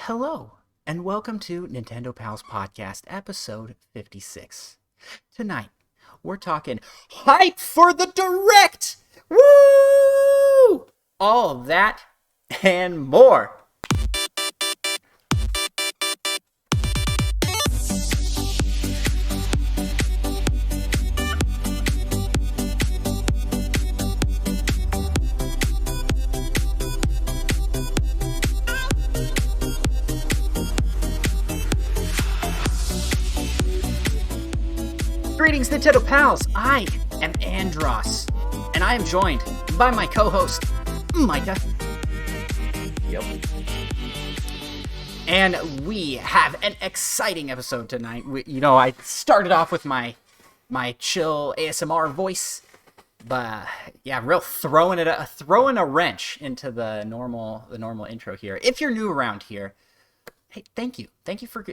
Hello, and welcome to Nintendo Pals Podcast, episode 56. Tonight, we're talking hype for the Direct! Woo! All that and more. Greetings, Nintendo Pals! I am Andros, and I am joined by my co-host, Micah. Yep. And we have an exciting episode tonight. I started off with my chill ASMR voice, but yeah, real throwing a wrench into the normal intro here. If you're new around here, hey, thank you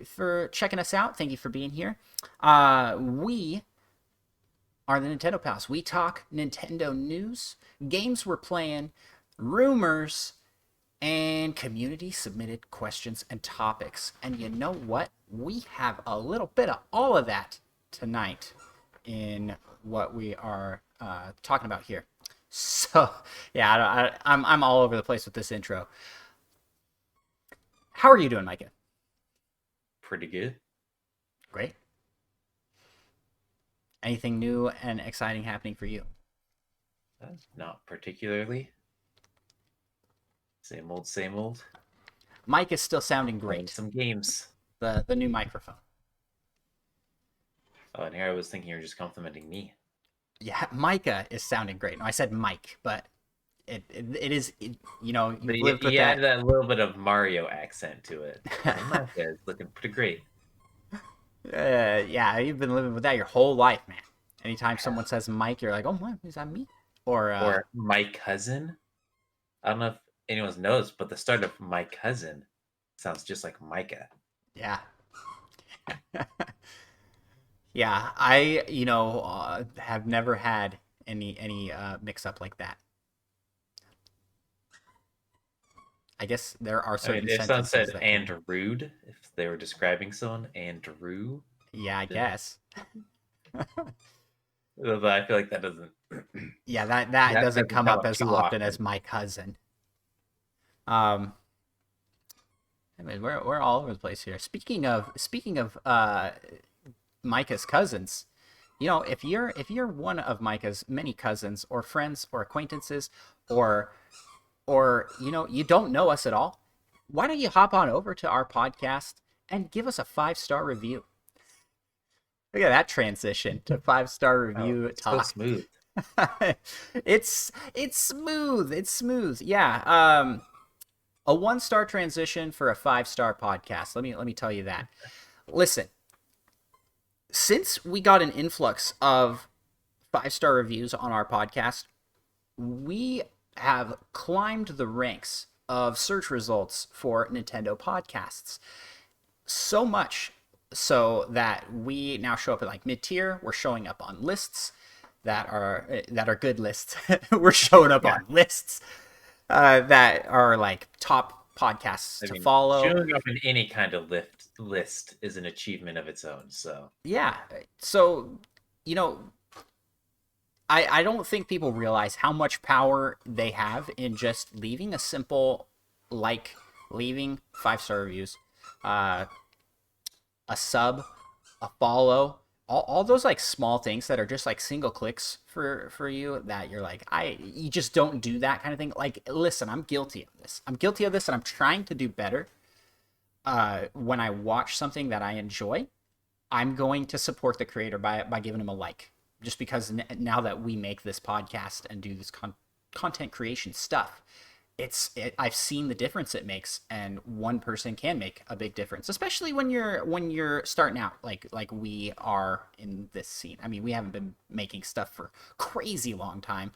for checking us out. Thank you for being here. We are the Nintendo Pals. We talk Nintendo news, games we're playing, rumors, and community submitted questions and topics. And you know what? We have a little bit of all of that tonight in what we are talking about here. So yeah, I'm all over the place with this intro. How are you doing, Micah? Pretty good. Great. Anything new and exciting happening for you? Not particularly. Same old, same old. Mike is still sounding Playing great. some games. The new microphone. Oh, and here I was thinking you were just complimenting me. Yeah, Micah is sounding great. No, I said Mike, but it is, you've lived with You that. add that little bit of Mario accent to it. My is looking pretty great. Yeah, you've been living with that your whole life, man. Anytime someone says Mike, you're like, oh, what? Is that me? Or my cousin. I don't know if anyone knows, but the start of my cousin sounds just like Micah. Yeah. Yeah, I have never had any mix up like that. I guess there are certain If someone sentences said that and rude, if they were describing someone, Andrew. yeah, I guess. Although I feel like that doesn't. Yeah, that That doesn't doesn't come come up up as too often as often. my cousin. I mean, we're all over the place here. Speaking of Micah's cousins, if you're one of Micah's many cousins or friends or acquaintances or you don't know us at all, why don't you hop on over to our podcast and give us a 5-star review? Look at that transition to 5-star review talk. So smooth. It's smooth. It's smooth. Yeah. A 1-star transition for a 5-star podcast. Let me tell you that. Listen, since we got an influx of 5-star reviews on our podcast, we have climbed the ranks of search results for Nintendo podcasts. So much so that we now show up at like mid-tier. We're showing up on lists that are good lists. We're showing up on lists that are like top podcasts to follow. Showing up in any kind of list is an achievement of its own. So yeah, so I don't think people realize how much power they have in just leaving a simple leaving 5-star reviews, a sub, a follow, all those like small things that are just like single clicks for you that you're like, you just don't do that kind of thing. Like, listen, I'm guilty of this. And I'm trying to do better. When I watch something that I enjoy, I'm going to support the creator by giving him a like. Just because now that we make this podcast and do this content creation stuff, I've seen the difference it makes, and one person can make a big difference, especially when you're starting out like we are in this scene. I mean, we haven't been making stuff for crazy long time,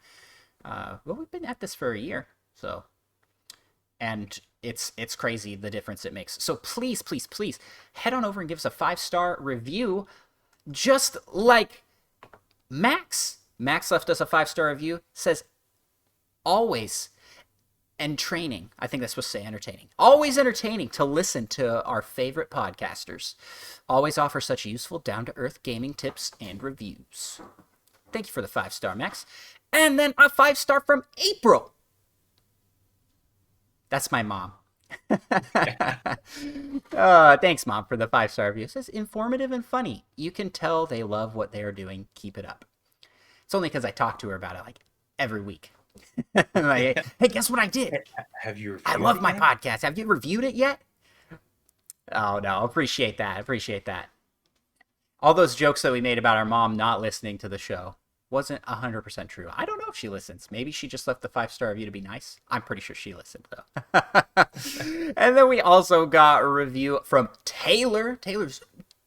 but we've been at this for a year, so, and it's crazy the difference it makes. So please head on over and give us a 5-star review, just like Max left us a 5-star review. Says, always entertaining. I think that's supposed to say entertaining. Always entertaining to listen to our favorite podcasters. Always offer such useful, down-to-earth gaming tips and reviews. Thank you for the 5-star, Max. And then a 5-star from April. That's my mom. Thanks, Mom, for the 5-star review. It says, informative and funny. You can tell they love what they are doing. Keep it up. It's only because I talk to her about it like every week. Like, hey, guess what I did? Have you reviewed I love it my yet? podcast. Have you reviewed it yet? Oh, no. Appreciate that. All those jokes that we made about our mom not listening to the show wasn't 100% true. I don't know if she listens. Maybe she just left the 5-star review to be nice. I'm pretty sure she listened, though. And then we also got a review from Taylor. Taylor's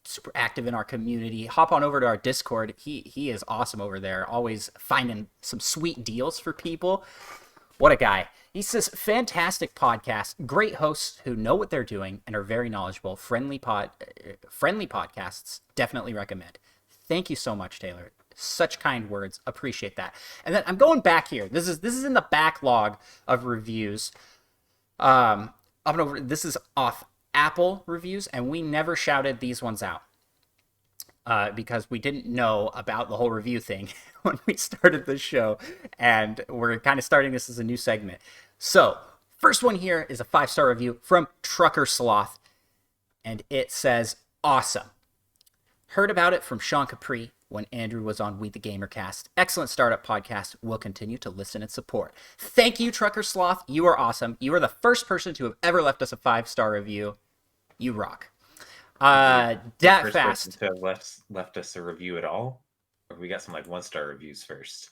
super active in our community. Hop on over to our Discord. He is awesome over there, always finding some sweet deals for people. What a guy. He says, fantastic podcast, great hosts who know what they're doing and are very knowledgeable, friendly podcasts, definitely recommend. Thank you so much, Taylor. Such kind words. Appreciate that. And then I'm going back here. This is in the backlog of reviews. This is off Apple reviews, and we never shouted these ones out because we didn't know about the whole review thing when we started the show, and we're kind of starting this as a new segment. So, first one here is a 5-star review from Trucker Sloth, and it says, awesome. Heard about it from Sean Capri when Andrew was on We the Gamercast. Excellent startup podcast. We'll continue to listen and support. Thank you, Trucker Sloth. You are awesome. You are the first person to have ever left us a 5-star review. You rock. Dat First Fast. person to have left us a review at all? Or we got some like 1-star reviews first.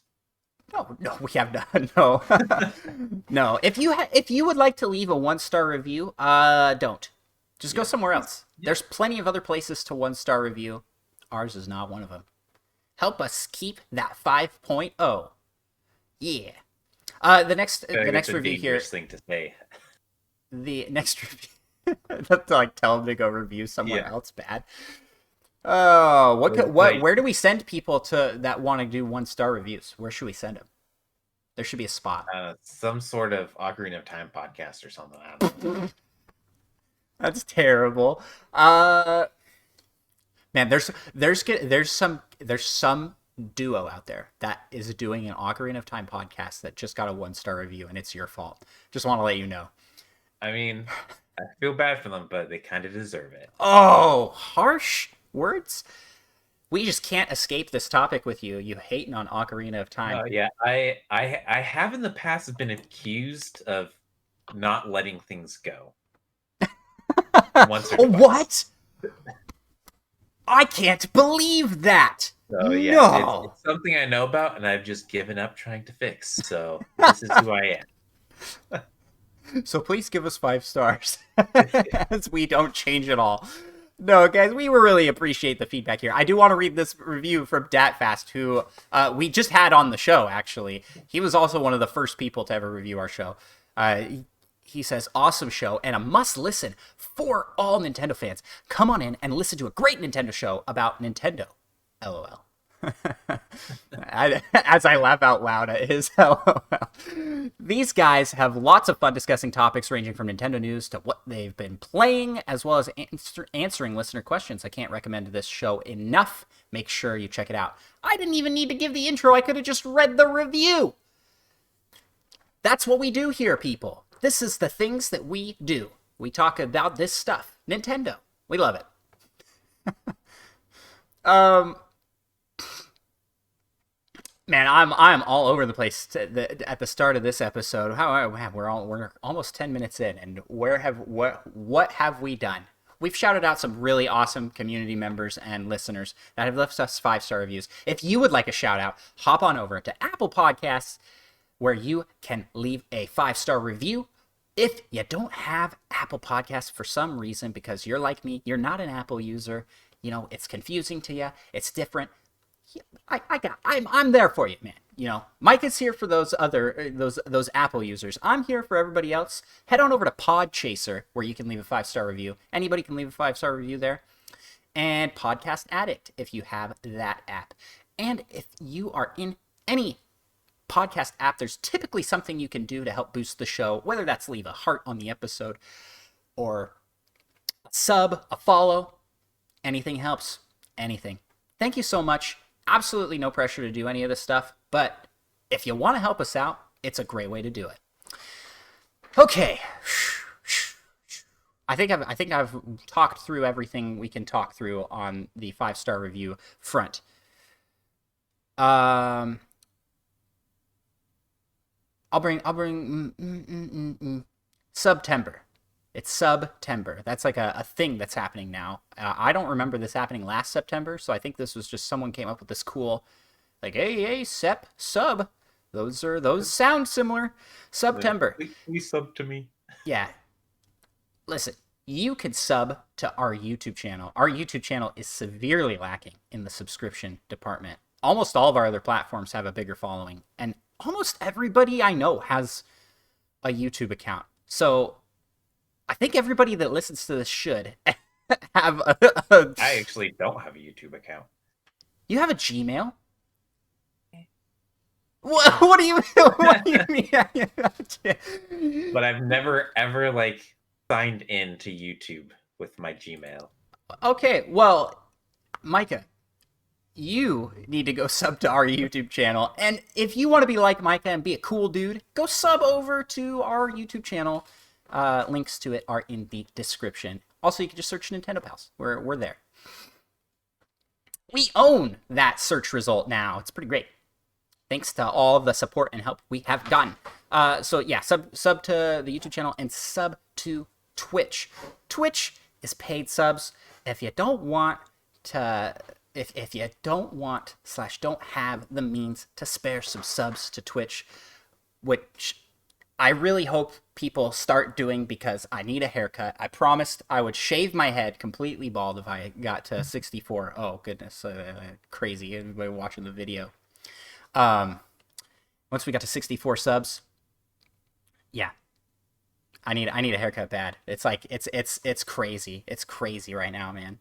No, we have not. No, no. If you would like to leave a 1-star review, don't. Just go somewhere else. There's plenty of other places to 1-star review. Ours is not one of them. Help us keep that 5.0. Yeah. The next review here. Thing to say. The next review. To like tell them to go review somewhere else bad. Oh, where do we send people to that want to do 1-star reviews? Where should we send them? There should be a spot. Some sort of Ocarina of Time podcast or something. I don't know. That's terrible. Man, there's some duo out there that is doing an Ocarina of Time podcast that just got a 1-star review, and it's your fault. Just want to let you know. I mean, I feel bad for them, but they kind of deserve it. Oh, harsh words. We just can't escape this topic with you. You hating on Ocarina of Time. Yeah, I have in the past been accused of not letting things go. Once or twice. What? I can't believe that. So yeah, no. it's something I know about, and I've just given up trying to fix. So this is who I am. So please give us 5 stars, as we don't change at all. No, guys, we really appreciate the feedback here. I do want to read this review from Datfast, who we just had on the show, actually. He was also one of the first people to ever review our show. He says, awesome show and a must-listen for all Nintendo fans. Come on in and listen to a great Nintendo show about Nintendo. LOL. As I laugh out loud at his LOL. These guys have lots of fun discussing topics ranging from Nintendo news to what they've been playing, as well as answering listener questions. I can't recommend this show enough. Make sure you check it out. I didn't even need to give the intro. I could have just read the review. That's what we do here, people. This is the things that we do. We talk about this stuff. Nintendo. We love it. Man, I'm all over the place at the start of this episode. We're almost 10 minutes in, and what have we done? We've shouted out some really awesome community members and listeners that have left us 5-star reviews. If you would like a shout out, hop on over to Apple Podcasts, where you can leave a 5-star review. If you don't have Apple Podcasts for some reason, because you're like me, you're not an Apple user, it's confusing to you, it's different. I'm there for you, man. Mike is here for those Apple users. I'm here for everybody else. Head on over to Podchaser, where you can leave a 5-star review. Anybody can leave a 5-star review there. And Podcast Addict, if you have that app. And if you are in any podcast app, there's typically something you can do to help boost the show, whether that's leave a heart on the episode or a sub, a follow. Anything helps. Anything. Thank you so much. Absolutely no pressure to do any of this stuff, but if you want to help us out, it's a great way to do it. Okay. I think I've talked through everything we can talk through on the 5-star review front. I'll bring Subtember. It's Subtember. That's like a thing that's happening now. I don't remember this happening last September, so I think this was just someone came up with this cool, like, hey, sub. Those sound similar. Subtember. Please sub to me. Yeah. Listen, you could sub to our YouTube channel. Our YouTube channel is severely lacking in the subscription department. Almost all of our other platforms have a bigger following, and almost everybody I know has a YouTube account. So I think everybody that listens to this should have I actually don't have a YouTube account. You have a Gmail? What do you mean? But I've never ever like signed in to YouTube with my Gmail. Okay, well, Micah, you need to go sub to our YouTube channel. And if you want to be like Micah and be a cool dude, go sub over to our YouTube channel. Links to it are in the description. Also, you can just search Nintendo Pals. We're there. We own that search result now. It's pretty great. Thanks to all the support and help we have gotten. So yeah, sub to the YouTube channel and sub to Twitch. Twitch is paid subs. If you don't want to, if you don't want / don't have the means to spare some subs to Twitch, which I really hope people start doing because I need a haircut. I promised I would shave my head completely bald if I got to 64. Oh goodness, crazy! Everybody watching the video. Once we got to 64 subs, yeah, I need a haircut bad. It's like it's crazy. It's crazy right now, man.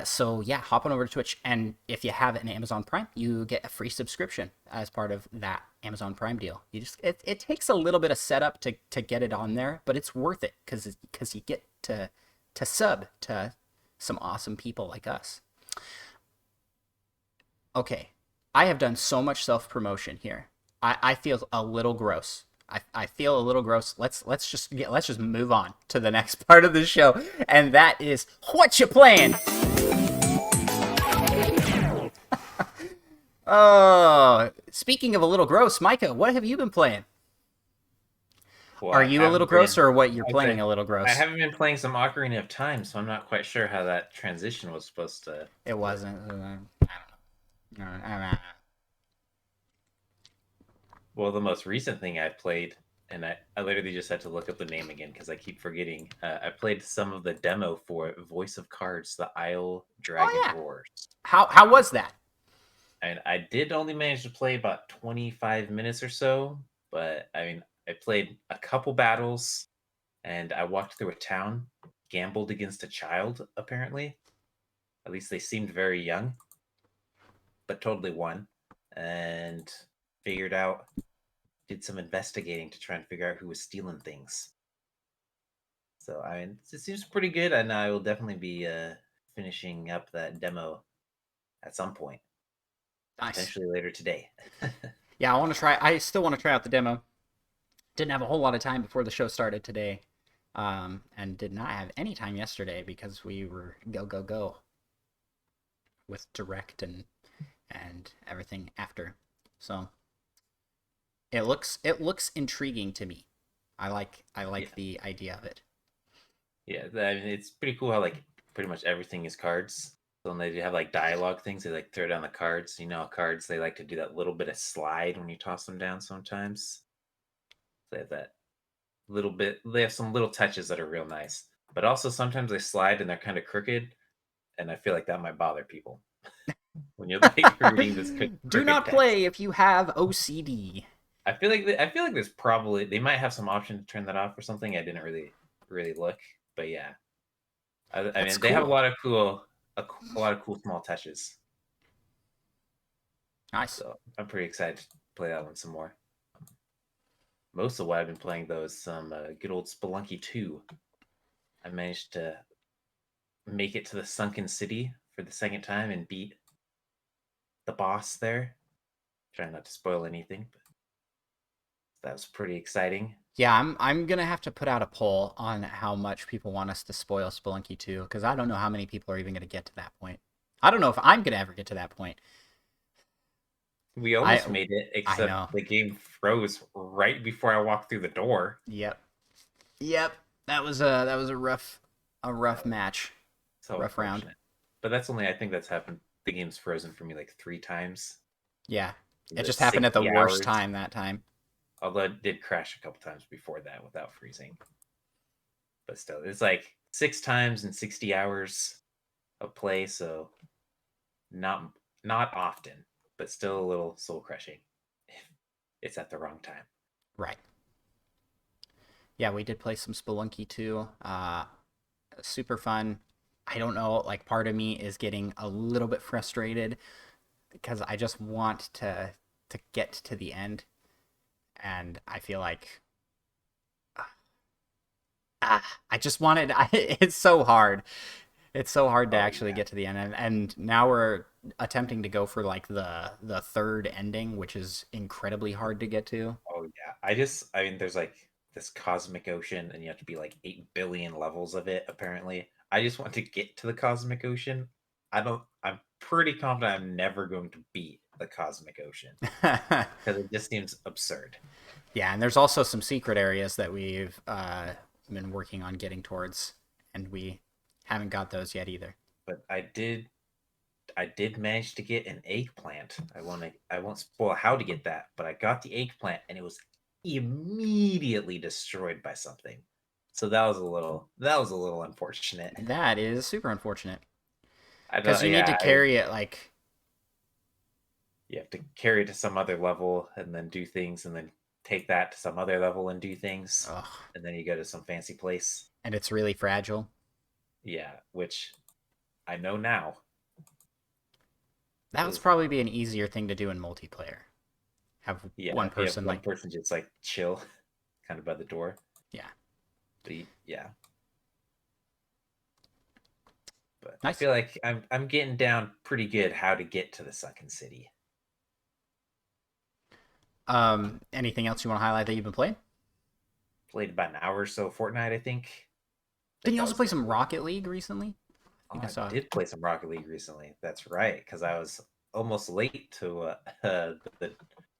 So yeah, hop on over to Twitch, and if you have an Amazon Prime, you get a free subscription as part of that Amazon Prime deal. You just it takes a little bit of setup to get it on there, but it's worth it because you get to sub to some awesome people like us. Okay, I have done so much self-promotion here. I feel a little gross. I feel a little gross. Let's just move on to the next part of the show, and that is Whatcha Playin. Oh, speaking of a little gross, Micah, what have you been playing? Well, Are you a little gross, or what you're playing a little gross? I haven't been playing some Ocarina of Time, so I'm not quite sure how that transition was supposed to. It wasn't. I don't know. Well, the most recent thing I played, and I literally just had to look up the name again because I keep forgetting. I played some of the demo for Voice of Cards, the Isle Dragon Wars. How was that? And I did only manage to play about 25 minutes or so, but I mean, I played a couple battles, and I walked through a town, gambled against a child, apparently. At least they seemed very young, but totally won. And did some investigating to try and figure out who was stealing things. So I mean, it seems pretty good, and I will definitely be finishing up that demo at some point. Nice. Potentially later today. Yeah, I still want to try out the demo. Didn't have a whole lot of time before the show started today, and did not have any time yesterday because we were go with direct and everything after. So it looks intriguing to me. I like the idea of it. Yeah, I mean, it's pretty cool how like pretty much everything is cards. So when they have like dialogue things, they like throw down the cards. You know, cards they like to do that little bit of slide when you toss them down sometimes. They have that little bit. They have some little touches that are real nice, but also sometimes they slide and they're kind of crooked, and I feel like that might bother people when you're like reading this. Do not text. play if you have OCD. I feel like there's probably they might have some option to turn that off or something. I didn't really look, but yeah, I mean they have a lot of cool small touches. Nice. So I'm pretty excited play that one some more. Most of what I've been playing, though, is some good old Spelunky 2. I managed to make it to the Sunken City for the second time and beat the boss there. Trying not to spoil anything, but that was pretty exciting. Yeah, I'm gonna have to put out a poll on how much people want us to spoil Spelunky 2, because I don't know how many people are even gonna get to that point. I don't know if I'm gonna ever get to that point. We almost made it, I except know. the game froze right before I walked through the door. Yep. Yep. That was a rough match. So Rough round. unfortunate. But that's only, I think that's happened. The game's frozen for me like 3 times. Yeah. It The just happened at the 60 worst hours. time that time. Although it did crash a couple times before that without freezing. But still, it's like 6 times in 60 hours of play, so not often, but still a little soul crushing if it's at the wrong time. Right. Yeah, we did play some Spelunky 2. Super fun. I don't know, like part of me is getting a little bit frustrated because I just want to get to the end, and I feel like I just wanted. It's so hard. It's so hard to actually get to the end, and now we're attempting to go for like the third ending, which is incredibly hard to get to. Oh yeah. I mean there's like this cosmic ocean and you have to be like 8 billion levels of it apparently. I just want to get to the cosmic ocean. I'm pretty confident I'm never going to beat the cosmic ocean because it just seems absurd. Yeah, and there's also some secret areas that we've been working on getting towards, and we haven't got those yet either. But I did manage to get an eggplant. I won't spoil how to get that, but I got the eggplant and it was immediately destroyed by something. So that was a little unfortunate. That is super unfortunate I because don't you need to yeah, carry it like you have to carry it to some other level and then do things and then take that to some other level and do things. ugh, And then you go to some fancy place. and it's really fragile. Yeah, which I know now. That would probably be an easier thing to do in multiplayer. Have Yeah, one if you have person one like person just like chill kind of by the door. yeah. Yeah. But I Nice. feel like I'm getting down pretty good how to get to the Sunken City. Anything else you want to highlight that you've been playing? Played about an hour or so Fortnite, I think. Didn't you also play some Rocket League recently? Oh, I saw. I did play some Rocket League recently. That's right, because I was almost late to the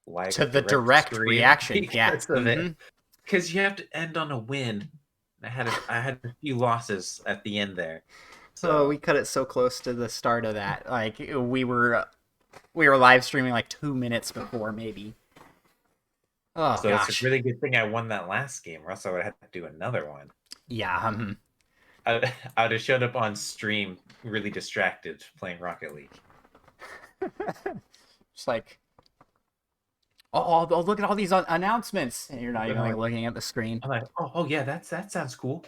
live To the direct stream reaction. Yeah. because of it. Because you have to end on a win. I had a few losses at the end there. So Oh, we cut it so close to the start of that. Like we were live streaming like 2 minutes before maybe. Oh so gosh. it's a really good thing I won that last game, or else I would have to do another one. Yeah. I would have showed up on stream really distracted playing Rocket League. Just like, oh, look at all these announcements, and you're not even like looking at the screen. I'm like, oh yeah, that sounds cool.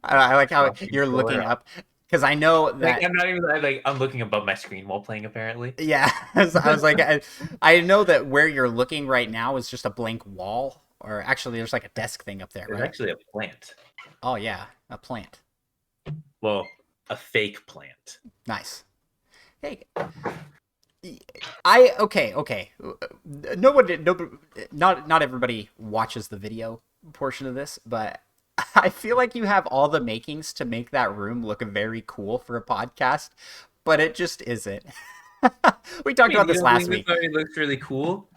I like how you're looking up because I know that like, I'm not even like I'm looking above my screen while playing. Apparently, yeah. I was like, I know that where you're looking right now is just a blank wall, or actually, there's like a desk thing up there, there's right? actually a plant. Oh yeah, a plant. Well, a fake plant. Nice. Hey, okay. Not everybody watches the video portion of this, but I feel like you have all the makings to make that room look very cool for a podcast, but it just isn't. We talked about this last week. It looks really cool.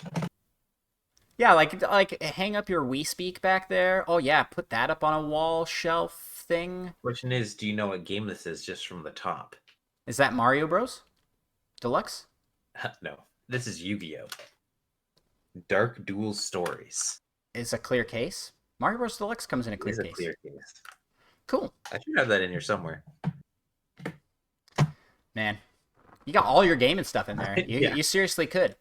Yeah, like hang up your Wii Speak back there. Oh yeah, put that up on a wall shelf thing. Question is, do you know what game this is just from the top? Is that Mario Bros. Deluxe? No, this is Yu-Gi-Oh! Dark Duel Stories. It's a clear case. Mario Bros. Deluxe comes in a It clear is a case. clear case. Cool. I should have that in here somewhere. Man, you got all your gaming stuff in there. Yeah. You seriously could.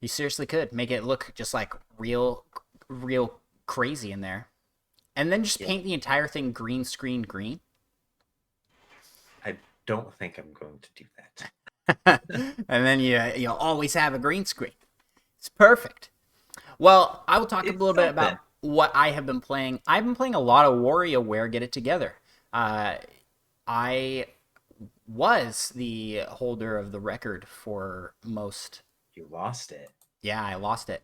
You seriously could make it look just like real crazy in there, and then just paint the entire thing green screen green. I don't think I'm going to do that. And then you'll always have a green screen. It's perfect. Well, I will talk a It's little bit something. about what I have been playing. I've been playing a lot of WarioWare Get It Together. Uh, I was the holder of the record for most. You lost it. Yeah, I lost it.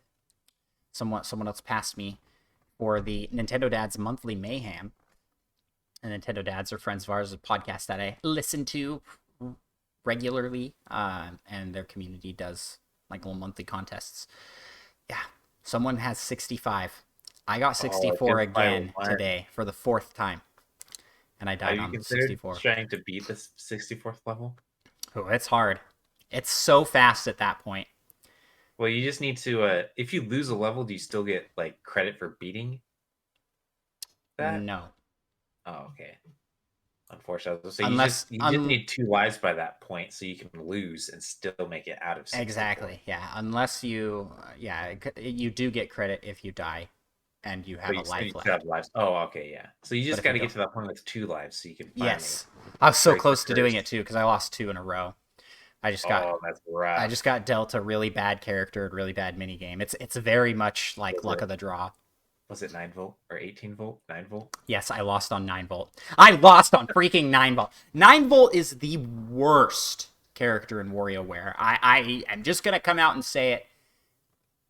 Someone else passed me for the Nintendo Dad's Monthly Mayhem. And Nintendo Dads are friends of ours, a podcast that I listen to regularly, and their community does like little monthly contests. Yeah, someone has 65. I got Oh, I 64 couldn't find again one. today for the fourth time, and I Have died you on considered 64. trying to beat the 64th level? Oh, it's hard. It's so fast at that point. Well, you just need to. If you lose a level, do you still get like credit for beating that? No, Oh, okay. Unfortunately, so unless you just need 2 lives by that point, so you can lose and still make it out of 64. exactly, yeah. Unless you, yeah, you do get credit if you die, and you have But a you life still have left. lives. Oh, okay, yeah. So you But just if got you to get don't, to that point with 2 lives, so you can finally yes, I was so break the close to doing curse. it too because I lost two in a row. I just got Oh, that's I just rough. got dealt a really bad character and really bad mini game. It's very much like Was luck of it the draw. 9 volt or 18 volt? 9 volt? Yes, I lost on 9 volt. I lost on freaking 9 volt. 9 volt is the worst character in WarioWare. I am just gonna come out and say it.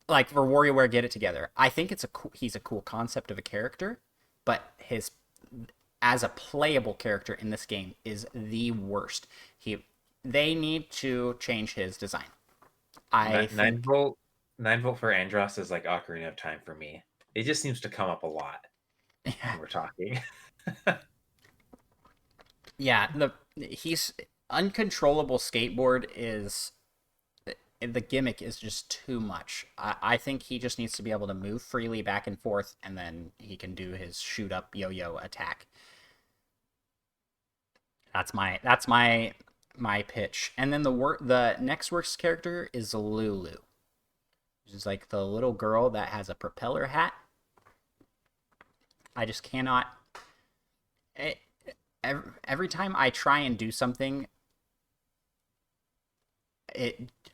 Like for WarioWare, Get It Together. I think he's a cool concept of a character, but his as a playable character in this game is the worst. They need to change his design. I Nine think volt. 9 volt for Andros is like Ocarina of Time for me. It just seems to come up a lot when we're talking. yeah, he's uncontrollable skateboard is the gimmick is just too much. I think he just needs to be able to move freely back and forth, and then he can do his shoot up yo-yo attack. That's my pitch. And then the next worst character is Lulu, which is like the little girl that has a propeller hat. I just cannot. It, every time I try and do something,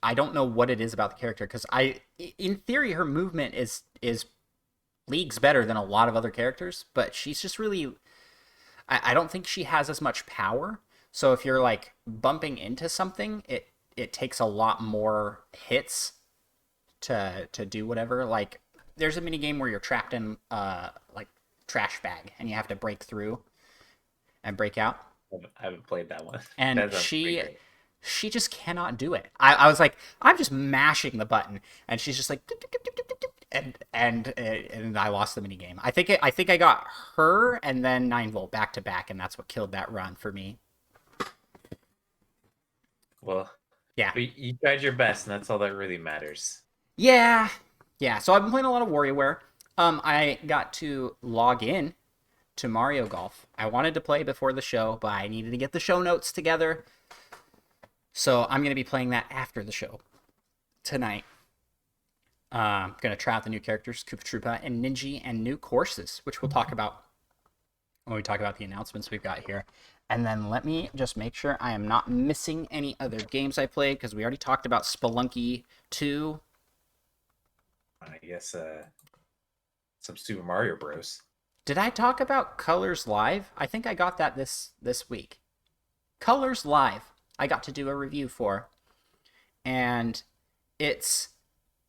I don't know what it is about the character because in theory her movement is leagues better than a lot of other characters, but she's just really I don't think she has as much power. So if you're like bumping into something, it takes a lot more hits to do whatever. Like there's a mini game where you're trapped in like trash bag and you have to break through and break out. I haven't played that one. And That sounds pretty great. she just cannot do it. I was like, I'm just mashing the button, and she's just like, and I lost the mini game. I think I got her and then 9 volt back to back, and that's what killed that run for me. Well, Yeah, but you tried your best, and that's all that really matters. yeah, yeah. So I've been playing a lot of WarioWare. I got to log in to Mario Golf. I wanted to play before the show, but I needed to get the show notes together. So I'm gonna be playing that after the show tonight. Gonna try out the new characters, Koopa Troopa and Ninja, and new courses, which we'll talk about when we talk about the announcements we've got here. And then let me just make sure I am not missing any other games I played because we already talked about Spelunky 2. I guess some Super Mario Bros. Did I talk about Colors Live? I think I got that this week. Colors Live, I got to do a review for, and it's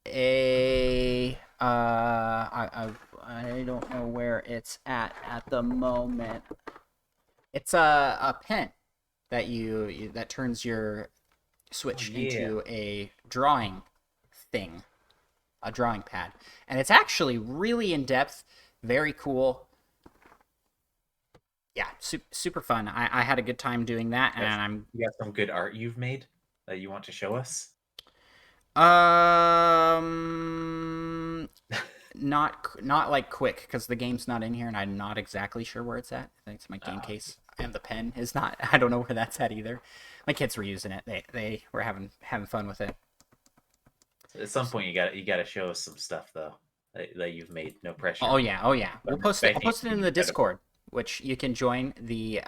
I don't know where it's at the moment. It's a pen that that turns your Switch Yeah. into a drawing thing, a drawing pad, and it's actually really in depth, very cool. Yeah, super fun. I had a good time doing that, and You got some good art you've made that you want to show us? not like quick because the game's not in here, and I'm not exactly sure where it's at. I think it's my game Oh, case, and the pen is not. I don't know where that's at either. My kids were using it. They were having fun with it. at some point, you got to show us some stuff though that you've made. No pressure. Oh yeah, oh yeah. I'm I'll expecting post it to in be the incredible. Discord, which you can join the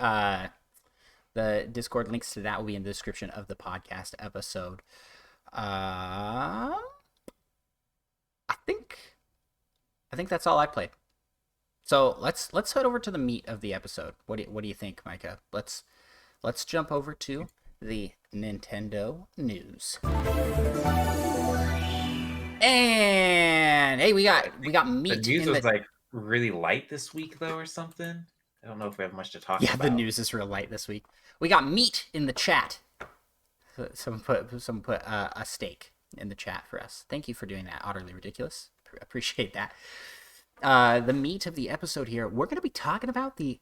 The Discord links to that will be in the description of the podcast episode. I think that's all I played. So let's head over to the meat of the episode. What do you think, Micah? Let's jump over to the Nintendo news. And hey, we got meat. The news was like really light this week though, or something. I don't know if we have much to talk about. Yeah, the news is real light this week. We got meat in the chat. Someone put a steak in the chat for us. Thank you for doing that. Utterly ridiculous. Appreciate that. The meat of the episode here, we're going to be talking about the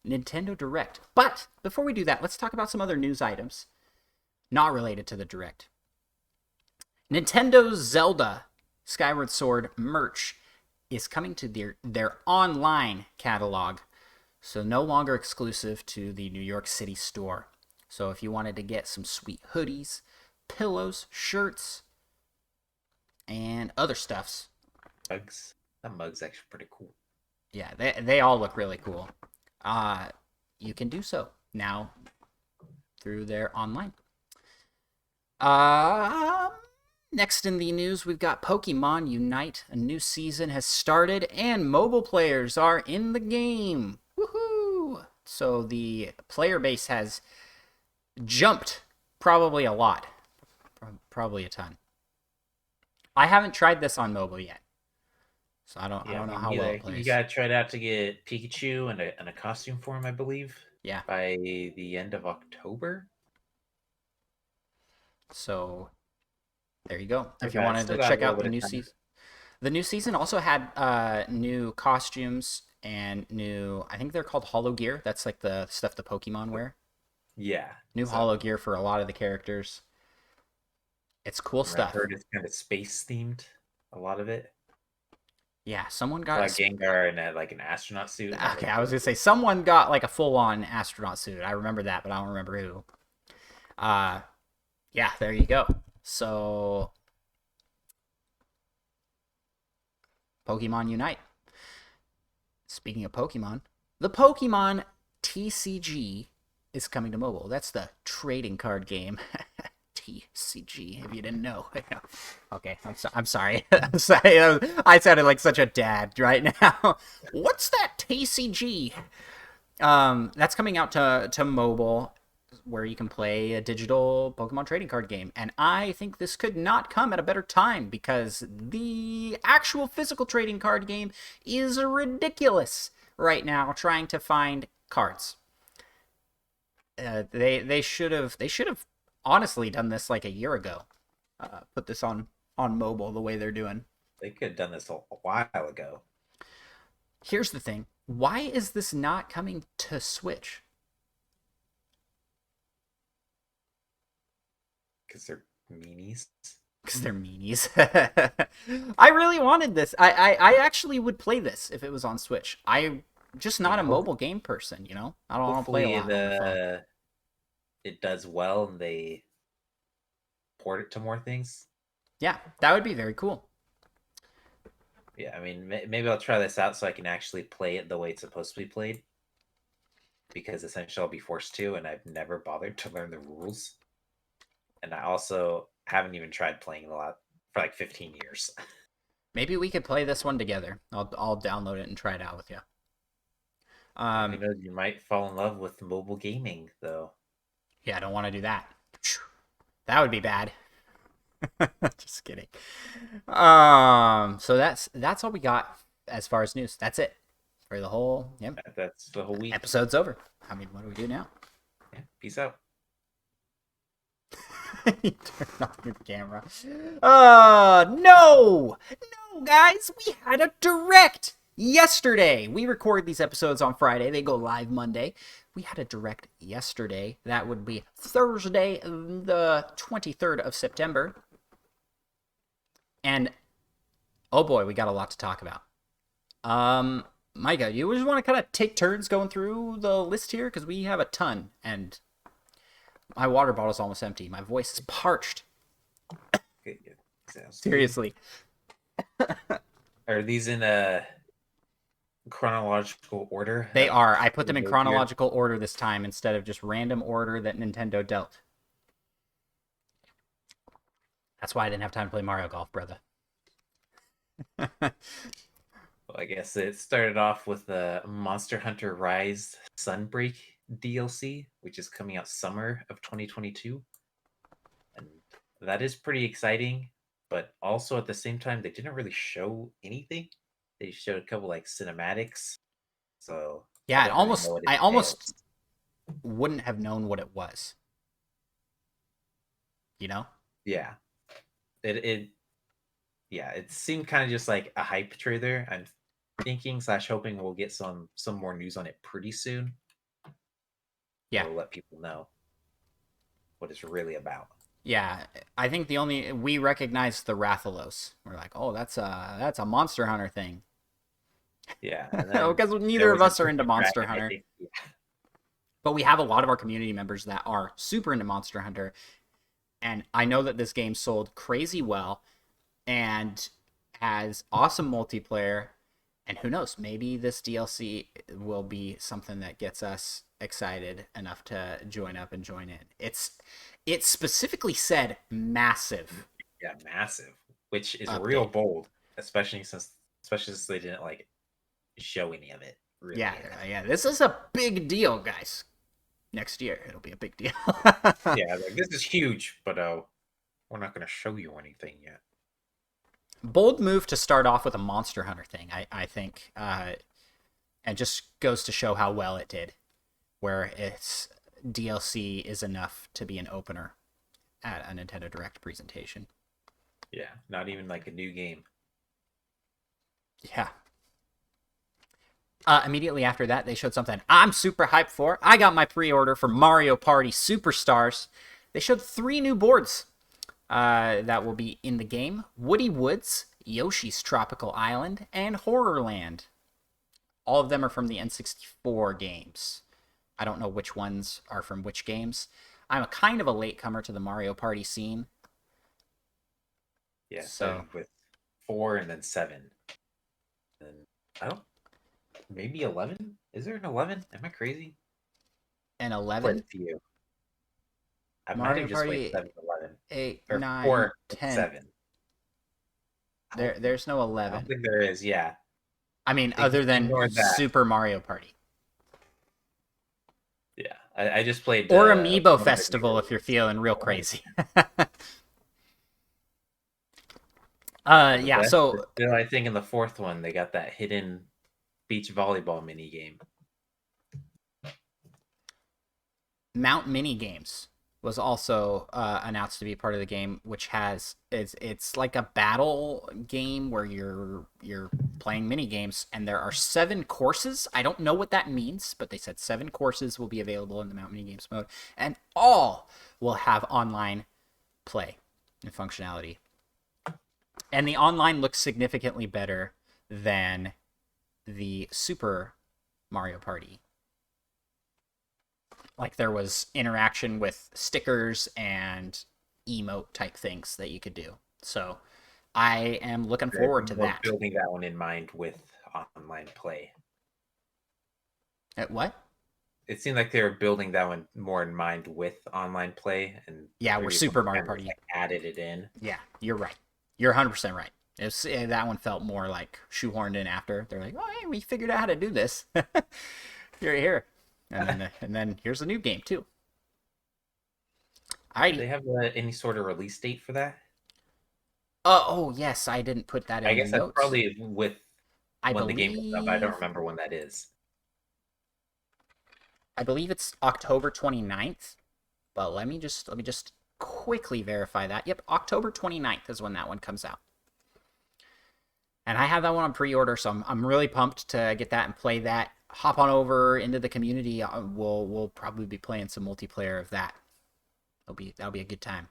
Nintendo Direct. But before we do that, let's talk about some other news items not related to the Direct. Nintendo's Zelda Skyward Sword merch is coming to their online catalog, so no longer exclusive to the New York City store. So if you wanted to get some sweet hoodies, pillows, shirts, and other stuffs. Mugs. That mug's actually pretty cool. Yeah, they all look really cool. You can do so now through their online. Next in the news, we've got Pokemon Unite. A new season has started, and mobile players are in the game. Woohoo! So the player base has jumped probably a lot. Probably a ton. I haven't tried this on mobile yet, so I don't know how well it plays. You gotta try it out to get Pikachu and a costume for him, I believe. Yeah. By the end of October. So there you go. If you wanted to check out the new season. The new season also had new costumes and new, I think they're called holo gear. That's like the stuff the Pokemon wear. Yeah. New holo gear for a lot of the characters. It's cool stuff. I heard it's kind of space themed, a lot of it. Yeah, someone got like Gengar in like an astronaut suit. Okay, I was gonna say someone got like a full-on astronaut suit. I remember that, but I don't remember who. Yeah, there you go. So, Pokemon Unite. Speaking of Pokemon, the Pokemon TCG is coming to mobile. That's the trading card game. TCG, if you didn't know. Okay, I'm sorry. I'm sorry. I sounded like such a dad right now. What's that TCG? That's coming out to mobile, where you can play a digital Pokemon trading card game. And I think this could not come at a better time, because the actual physical trading card game is ridiculous right now trying to find cards. They should have honestly done this like a year ago. Put this on mobile the way they're doing. They could have done this a while ago. Here's the thing. Why is this not coming to Switch? Because they're meanies. Because they're meanies. I really wanted this. I actually would play this if it was on Switch. I'm just not a mobile game person, you know? I don't want to play a lot on the phone. It does well and they port it to more things. Yeah, that would be very cool. Yeah, I mean, maybe I'll try this out so I can actually play it the way it's supposed to be played. Because essentially I'll be forced to, and I've never bothered to learn the rules. And I also haven't even tried playing a lot for like 15 years. Maybe we could play this one together. I'll download it and try it out with you. You might fall in love with mobile gaming, though. Yeah, I don't want to do that. That would be bad. Just kidding. So that's all we got as far as news. That's it for the whole. Yep. That's the whole week. Episode's over. I mean, what do we do now? Yeah, peace out. You turned off your camera. No, guys, we had a direct yesterday. We record these episodes on Friday. They go live Monday. We had a direct yesterday. That would be Thursday, the 23rd of September. And, oh boy, we got a lot to talk about. Micah, you just want to kind of take turns going through the list here? Because we have a ton, and my water bottle's almost empty. My voice is parched. Seriously. Are these in chronological order They of are. I put them in the year. chronological order this time instead of just random order that Nintendo dealt. That's why I didn't have time to play Mario Golf, brother. Well, I guess it started off with the Monster Hunter Rise Sunbreak DLC, which is coming out summer of 2022. And that is pretty exciting, but also at the same time, they didn't really show anything. They showed a couple like cinematics, so I Yeah, don't really know what it I almost entails. wouldn't have known what it was. You know? Yeah, it yeah, it seemed kind of just like a hype trailer. I'm thinking slash hoping we'll get some more news on it pretty soon. Yeah. It'll let people know what it's really about. Yeah, I think we recognize the Rathalos. We're like, oh, that's a Monster Hunter thing, Yeah, and then because there neither of was a us are into different Monster dragon, I Hunter. think. Yeah, But we have a lot of our community members that are super into Monster Hunter, and I know that this game sold crazy well and has awesome multiplayer. And who knows, maybe this DLC will be something that gets us excited enough to join up and join in. It specifically said massive yeah, massive, which is real update. bold, especially since they didn't like show any of it Yeah, really. yeah, this is a big deal, guys. Next year, it'll be a big deal. Yeah, like this is huge, but we're not going to show you anything yet. Bold move to start off with a Monster Hunter thing, I think, and just goes to show how well it did, where its DLC is enough to be an opener at a Nintendo Direct presentation. Yeah, not even like a new game. Yeah. Immediately after that, they showed something I'm super hyped for. I got my pre-order for Mario Party Superstars. They showed 3 new boards that will be in the game: Woody Woods, Yoshi's Tropical Island, and Horrorland. All of them are from the N64 games. I don't know which ones are from which games. I'm a kind of a latecomer to the Mario Party scene. Yeah, So, started with 4 and then 7. And I don't maybe 11? Is there an 11? Am I crazy? and I played 11, a few. I might Mario have just played Party 7 11 8, or 9, 4 and 10. 7. There's no I don't 11. think there is. Yeah, I mean, other than ignore that. Super Mario Party. Yeah, I just played Or Amiibo one of the newer Festival if you're ones. feeling real Oh, crazy. but the Yeah, best is so still, I think, in the fourth one, they got that hidden beach volleyball mini game. Mount Mini Games was also announced to be part of the game, which has it's like a battle game where you're playing mini games, and there are 7 courses. I don't know what that means, but they said 7 courses will be available in the Mount Mini Games mode, and all will have online play and functionality. And the online looks significantly better than the Super Mario Party. Like there was interaction with stickers and emote type things that you could do. So I am looking forward to We're that. building that one in mind with online play. At what? It seemed like they were building that one more in mind with online play, and the Yeah, we're previous one Super Mario kind of just, Party. like added it in. Yeah, you're right. You're 100% right. That one felt more like shoehorned in after. They're like, oh, hey, we figured out how to do this. You're here. And then here's a new game, too. Do Alrighty. they have any sort of release date for that? Oh, yes, I didn't put that I in the guess that's notes. probably with I when the game comes out. But I don't believe remember when that is. I believe it's October 29th, but let me just quickly verify that. Yep, October 29th is when that one comes out. And I have that one on pre-order, so I'm really pumped to get that and play that. Hop on over into the community. We'll probably be playing some multiplayer of that. That'll be a good time.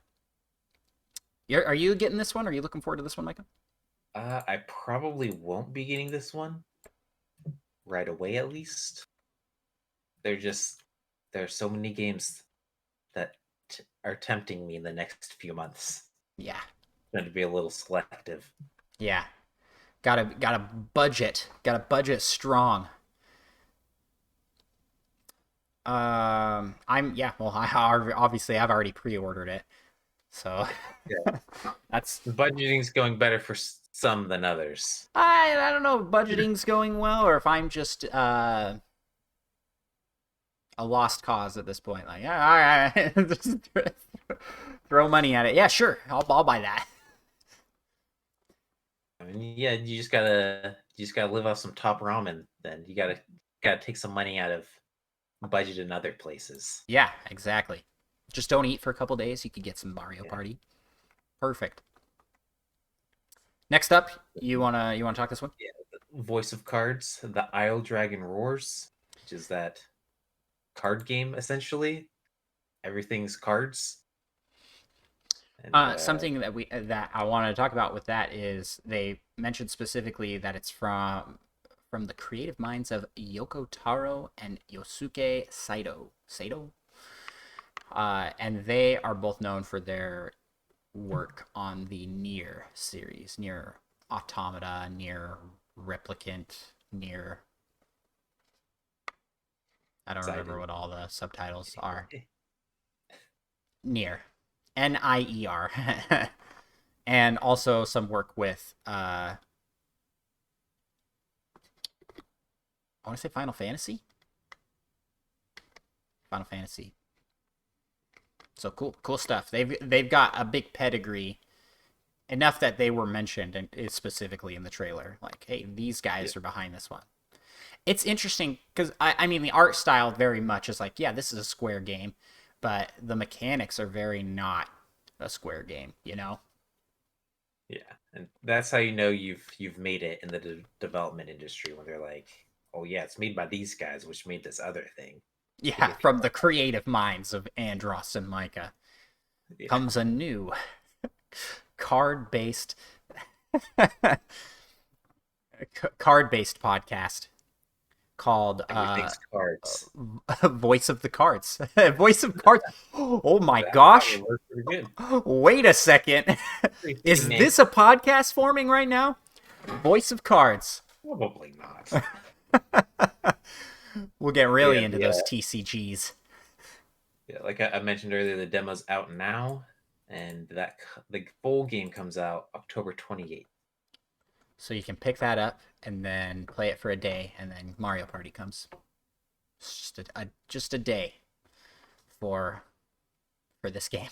Are you getting this one? Are you looking forward to this one, Micah? I probably won't be getting this one right away. At least there's so many games that are tempting me in the next few months. Yeah, I'm going to be a little selective. yeah. Gotta budget. Gotta budget strong. I'm yeah. Well, obviously I've already pre-ordered it, so Yeah. that's Budgeting's going better for some than others. I don't know if budgeting's going well or if I'm just a lost cause at this point. Like, yeah, all right, just throw money at it. Yeah, sure, I'll buy that. I mean, yeah, you just gotta live off some top ramen. Then you gotta take some money out of budget in other places. Yeah, exactly. Just don't eat for a couple days. You could get some Mario Yeah. Party. Perfect. Next up, you wanna talk this one? Voice of Cards, the Isle Dragon Roars, which is that card game essentially. Everything's cards. And Something that I wanted to talk about with that is they mentioned specifically that it's from the creative minds of Yoko Taro and Yosuke Saito. Saito, and they are both known for their work on the Nier series, Nier Automata, Nier Replicant, Nier. I don't remember what all the subtitles are. Nier. Nier. And also some work with I want to say Final Fantasy. Final Fantasy. So cool stuff. They've got a big pedigree, enough that they were mentioned and specifically in the trailer. Like, hey, these guys are behind this one. It's interesting because I mean the art style very much is like, yeah, this is a Square game, but the mechanics are very not a Square game, you know? Yeah, and that's how you know you've made it in the development industry when they're like, oh yeah, it's made by these guys, which made this other thing to Yeah, get from people. the creative minds of Andros and Micah Yeah, comes a new card-based card-based podcast called everything's cards. Voice of the Cards. Voice of Cards. Oh my That gosh. probably works pretty Wait a second. good. Is Name. this a podcast forming right now? Voice of Cards. Probably not. We'll get really Yeah, into those TCGs. yeah, like I mentioned earlier, the demo's out now, and the full game comes out October 28th. So you can pick that up and then play it for a day, and then Mario Party comes. It's just a day for this game.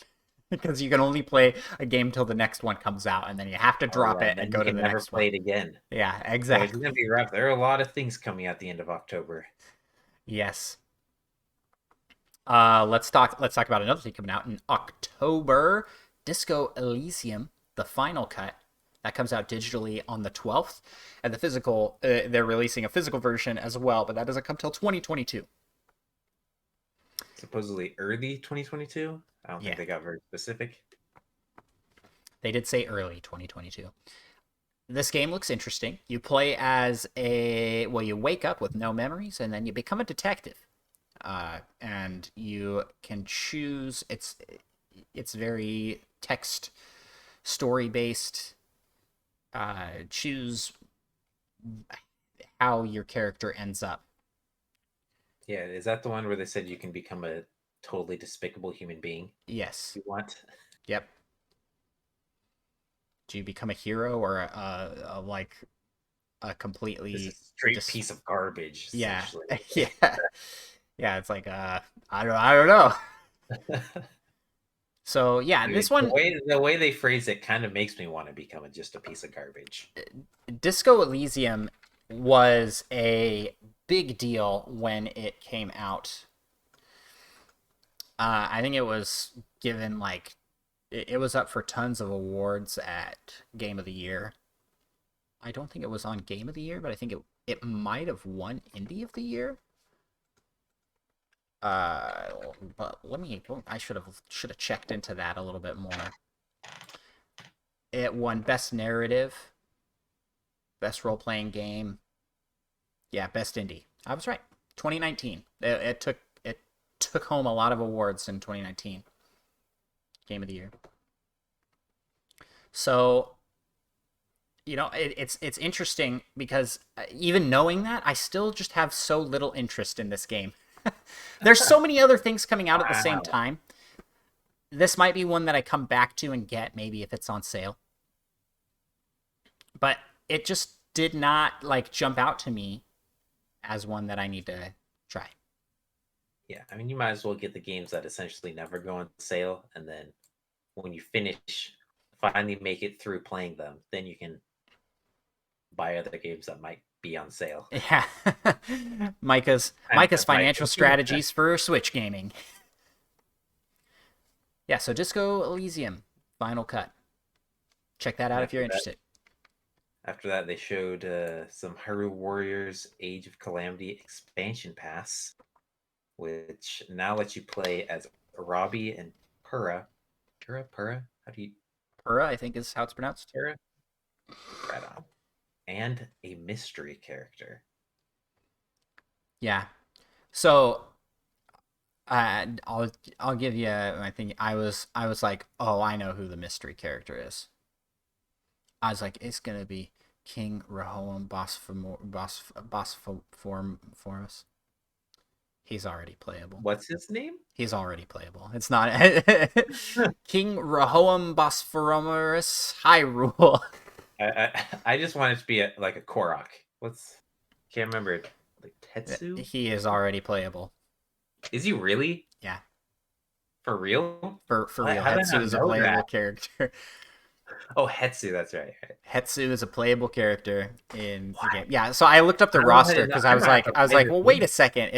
Because you can only play a game till the next one comes out, and then you have to drop it and go to the next play one. it again. Yeah, So it's exactly. gonna be rough. There are a lot of things coming at the end of October. Yes. Let's talk about another thing coming out in October. Disco Elysium, the final cut. That comes out digitally on the 12th. And the physical, they're releasing a physical version as well, but that doesn't come till 2022. Supposedly early 2022. I don't Yeah. think they got very specific. They did say early 2022. This game looks interesting. You play as you wake up with no memories, and then you become a detective. And you can choose, it's very text story based. Choose how your character ends up. Yeah, is that the one where they said you can become a totally despicable human being? Yes. You want? Yep. Do you become a hero or a completely This is a straight piece of garbage. Yeah. Essentially. Yeah, it's like I don't know. So yeah, this one, the way they phrase it kind of makes me want to become just a piece of garbage. Disco Elysium was a big deal when it came out. I think it was given it was up for tons of awards at Game of the Year. I don't think it was on Game of the Year, but I think it might have won Indie of the Year. But I should have checked into that a little bit more. It won Best Narrative, Best Role Playing Game. Yeah, Best Indie. I was right. 2019. It took home a lot of awards in 2019. Game of the Year. So it's interesting because even knowing that, I still just have so little interest in this game. There's so many other things coming out at the same Wow. time. This might be one that I come back to and get maybe if it's on sale. But it just did not like jump out to me as one that I need to try. Yeah, I mean, you might as well get the games that essentially never go on sale, and then when you finish, finally make it through playing them, then you can buy other games that might be on sale. Yeah. Micah's And Micah's like, financial strategies for Switch gaming. Yeah, so Disco Elysium Final Cut. Check that out if you're interested. after that, they showed some Haru Warriors Age of Calamity expansion pass, which now lets you play as Robbie and Pura. Pura? How do you Pura, I think is how it's pronounced. Pura? Right on. And a mystery character. Yeah. So I'll give you. I think I was like, oh, I know who the mystery character is. I was like, it's gonna be King Rehoboam Bosphorus. He's already playable. What's his name? He's already playable. It's not King Rehoboam Bosphorus Hyrule. I just want it to be like a Korok. Can't remember it. Like Tetsu? He is already playable. Is he really? Yeah. For real? For real. How did I Hetsu not is a know playable that? character. Oh, Hetsu, that's right. Hetsu is a playable character in the game. Yeah, so I looked up the I don't know how roster to- because I I don't was know how like, to I was play like, this well, wait game. a second.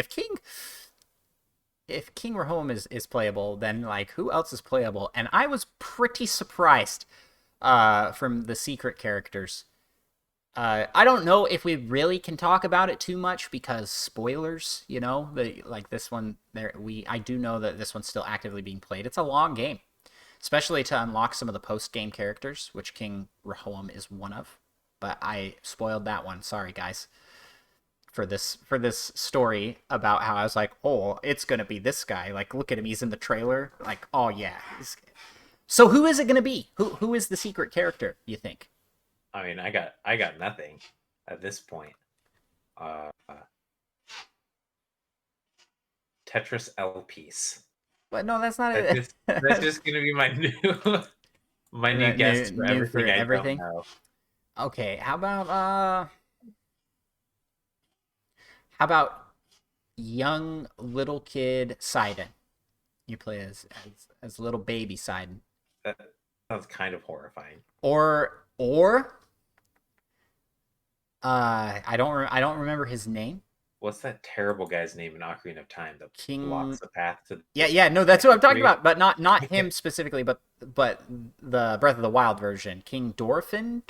If King Rehoboam is playable, then like who else is playable? And I was pretty surprised from the secret characters. I don't know if we really can talk about it too much because spoilers, like this one there I do know that this one's still actively being played. It's a long game, especially to unlock some of the post-game characters, which King Rehoboam is one of. But I spoiled that one. Sorry, guys. For this story about how I was like, oh, it's gonna be this guy. Like, look at him, he's in the trailer. Like, oh yeah. So who is it gonna be? Who is the secret character? You think? I mean, I got nothing at this point. Uh, Tetris L piece. But no, that's not That's it. just gonna be my new my new guess for New for everything I don't everything. know. Okay, how about young little kid Sidon? You play as little baby Sidon. That sounds kind of horrifying. Or I don't remember his name. What's that terrible guy's name in Ocarina of Time that blocks King. the path to Yeah, no, that's what I'm talking victory? about, but not him specifically, but the Breath of the Wild version, King Dorfin,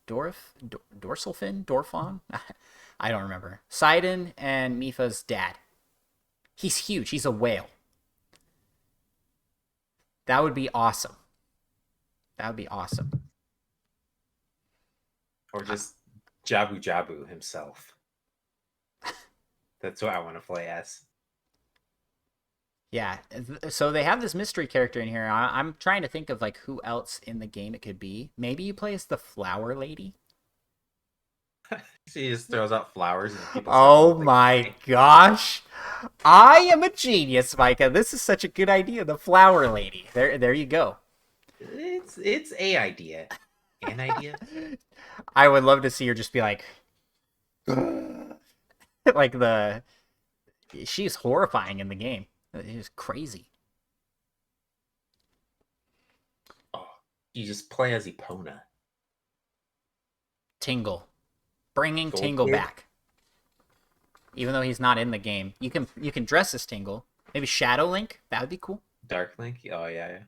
Dorsalfin, Dorfon. I don't remember. Sidon and Mifa's dad. He's huge. He's a whale. That would be awesome. That would be awesome. Or just Jabu Jabu himself. That's what I want to play as. Yeah. So they have this mystery character in here. I'm trying to think of like who else in the game it could be. Maybe you play as the flower lady. She just throws out flowers and people Oh start my gosh. I am a genius, Micah. This is such a good idea. The flower lady. There you go. It's a idea. An idea? I would love to see her just be like like she's horrifying in the game. It's crazy. Oh, you just play as Epona. Tingle. Bringing Gold Tingle Kid? back. Even though he's not in the game. You can dress as Tingle. Maybe Shadow Link? That would be cool. Dark Link? Oh yeah.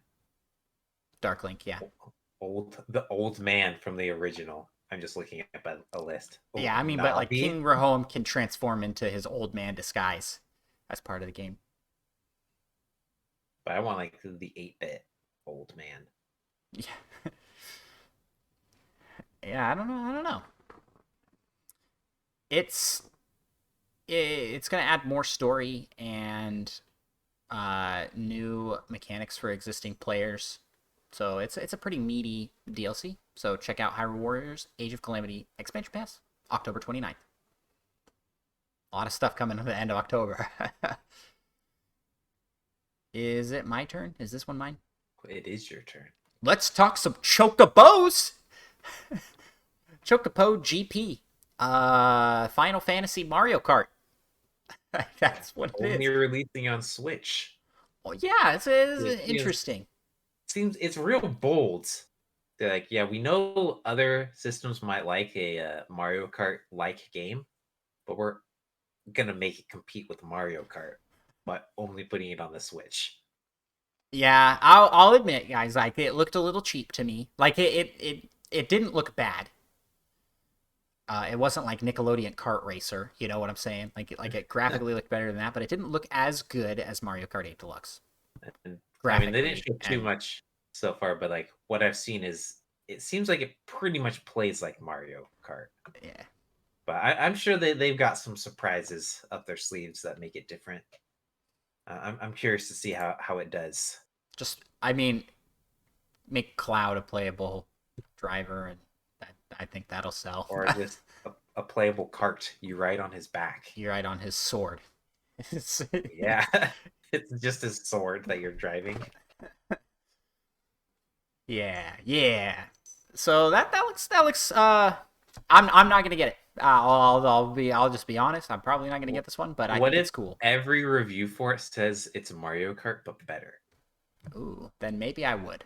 Dark Link, yeah. The old man from the original. I'm just looking at a list. Yeah, I mean, but like Navi? King Rehoboam can transform into his old man disguise as part of the game. But I want like the 8-bit old man. Yeah. Yeah, I don't know. It's gonna add more story and new mechanics for existing players. So it's a pretty meaty DLC. So check out Hyrule Warriors Age of Calamity Expansion Pass, October 29th. A lot of stuff coming to the end of October. Is it my turn? Is this one mine? It is your turn. Let's talk some Chocobos! Chocobo GP. Final Fantasy Mario Kart. That's what it Only is. releasing on Switch. Well, yeah, it's interesting. Seems it's real bold. They're like, yeah, we know other systems might like a Mario Kart like game, but we're gonna make it compete with Mario Kart, but only putting it on the Switch. Yeah, I'll admit, guys, like it looked a little cheap to me. Like it didn't look bad. It wasn't like Nickelodeon Kart Racer, you know what I'm saying? Like it graphically looked better than that, but it didn't look as good as Mario Kart 8 Deluxe. And, I mean, they didn't show too much so far, but like what I've seen is it seems like it pretty much plays like Mario Kart. Yeah. But I'm sure they've got some surprises up their sleeves that make it different. I'm curious to see how it does. Just, I mean, make Cloud a playable driver, and I think that'll sell. Or just a playable cart you ride on his back. You ride on his sword. Yeah, it's just his sword that you're driving. Yeah. So that looks. I'm not gonna get it. I'll just be honest. I'm probably not gonna get this one, but I think it's cool. Every review for it says it's Mario Kart but better. Ooh, then maybe I would.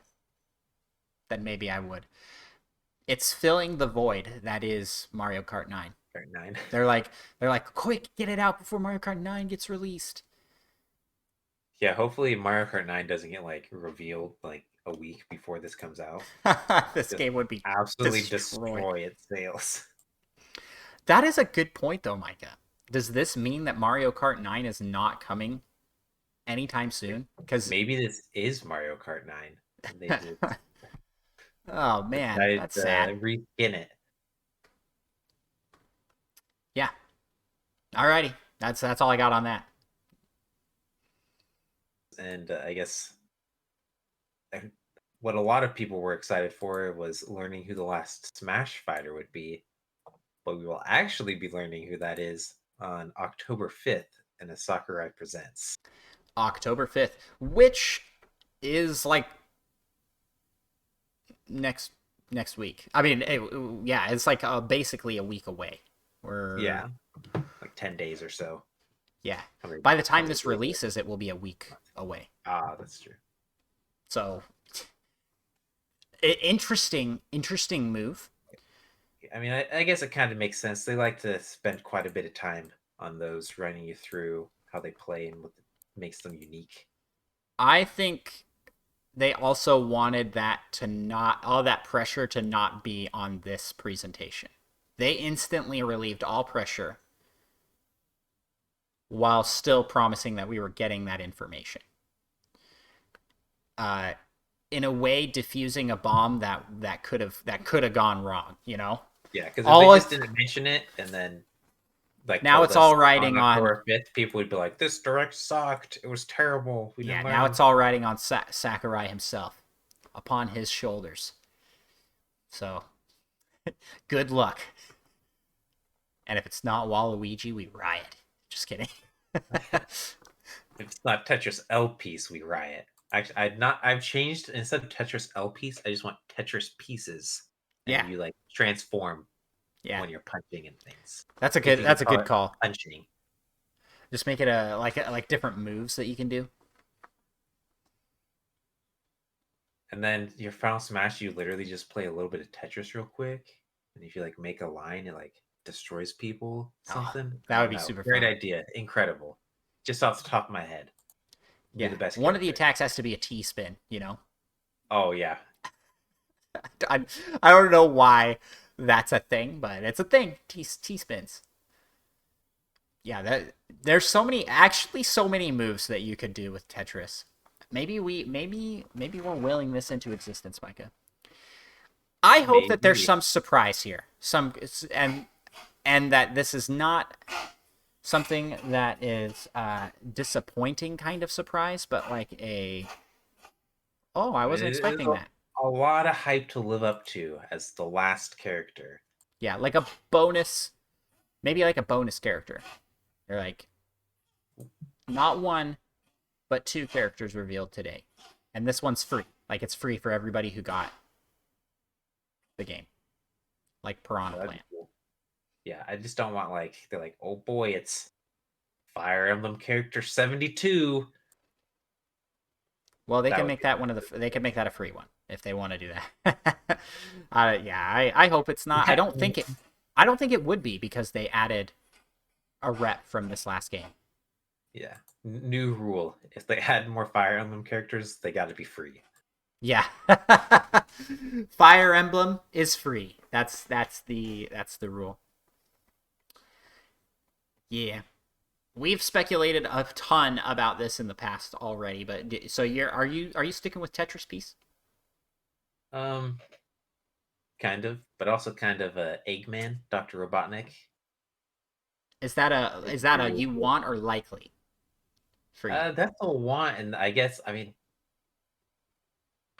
It's filling the void that is Mario Kart 9. Kart 9. They're like, quick, get it out before Mario Kart 9 gets released. Yeah, hopefully Mario Kart 9 doesn't get like revealed like a week before this comes out. This game would be absolutely destroy its sales. That is a good point though, Micah. Does this mean that Mario Kart 9 is not coming anytime soon? Because maybe this is Mario Kart 9. And they just oh man, that's sad. Reskin it. Yeah. Alrighty, that's all I got on that. And I guess what a lot of people were excited for was learning who the last Smash fighter would be. But we will actually be learning who that is on October 5th in a Sakurai Presents. October 5th, which is like next week. I mean, yeah, it's like basically a week away. Yeah, like 10 days or so. Yeah. By the time this releases, it will be a week away. Ah, that's true. So, interesting move. I mean, I guess it kind of makes sense. They like to spend quite a bit of time on those, running you through how they play and what makes them unique. I think they also wanted that to not, all that pressure to not be on this presentation. They instantly relieved all pressure while still promising that we were getting that information. In a way, diffusing a bomb that could have gone wrong, you know? Yeah, because if they just didn't mention it, and then like now it's all riding on October 5th, people would be like, "This direct sucked. It was terrible." Now it's all riding on Sakurai himself, upon his shoulders. So, good luck. And if it's not Waluigi, we riot. Just kidding. If it's not Tetris L piece, we riot. Actually, I've changed, instead of Tetris L piece, I just want Tetris pieces. And you like transform when you're punching and things. That's a good call. Punching. Just make it like different moves that you can do. And then your Final Smash, you literally just play a little bit of Tetris real quick, and if you like make a line, it like destroys people. Something that would be super great fun. idea, incredible. Just off the top of my head. Yeah, the best. One of the attacks has to be a T-spin, you know. Oh yeah. I don't know why that's a thing, but it's a thing. T-spins. Yeah, there's so many moves that you could do with Tetris. Maybe we're willing this into existence, Micah. I hope that there's some surprise here. And that this is not something that is disappointing kind of surprise, but like I wasn't expecting that. a lot of hype to live up to as the last character. Yeah, like a bonus, maybe like a bonus character. They're like not one, but two characters revealed today, and this one's free. Like it's free for everybody who got the game, like Piranha That'd Plant. be cool. Yeah, I just don't want like they're like, oh boy, it's Fire Emblem character 72. Well, they That can would make be that one of the. They can make that a free one if they want to do that. Yeah, I hope it's not. I yeah, don't think it. I don't think it would be because they added a rep from this last game. yeah. New rule: if they add more Fire Emblem characters, they got to be free. Yeah, Fire Emblem is free. That's the rule. Yeah, we've speculated a ton about this in the past already, but so are you sticking with Tetris Piece? Um, kind of, but also kind of Eggman, Doctor Robotnik. Is It's that a really you cool. want or likely for you? That's a want, and I guess I mean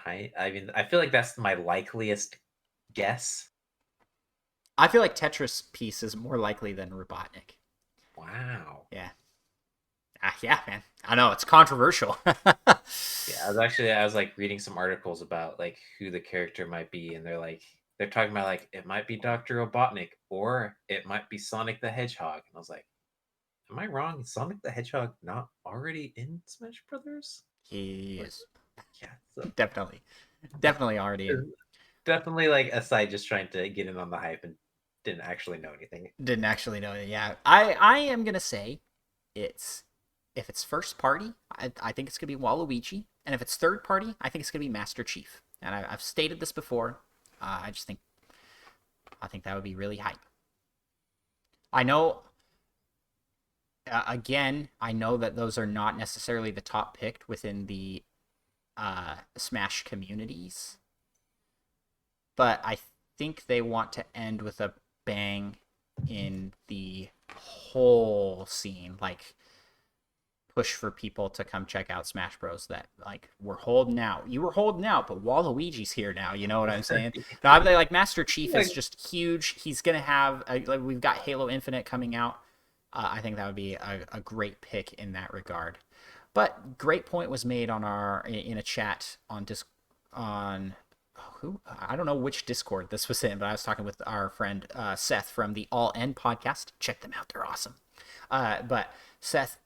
I feel like that's my likeliest guess. I feel like Tetris Piece is more likely than Robotnik. Wow. Yeah. Yeah, man. I know it's controversial. Yeah, I was like reading some articles about like who the character might be, and they're talking about like it might be Dr. Robotnik or it might be Sonic the Hedgehog. And I was like, am I wrong? Is Sonic the Hedgehog not already in Smash Brothers? He Like, is yeah, so definitely already in. definitely like aside just trying to get in on the hype and didn't actually know anything. Didn't actually know it. Yeah, I am gonna say it's if it's first party, I think it's gonna be Waluigi, and if it's third party, I think it's gonna be Master Chief. And I've stated this before. I just think that would be really hype. I know. Again, I know that those are not necessarily the top picked within the Smash communities, but I think they want to end with a bang in the whole scene, like push for people to come check out Smash Bros. That like we're holding out. You were holding out, but Waluigi's here now. You know what I'm saying? No, I'm like Master Chief is Like just huge. He's gonna have like we've got Halo Infinite coming out. I think that would be a great pick in that regard. But great point was made on our in a chat on on who I don't know which Discord this was in, but I was talking with our friend Seth from the All End podcast. Check them out; they're awesome. But Seth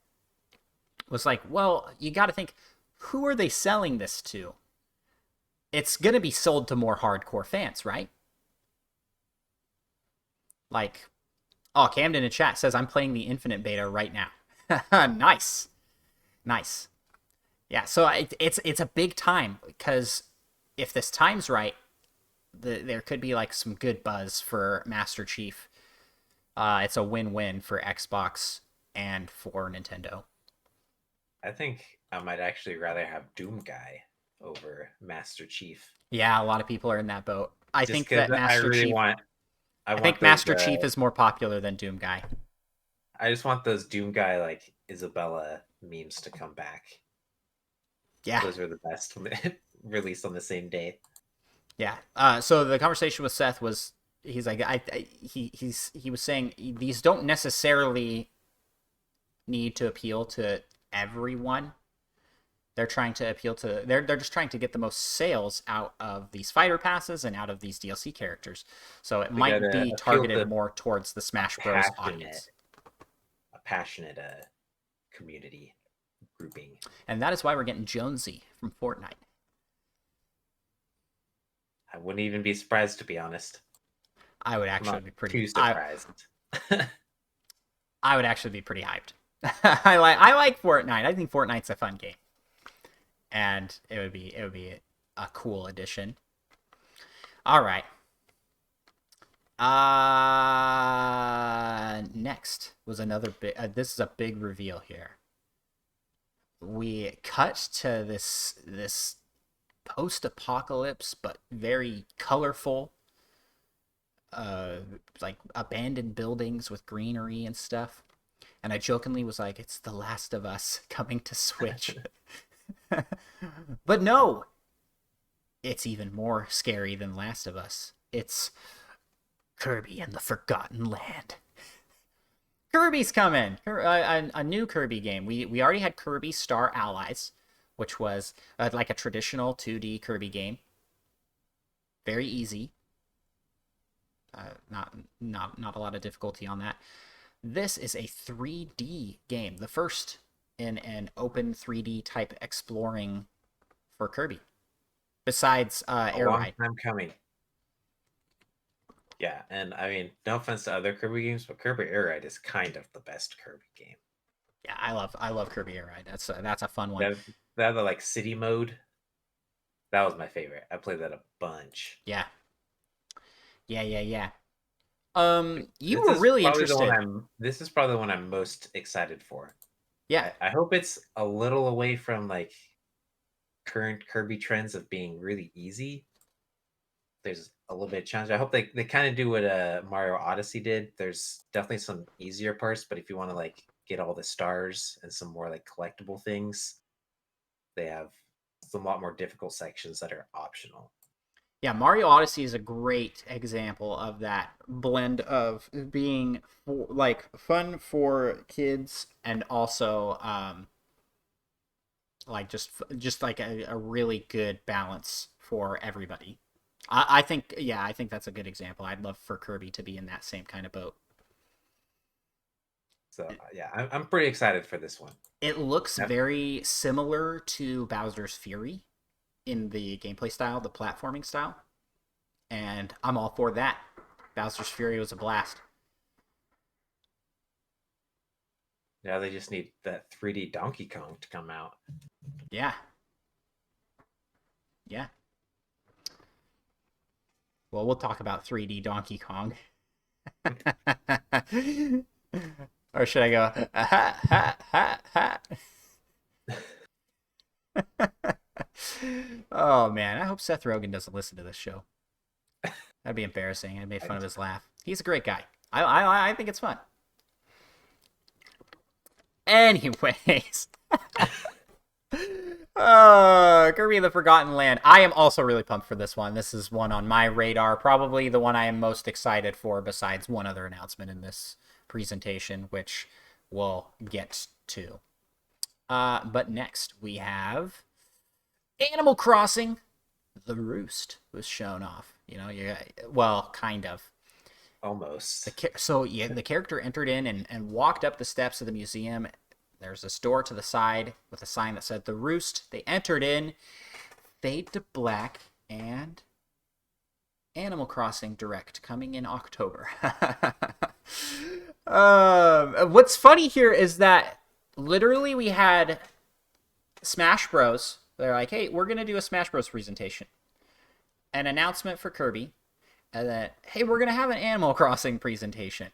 was like, "Well, you got to think, who are they selling this to? It's gonna be sold to more hardcore fans, right? Like, oh, Camden in chat says I'm playing the Infinite beta right now. Nice, nice. Yeah, so it's a big time because if this time's right, there could be like some good buzz for Master Chief. It's a win-win for Xbox and for Nintendo. I think I might actually rather have Doom Guy over Master Chief. Yeah, a lot of people are in that boat. I Just think because that I really want I I want think those Master Chief is more popular than Doom Guy. I just want those Doom Guy like Isabella memes to come back. Yeah, Those are the best when they released on the same day. yeah. So the conversation with Seth was he's like he was saying these don't necessarily need to appeal to everyone. They're trying to appeal to they're just trying to get the most sales out of these fighter passes and out of these DLC characters. So it They might gotta be appeal targeted to more towards the a Smash Bros passionate, audience. community grouping. And that is why we're getting Jonesy from Fortnite. I wouldn't even be surprised to be honest. I would I'm actually not be pretty too surprised. I would actually be pretty hyped. I like Fortnite. I think Fortnite's a fun game. And it would be a cool addition. All right. Next was another big. This is a big reveal here. We cut to this post-apocalypse, but very colorful. Like abandoned buildings with greenery and stuff. And I jokingly was like, "It's The Last of Us coming to Switch." But no, it's even more scary than Last of Us. It's Kirby and the Forgotten Land. Kirby's coming. A new Kirby game. We already had Kirby Star Allies, which was like a traditional 2D Kirby game. Very easy. Not a lot of difficulty on that. This is a 3D game, the first in an open 3D type exploring for Kirby, besides A Air long Ride. time coming. Yeah, and I mean, no offense to other Kirby games, but Kirby Air Ride is kind of the best Kirby game. Yeah, I love Kirby Air Ride. That's a fun one. That the like city mode, that was my favorite. I played that a bunch. Yeah, yeah. You This were is really probably the one interested. This is probably the one I'm most excited for. Yeah, I hope it's a little away from like current Kirby trends of being really easy. There's a little bit of challenge. I hope they kind of do what Mario Odyssey did. There's definitely some easier parts, but if you want to like get all the stars and some more like collectible things, they have some lot more difficult sections that are optional. yeah. Mario Odyssey is a great example of that blend of being like fun for kids and also like just like a really good balance for everybody. I think yeah, I think that's a good example. I'd love for Kirby to be in that same kind of boat. So yeah, I'm pretty excited for this one. It looks Yep. very similar to Bowser's Fury in the gameplay style, the platforming style, and I'm all for that. Bowser's Fury was a blast. Now they just need that 3D Donkey Kong to come out. Yeah, yeah. Well, we'll talk about 3D Donkey Kong. Or should I go ha ha ha ha? Oh man, I hope Seth Rogen doesn't listen to this show. That'd be embarrassing. I made fun of his laugh. He's a great guy. I think it's fun. Anyways, Kirby and the Forgotten Land. I am also really pumped for this one. This is one on my radar. Probably the one I am most excited for, besides one other announcement in this presentation, which we'll get to. But next we have Animal Crossing. The Roost was shown off. You know, well, kind of. Almost. So yeah, the character entered in and walked up the steps of the museum. There's this door to the side with a sign that said The Roost. They entered in, fade to black, and Animal Crossing Direct coming in October. What's funny here is that literally we had Smash Bros. They're like, hey, we're going to do a Smash Bros. Presentation. An announcement for Kirby. And then, hey, we're going to have an Animal Crossing presentation.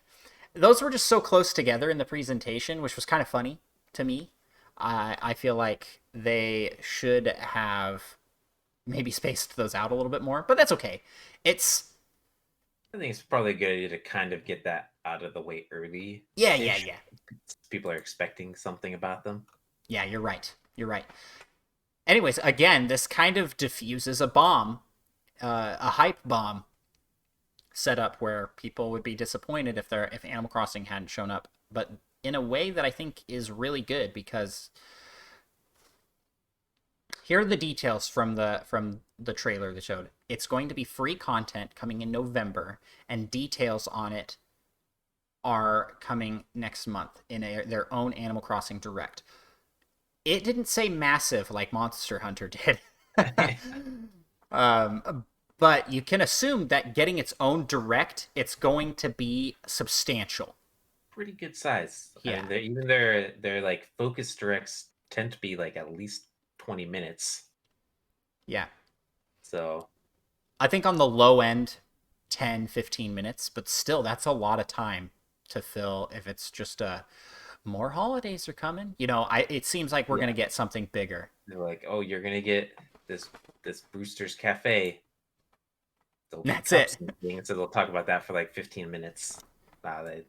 Those were just so close together in the presentation, which was kind of funny to me. I feel like they should have maybe spaced those out a little bit more, but that's okay. I think it's probably a good idea to kind of get that out of the way early. Yeah. People are expecting something about them. Yeah, you're right. Anyways, again, this kind of diffuses a bomb, a hype bomb set up where people would be disappointed if Animal Crossing hadn't shown up, but in a way that I think is really good, because here are the details from the trailer that showed. It's going to be free content coming in November, and details on it are coming next month in their own Animal Crossing Direct. It didn't say massive like Monster Hunter did. But you can assume that getting its own Direct, it's going to be substantial. Pretty good size. Yeah. I mean, their like focus directs tend to be like at least 20 minutes. Yeah. So I think on the low end, 10, 15 minutes, but still, that's a lot of time to fill if it's just more holidays are coming. You know, it seems like we're going to get something bigger. they're like, oh, you're going to get this Brewster's Cafe. That's it. So they'll talk about that for like 15 minutes. But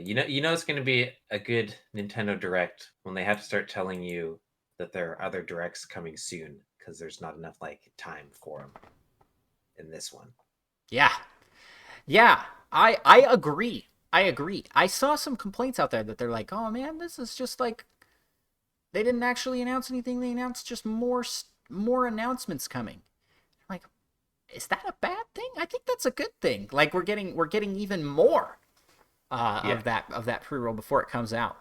you know it's going to be a good Nintendo Direct when they have to start telling you that there are other directs coming soon, because there's not enough like time for them in this one. Yeah. Yeah. I agree. I agree. I saw some complaints out there that they're like, "Oh man, this is just like they didn't actually announce anything. They announced just more announcements coming." I'm like, is that a bad thing? I think that's a good thing. Like we're getting even more Yeah. of that pre-roll before it comes out.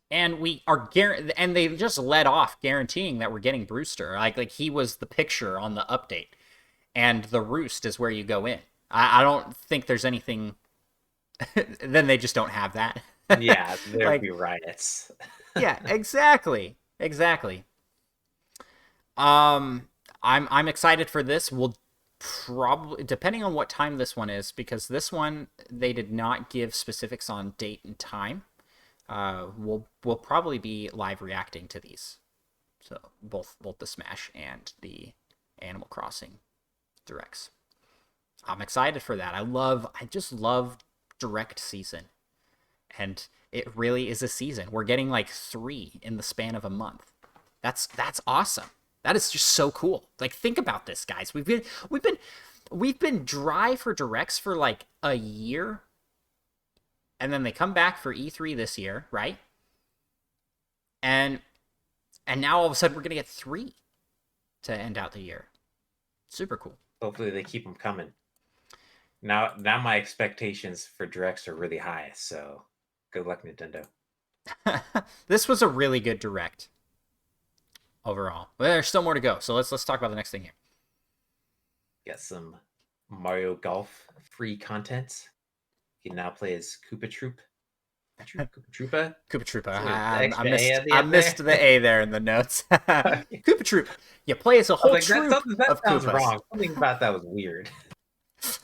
And we are and they just let off guaranteeing that we're getting Brewster. Like he was the picture on the update, and the roost is where you go in. I don't think there's anything. Then they just don't have that. Yeah, there'd Like be riots. yeah, exactly, exactly. Um, I'm excited for this. We'll probably depending on what time this one is because this one they did not give specifics on date and time. We'll probably be live reacting to these. So both the Smash and the Animal Crossing directs. I'm excited for that. I just love direct season. And it really is a season. We're getting like 3 in the span of a month. That's awesome. That is just so cool. Like think about this, guys. We've been dry for directs for like a year. And then they come back for E3 this year, right? And now all of a sudden we're going to get 3 to end out the year. Super cool. Hopefully they keep them coming. Now my expectations for directs are really high, so good luck, Nintendo. This was a really good direct overall. But there's still more to go. So let's talk about the next thing here. Got some Mario Golf free content. You can now play as Koopa Troop. Koopa Troopa? Koopa Troopa. I missed the A there in the notes. Koopa Troop. You play as a whole troop that of sounds Koopas. wrong. Something about that was weird.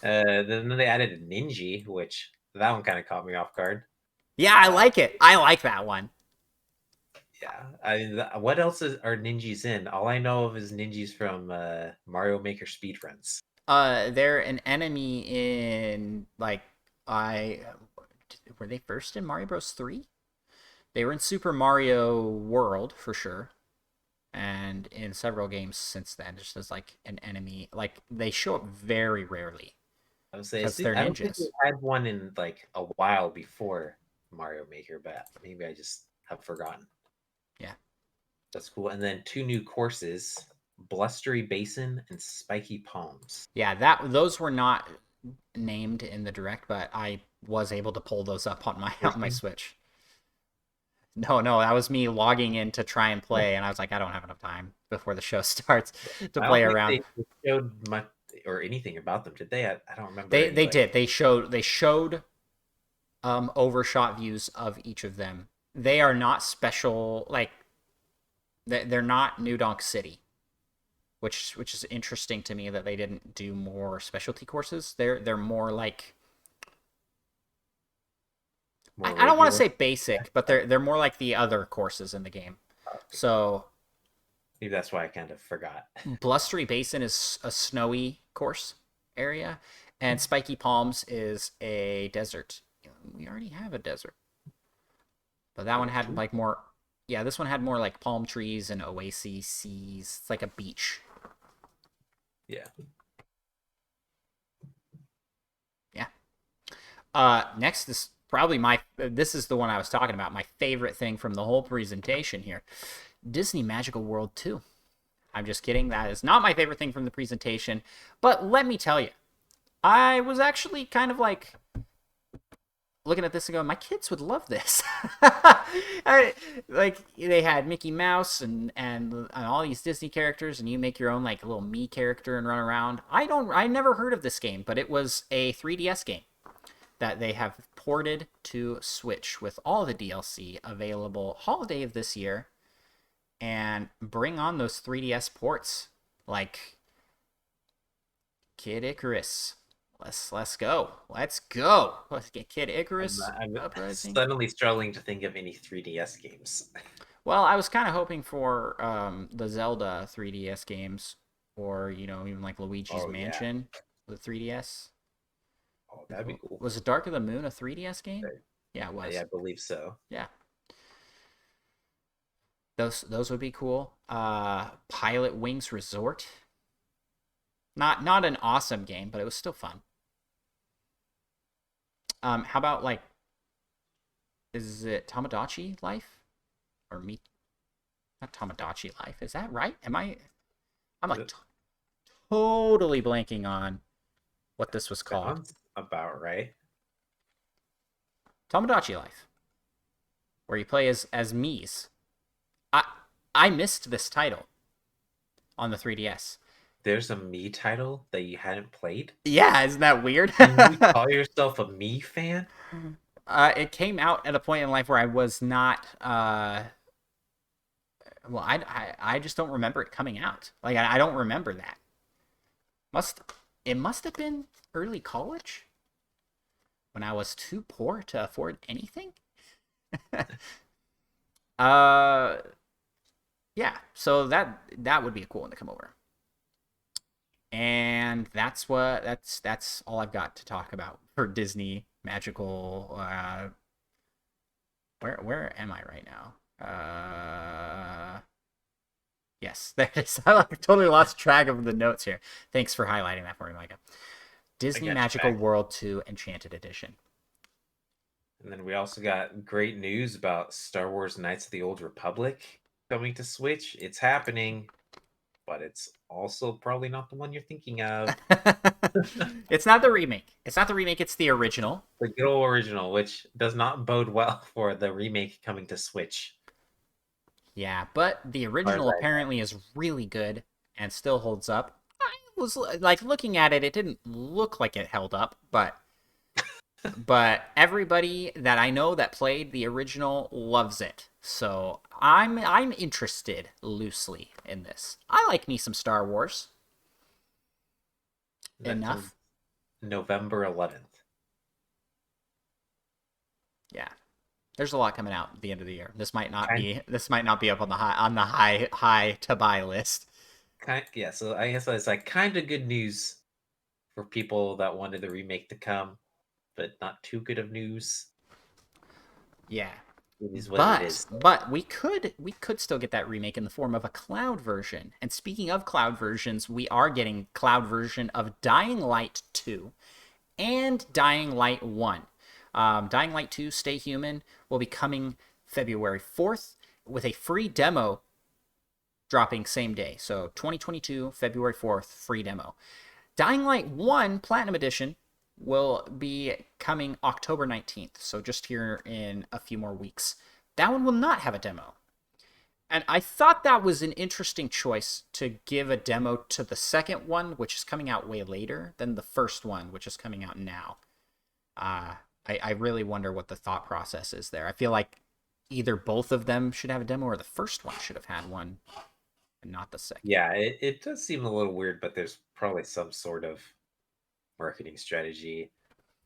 Then they added a Ninja, which that one kind of caught me off guard. Yeah, I like it. I like that one. Yeah, I mean, what else are ninjas in? All I know of is ninjas from Mario Maker Speedruns. They're an enemy in like I were they first in Mario Bros. 3? They were in Super Mario World for sure, and in several games since then, just as like an enemy. Like they show up very rarely I would say because they're I don't think we ninjas. had one in like a while before Mario Maker, but maybe I just have forgotten. Yeah. That's cool. And then 2 new courses: Blustery Basin and Spiky Palms. Yeah, those were not named in the direct, but I was able to pull those up on my Switch. No, that was me logging in to try and play, and I was like, I don't have enough time before the show starts to play around. They showed much or anything about them, did they? I don't remember. They did. They showed overshot views of each of them. They are not special. Like they're not New Donk City, which is interesting to me that they didn't do more specialty courses. They're more like I don't want to say basic, but they're more like the other courses in the game. Okay. So maybe that's why I kind of forgot. Blustery Basin is a snowy course area, and Spiky Palms is a desert. We already have a desert, but that one had like more. Yeah, this one had more like palm trees and oases, seas. It's like a beach. Yeah. Yeah. Next is probably this is the one I was talking about. My favorite thing from the whole presentation here, Disney Magical World 2. I'm just kidding. That is not my favorite thing from the presentation. But let me tell you, I was actually kind of like looking at this and going, my kids would love this. Like they had Mickey Mouse and all these Disney characters, and you make your own like little me character and run around. I never heard of this game, but it was a 3DS game that they have ported to Switch with all the DLC available holiday of this year, and bring on those 3DS ports like Kid Icarus. Let's go. Let's get Kid Icarus. I'm Uprising. suddenly struggling to think of any 3DS games. Well, I was kind of hoping for the Zelda 3DS games, or even like Luigi's Mansion, the 3DS. Oh, that'd be cool. Was it Dark of the Moon a 3DS game? Right. Yeah, it was. Yeah, I believe so. Yeah. Those would be cool. Pilot Wings Resort. Not an awesome game, but it was still fun. How about like, is it Tamagotchi Life or me? Not Tamagotchi Life. Is that right? I'm like totally blanking on what this was called. Sounds about right. Tamagotchi Life, where you play as Mies. I I missed this title on the 3DS. There's a Me title that you hadn't played? Yeah, isn't that weird? And you call yourself a Me fan? It came out at a point in life where I was not. Well, I just don't remember it coming out. Like I don't remember that. It must have been early college when I was too poor to afford anything. uh, yeah. So that would be a cool one to come over. And that's all I've got to talk about for Disney magical. Where am I right now? Yes, there it is. I totally lost track of the notes here. Thanks for highlighting that for me, Micah. Disney Magical World 2 Enchanted Edition. And then we also got great news about Star Wars Knights of the Old Republic coming to Switch. It's happening, but it's also probably not the one you're thinking of. It's not the remake. It's not the remake, it's the original. The good old original, which does not bode well for the remake coming to Switch. Yeah, but the original apparently is really good and still holds up. I was like looking at it, it didn't look like it held up, but everybody that I know that played the original loves it. So I'm interested loosely in this. I like me some Star Wars. Enough. November 11th. Yeah. There's a lot coming out at the end of the year. This might not be up on the high to buy list. Yeah, so I guess it's like kind of good news for people that wanted the remake to come, but not too good of news. Yeah. It is what it is. But we could still get that remake in the form of a cloud version. And speaking of cloud versions, we are getting cloud version of Dying Light 2 and Dying Light 1. Dying Light 2 Stay Human will be coming February 4th with a free demo dropping same day. So 2022, February 4th, free demo. Dying Light 1 Platinum Edition will be coming October 19th. So just here in a few more weeks. That one will not have a demo. And I thought that was an interesting choice to give a demo to the second one, which is coming out way later than the first one, which is coming out now. I really wonder what the thought process is there. I feel like either both of them should have a demo or the first one should have had one and not the second. Yeah, it does seem a little weird, but there's probably some sort of marketing strategy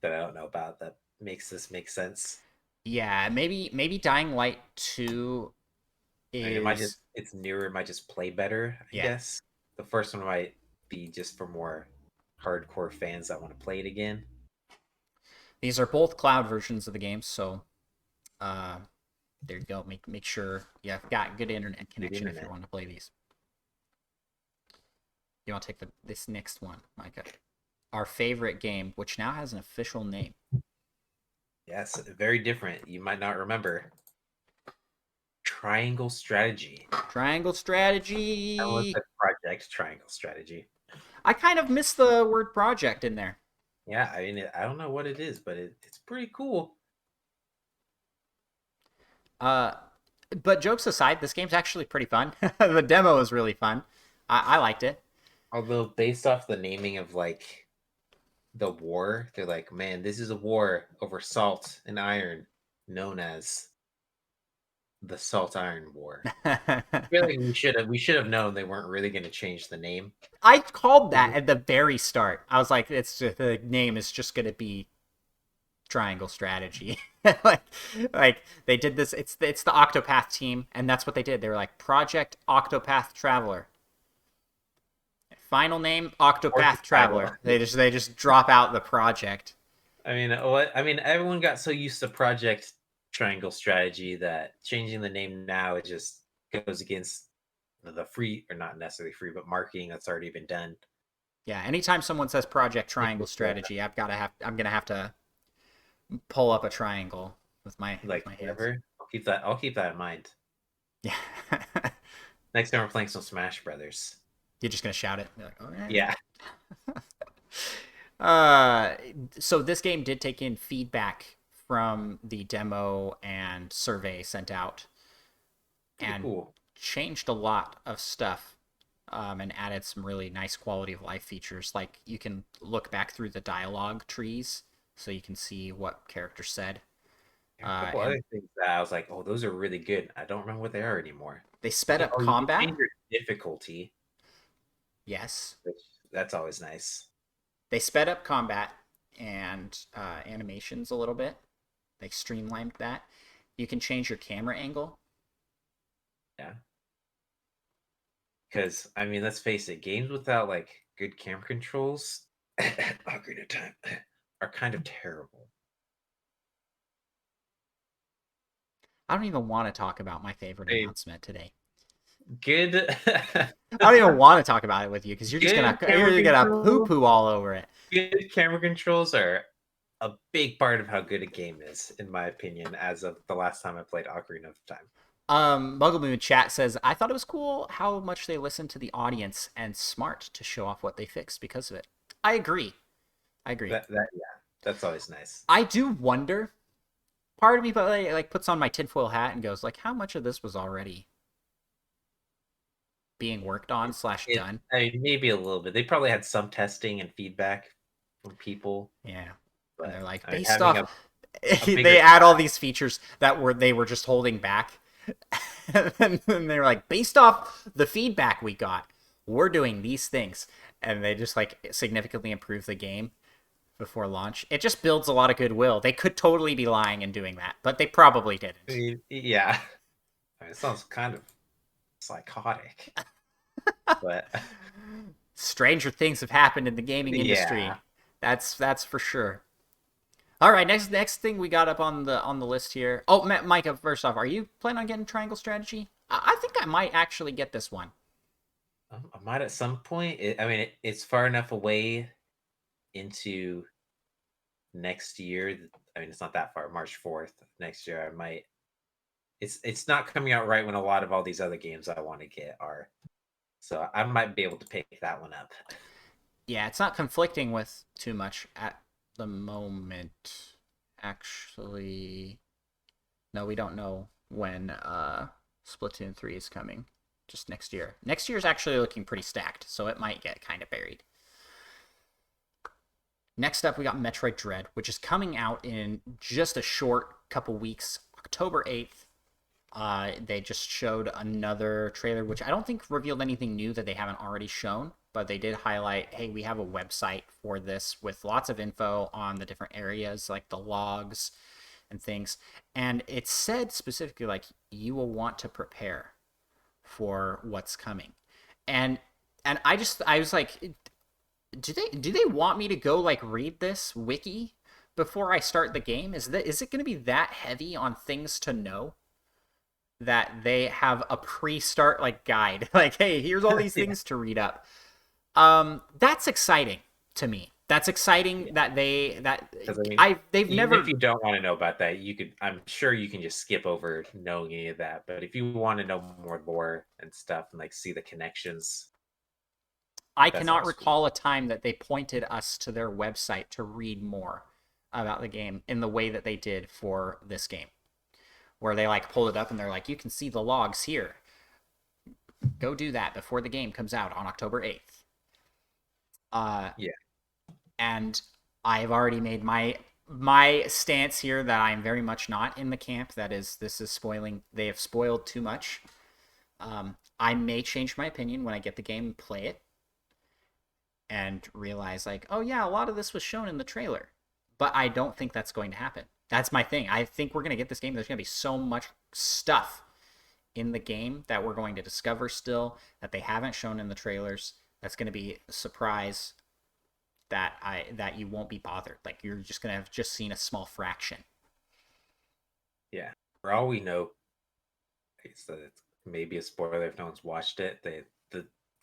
that I don't know about that makes this make sense. Yeah, maybe Dying Light 2 is... I mean, it's newer, it might just play better, I guess. The first one might be just for more hardcore fans that want to play it again. These are both cloud versions of the game, so there you go. Make sure you've got good internet connection if you want to play these. You want to take this next one, Micah? Our favorite game, which now has an official name. Yes, very different. You might not remember. Triangle Strategy. Triangle Strategy. I was the project Triangle Strategy. I kind of missed the word project in there. Yeah, I mean, I don't know what it is, but it's pretty cool. But jokes aside, this game's actually pretty fun. The demo is really fun. I liked it. Although, based off the naming of, like, the war, they're like, man, this is a war over salt and iron, known as the Salt Iron War. Really, we should have known they weren't really going to change the name. I called that at the very start. I was like, the name is just going to be Triangle Strategy. like they did this. It's the Octopath team, and that's what they did. They were like Project Octopath Traveler. Final name Octopath Traveler. They just drop out the project. I mean, what? I mean, everyone got so used to Project Triangle Strategy that changing the name now is just goes against the free, or not necessarily free, but marketing that's already been done. Yeah, anytime someone says Project Triangle Strategy, I'm gonna have to pull up a triangle with Like my hands. whatever. I'll keep that in mind. Yeah. Next time we're playing some Smash Brothers. You're just gonna shout it. You're like, all right. Yeah. Uh, so this game did take in feedback from the demo and survey sent out, Pretty and cool. changed a lot of stuff, and added some really nice quality of life features. Like you can look back through the dialogue trees, so you can see what characters said. There are a couple And other things that I was like, oh, those are really good. I don't remember what they are anymore. they sped up You can combat. change your difficulty, Yes, which that's always nice. they sped up combat and animations a little bit. They streamlined that. You can change your camera angle. Yeah. Because I mean, let's face it, games without like good camera controls, Ocarina of Time, are kind of terrible. I don't even want to talk about my favorite Hey, announcement today. good, I don't even want to talk about it with you because good camera you're gonna poo control. poo all over it. Good camera controls are a big part of how good a game is, in my opinion. As of the last time I played Ocarina of Time. Mugglemoon chat says I thought it was cool how much they listened to the audience and smart to show off what they fixed because of it. I agree. I agree. That yeah, that's always nice. I do wonder. Part of me, but like puts on my tinfoil hat and goes like, how much of this was already being worked on / done? I mean, maybe a little bit. They probably had some testing and feedback from people, Yeah, and but they're like I mean, based having off. a bigger They add all these features that they were just holding back, and then they're like based off the feedback we got, we're doing these things, and they just like significantly improve the game before launch. It just builds a lot of goodwill. They could totally be lying and doing that, but they probably I didn't. mean, yeah, I mean, it sounds kind of psychotic, but Stranger things have happened in the gaming yeah. industry. That's for sure. All right, next thing we got up on the list here. Oh, Micah, first off, are you planning on getting Triangle Strategy? I think I might actually get this one. I might at some point. I mean, it's far enough away into next year. I mean, it's not that far. March 4th next year. I might. It's not coming out right when a lot of all these other games I want to get are. So I might be able to pick that one up. Yeah, it's not conflicting with too much at the moment. Actually, no, we don't know when Splatoon 3 is coming. Just next year. Next year's actually looking pretty stacked, so it might get kind of buried. Next up, we got Metroid Dread, which is coming out in just a short couple weeks, October 8th. They just showed another trailer, which I don't think revealed anything new that they haven't already shown, but they did highlight, hey, we have a website for this with lots of info on the different areas, like the logs and things. And it said specifically, like, you will want to prepare for what's coming. And I was like, do they want me to go like read this wiki before I start the game? Is it going to be that heavy on things to know that they have a pre-start like guide? Like, hey, here's all these Yeah. things to read up. That's exciting to me. That's exciting Yeah. that Because I mean, they've even never. if you don't want to know about that, you could. I'm sure you can just skip over knowing any of that. But if you want to know more lore and stuff and like see the connections, I that's cannot always cool. recall a time that they pointed us to their website to read more about the game in the way that they did for this game, where they like pulled it up and they're like, you can see the logs here. Go do that before the game comes out on October 8th. Yeah. And I've already made my stance here that I'm very much not in the camp that is this is spoiling. They have spoiled too much. I may change my opinion when I get the game and play it and realize like, oh yeah, a lot of this was shown in the trailer, but I don't think that's going to happen. That's my thing. I think we're going to get this game. There's going to be so much stuff in the game that we're going to discover still that they haven't shown in the trailers. That's going to be a surprise that you won't be bothered. Like you're just going to have just seen a small fraction. Yeah. For all we know, maybe a spoiler if no one's watched it.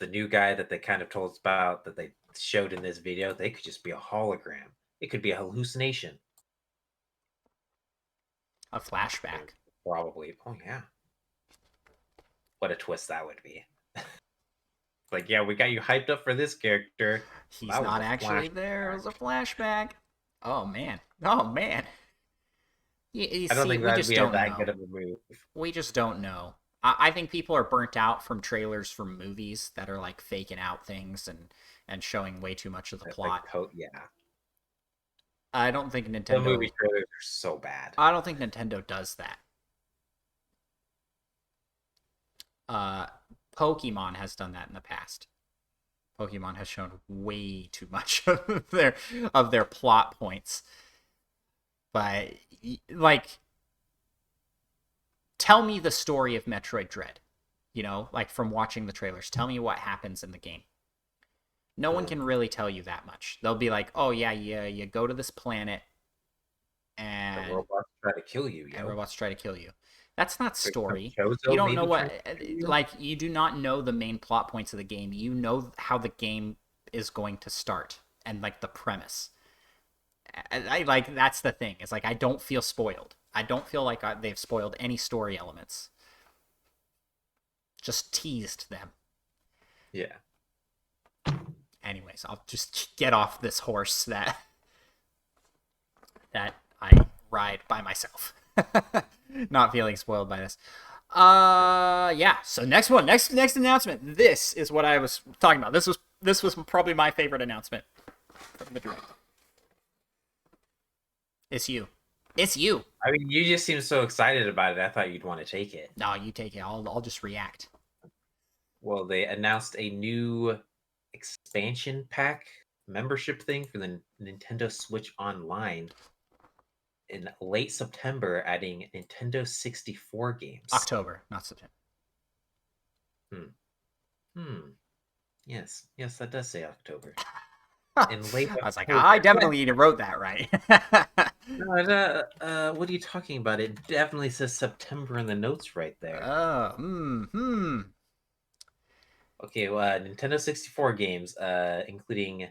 The new guy that they kind of told us about that they showed in this video, they could just be a hologram. It could be a hallucination. A flashback. Probably. Oh yeah. What a twist that would be. Like, yeah, we got you hyped up for this character. He's not actually there. It was a flashback. Oh man. Oh man. You I don't see, think we that'd just be don't that know. good of a move. We just don't know. I think people are burnt out from trailers from movies that are like faking out things and showing way too much of the plot. Yeah. I don't think The Nintendo. movie trailers are so bad. I don't think Nintendo does that. Pokemon has done that in the past. Pokemon has shown way too much of their plot points. But like, tell me the story of Metroid Dread. You know, like from watching the trailers, tell me what happens in the game. No one can really tell you that much. They'll be like, "Oh yeah, you go to this planet, and the robots try to kill you. and robots try to kill you." That's not story. Chozo You don't maybe know what, tries to kill you? like, you do not know the main plot points of the game. You know how the game is going to start and like the premise. I like that's the thing. It's like I don't feel spoiled. I don't feel like they've spoiled any story elements. Just teased them. Yeah. Anyways, I'll just get off this horse that I ride by myself. Not feeling spoiled by this. Yeah. So next announcement. This is what I was talking about. This was probably my favorite announcement from the direct. It's you. It's you. I mean, you just seem so excited about it. I thought you'd want to take it. No, you take it. I'll just react. Well, they announced a new expansion pack membership thing for the Nintendo Switch Online in late September, adding Nintendo 64 games. October, not September. Yes, that does say October. In late I was like, I definitely wrote that right. No, what are you talking about? It definitely says September in the notes right there. Okay, well, Nintendo 64 games, including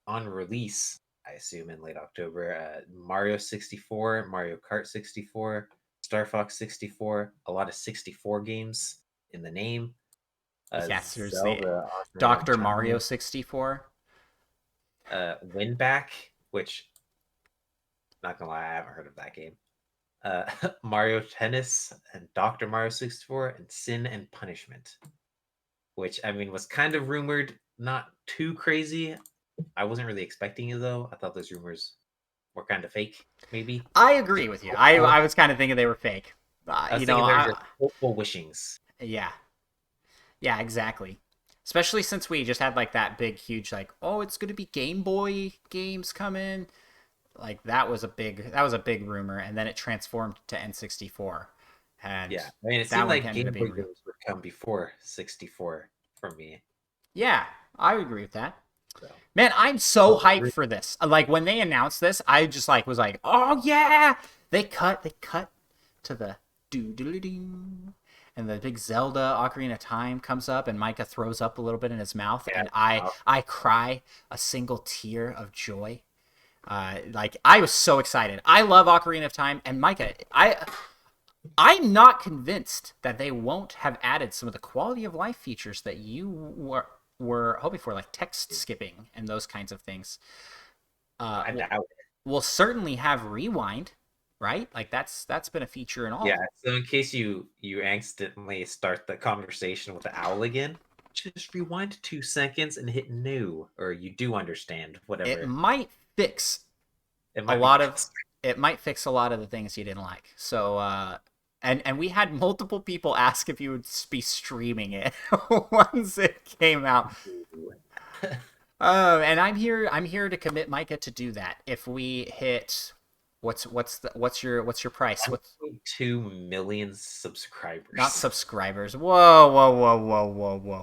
on release, I assume in late October, Mario 64, Mario Kart 64, Star Fox 64, a lot of 64 games in the name. Yes, there's Zelda, Dr. Mario 64. Win Back, which, not gonna lie, I haven't heard of that game. Mario Tennis and Dr. Mario 64 and Sin and Punishment, which I mean was kind of rumored, not too crazy. I wasn't really expecting it though. I thought those rumors were kind of fake, maybe. I agree with you. I was kind of thinking they were fake. Hopeful wishings. Yeah, exactly. Especially since we just had like that big, huge, like, oh, it's gonna be Game Boy games coming. Like that was a big rumor, and then it transformed to N64. And yeah, I mean, it seemed like Game Boy games would come before 64 for me. Yeah, I agree with that. So. Man, I'm so hyped for this. Like when they announced this, I just like was like, oh yeah! They cut to the doo-doo-doo. And the big Zelda Ocarina of Time comes up, and Micah throws up a little bit in his mouth, and I cry a single tear of joy. Like I was so excited. I love Ocarina of Time, and Micah, I'm not convinced that they won't have added some of the quality of life features that you were hoping for, like text skipping and those kinds of things. I doubt it. We'll certainly have rewind. Right? Like that's been a feature in all. Yeah, so in case you accidentally start the conversation with the owl again, just rewind 2 seconds and hit new, or you do understand whatever. It might fix a lot of the things you didn't like. So and we had multiple people ask if you would be streaming it once it came out. And I'm here to commit Micah to do that. If we hit what's your price? 1.2 million subscribers. Not subscribers. Whoa.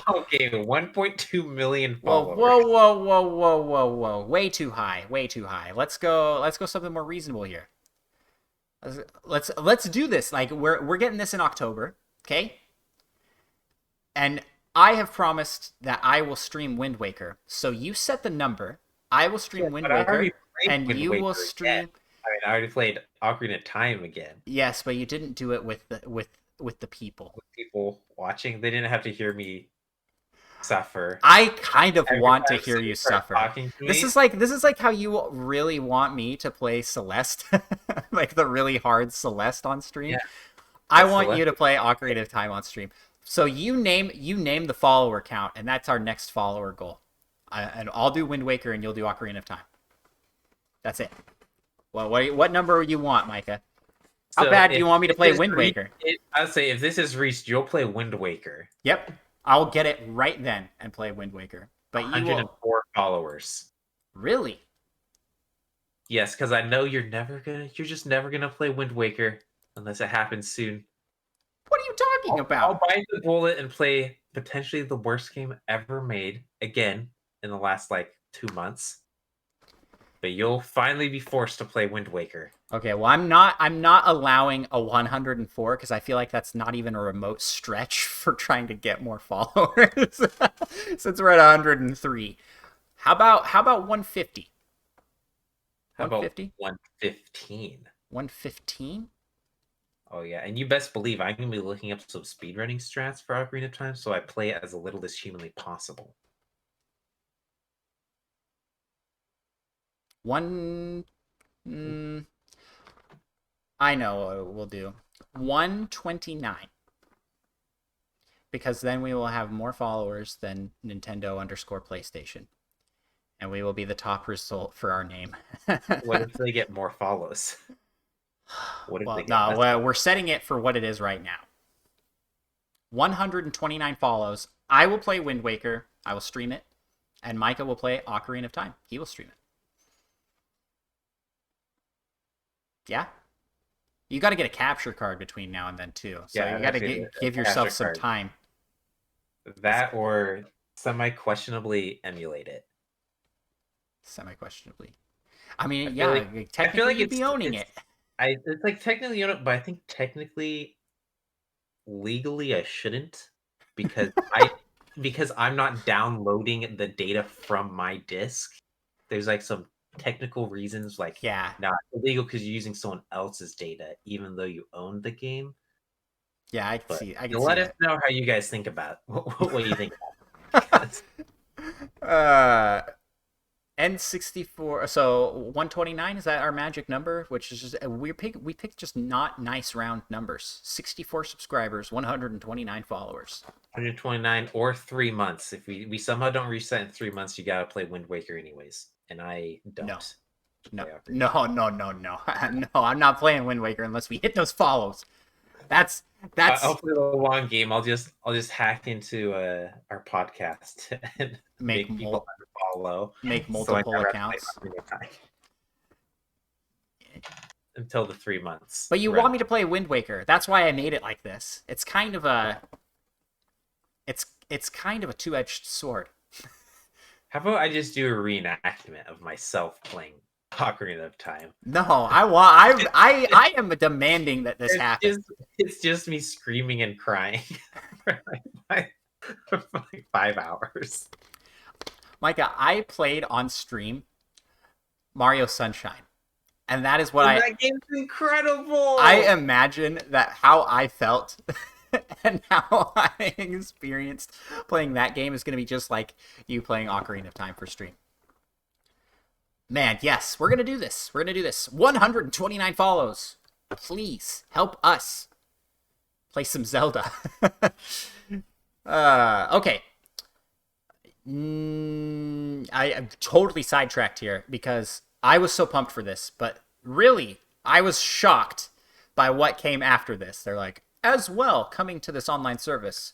Okay, 1.2 million followers. Whoa. Way too high. Let's go something more reasonable here. Let's do this. Like we're getting this in October, okay? And I have promised that I will stream Wind Waker. So you set the number. I will Yeah, stream Wind but I Waker, already played and Wind you will Waker again. stream. I mean, I already played Ocarina of Time again. Yes, but you didn't do it with the people. With people watching, they didn't have to hear me suffer I kind of every want to time hear someone you starts suffer. talking to me. This is like how you really want me to play Celeste, like the really hard Celeste on stream. Yeah, I that's want you to Celeste. play Ocarina of Time on stream. So you name the follower count, and that's our next follower goal. And I'll do Wind Waker, and you'll do Ocarina of Time. That's it. Well, what number you want, Micah? How So bad do if you want me to this play is Wind reached, Waker? I'd say if this is reached, you'll play Wind Waker. Yep, I'll get it right then and play Wind Waker. But you will 104 followers. really. Yes, because I know you're just never gonna play Wind Waker unless it happens soon. What are you talking I'll about? bite the bullet and play potentially the worst game ever made again in the last like 2 months. But you'll finally be forced to play Wind Waker. Okay, well I'm not allowing a 104 because I feel like that's not even a remote stretch for trying to get more followers. Since we're at 103. How about 150? How about 150? 115? 115? Oh yeah, and you best believe I'm gonna be looking up some speedrunning strats for Ocarina of Time, so I play it as little as humanly possible. One I know what we'll do. 129. Because then we will have more followers than Nintendo_PlayStation. And we will be the top result for our name. What if they get more follows? What if Well, they get no, less well, we're setting it for what it is right now. 129 follows. I will play Wind Waker. I will stream it. And Micah will play Ocarina of Time. He will stream it. Yeah? You got to get a capture card between now and then, too. So Yeah, you got that's to it, give a yourself capture some card. time. That or semi-questionably emulate it. Semi-questionably. I mean, I feel yeah, like- technically you'd be owning it. It's like technically, but I think technically, legally, I shouldn't because I'm not downloading the data from my disk. There's like some technical reasons, like Yeah. not illegal because you're using someone else's data, even though you own the game. Yeah, I can But see let us that. know how you guys think about what you think about it. N64. So 129 is that our magic number? Which is just we picked just not nice round numbers. 64 subscribers, 129 followers. 129 or 3 months. If we somehow don't reach that in 3 months, you gotta play Wind Waker anyways, and I don't. No. No, play Ocarina. no. No, I'm not playing Wind Waker unless we hit those follows. That's I'll play the long game. I'll just hack into our podcast and make people unfollow. Make so I multiple never have to play accounts. Ocarina of Time. Until the 3 months. But you want me to play Wind Waker. That's why I made it like this. It's kind of a kind of a two-edged sword. How about I just do a reenactment of myself playing Ocarina of Time? No, I am demanding that this happen. It's just me screaming and crying for like 5 hours. Micah, I played on stream Mario Sunshine. And that is what that game's incredible. I imagine that how I felt and how I experienced playing that game is going to be just like you playing Ocarina of Time for stream. Man, yes, we're going to do this. We're going to do this. 129 follows. Please help us play some Zelda. Okay. I'm totally sidetracked here because I was so pumped for this, but really, I was shocked by what came after this. They're like, as well, coming to this online service.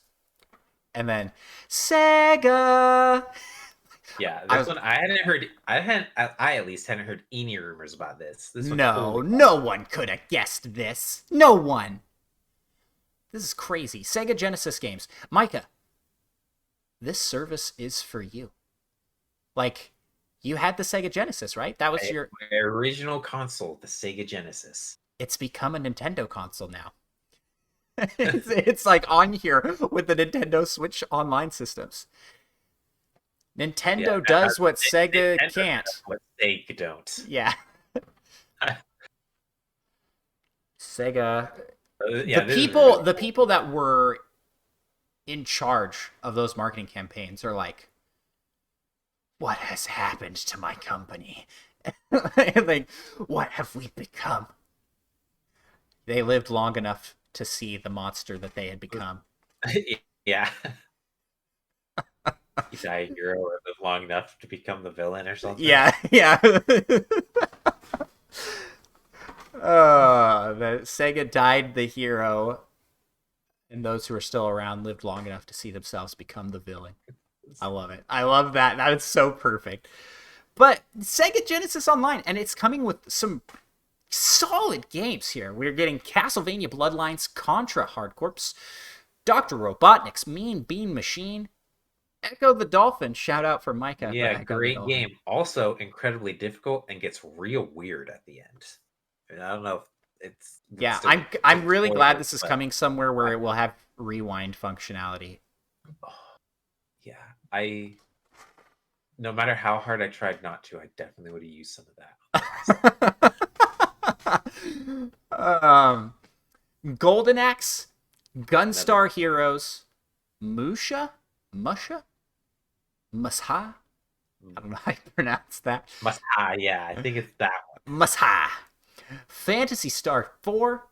And then, Sega! Yeah, this one I hadn't heard. I at least hadn't heard any rumors about this. No one could have guessed this. No one. This is crazy. Sega Genesis games. Micah, this service is for you. Like, you had the Sega Genesis, right? That was my original console, the Sega Genesis. It's become a Nintendo console now. It's like on here with the Nintendo Switch online systems. Yeah, Nintendo does what Sega Nintendo can't. does what they don't. Yeah. Sega. Yeah, this is really The cool. people that were in charge of those marketing campaigns are like, what has happened to my company? Like, what have we become? They lived long enough to see the monster that they had become. Yeah. You die a hero or live long enough to become the villain or something. Yeah, yeah. The Sega died the hero, and those who are still around lived long enough to see themselves become the villain. I love it. I love that. That is so perfect. But Sega Genesis Online, and it's coming with some solid games here. We're getting Castlevania Bloodlines, Contra Hard Corps, Dr. Robotnik's Mean Bean Machine, Echo the Dolphin. Shout out for Micah for Yeah, Echo the great Dolphin. game. Also incredibly difficult and gets real weird at the end. And I don't know if it's Yeah, still I'm really glad spoilers, this is but coming somewhere where it will have rewind functionality. oh, yeah, I no matter how hard I tried not to, I definitely would have used some of that. um, Golden Axe, Another Gunstar Heroes, Musha, Musha. I don't know how you pronounce that. yeah, I think it's that one. Musha. Fantasy Star 4,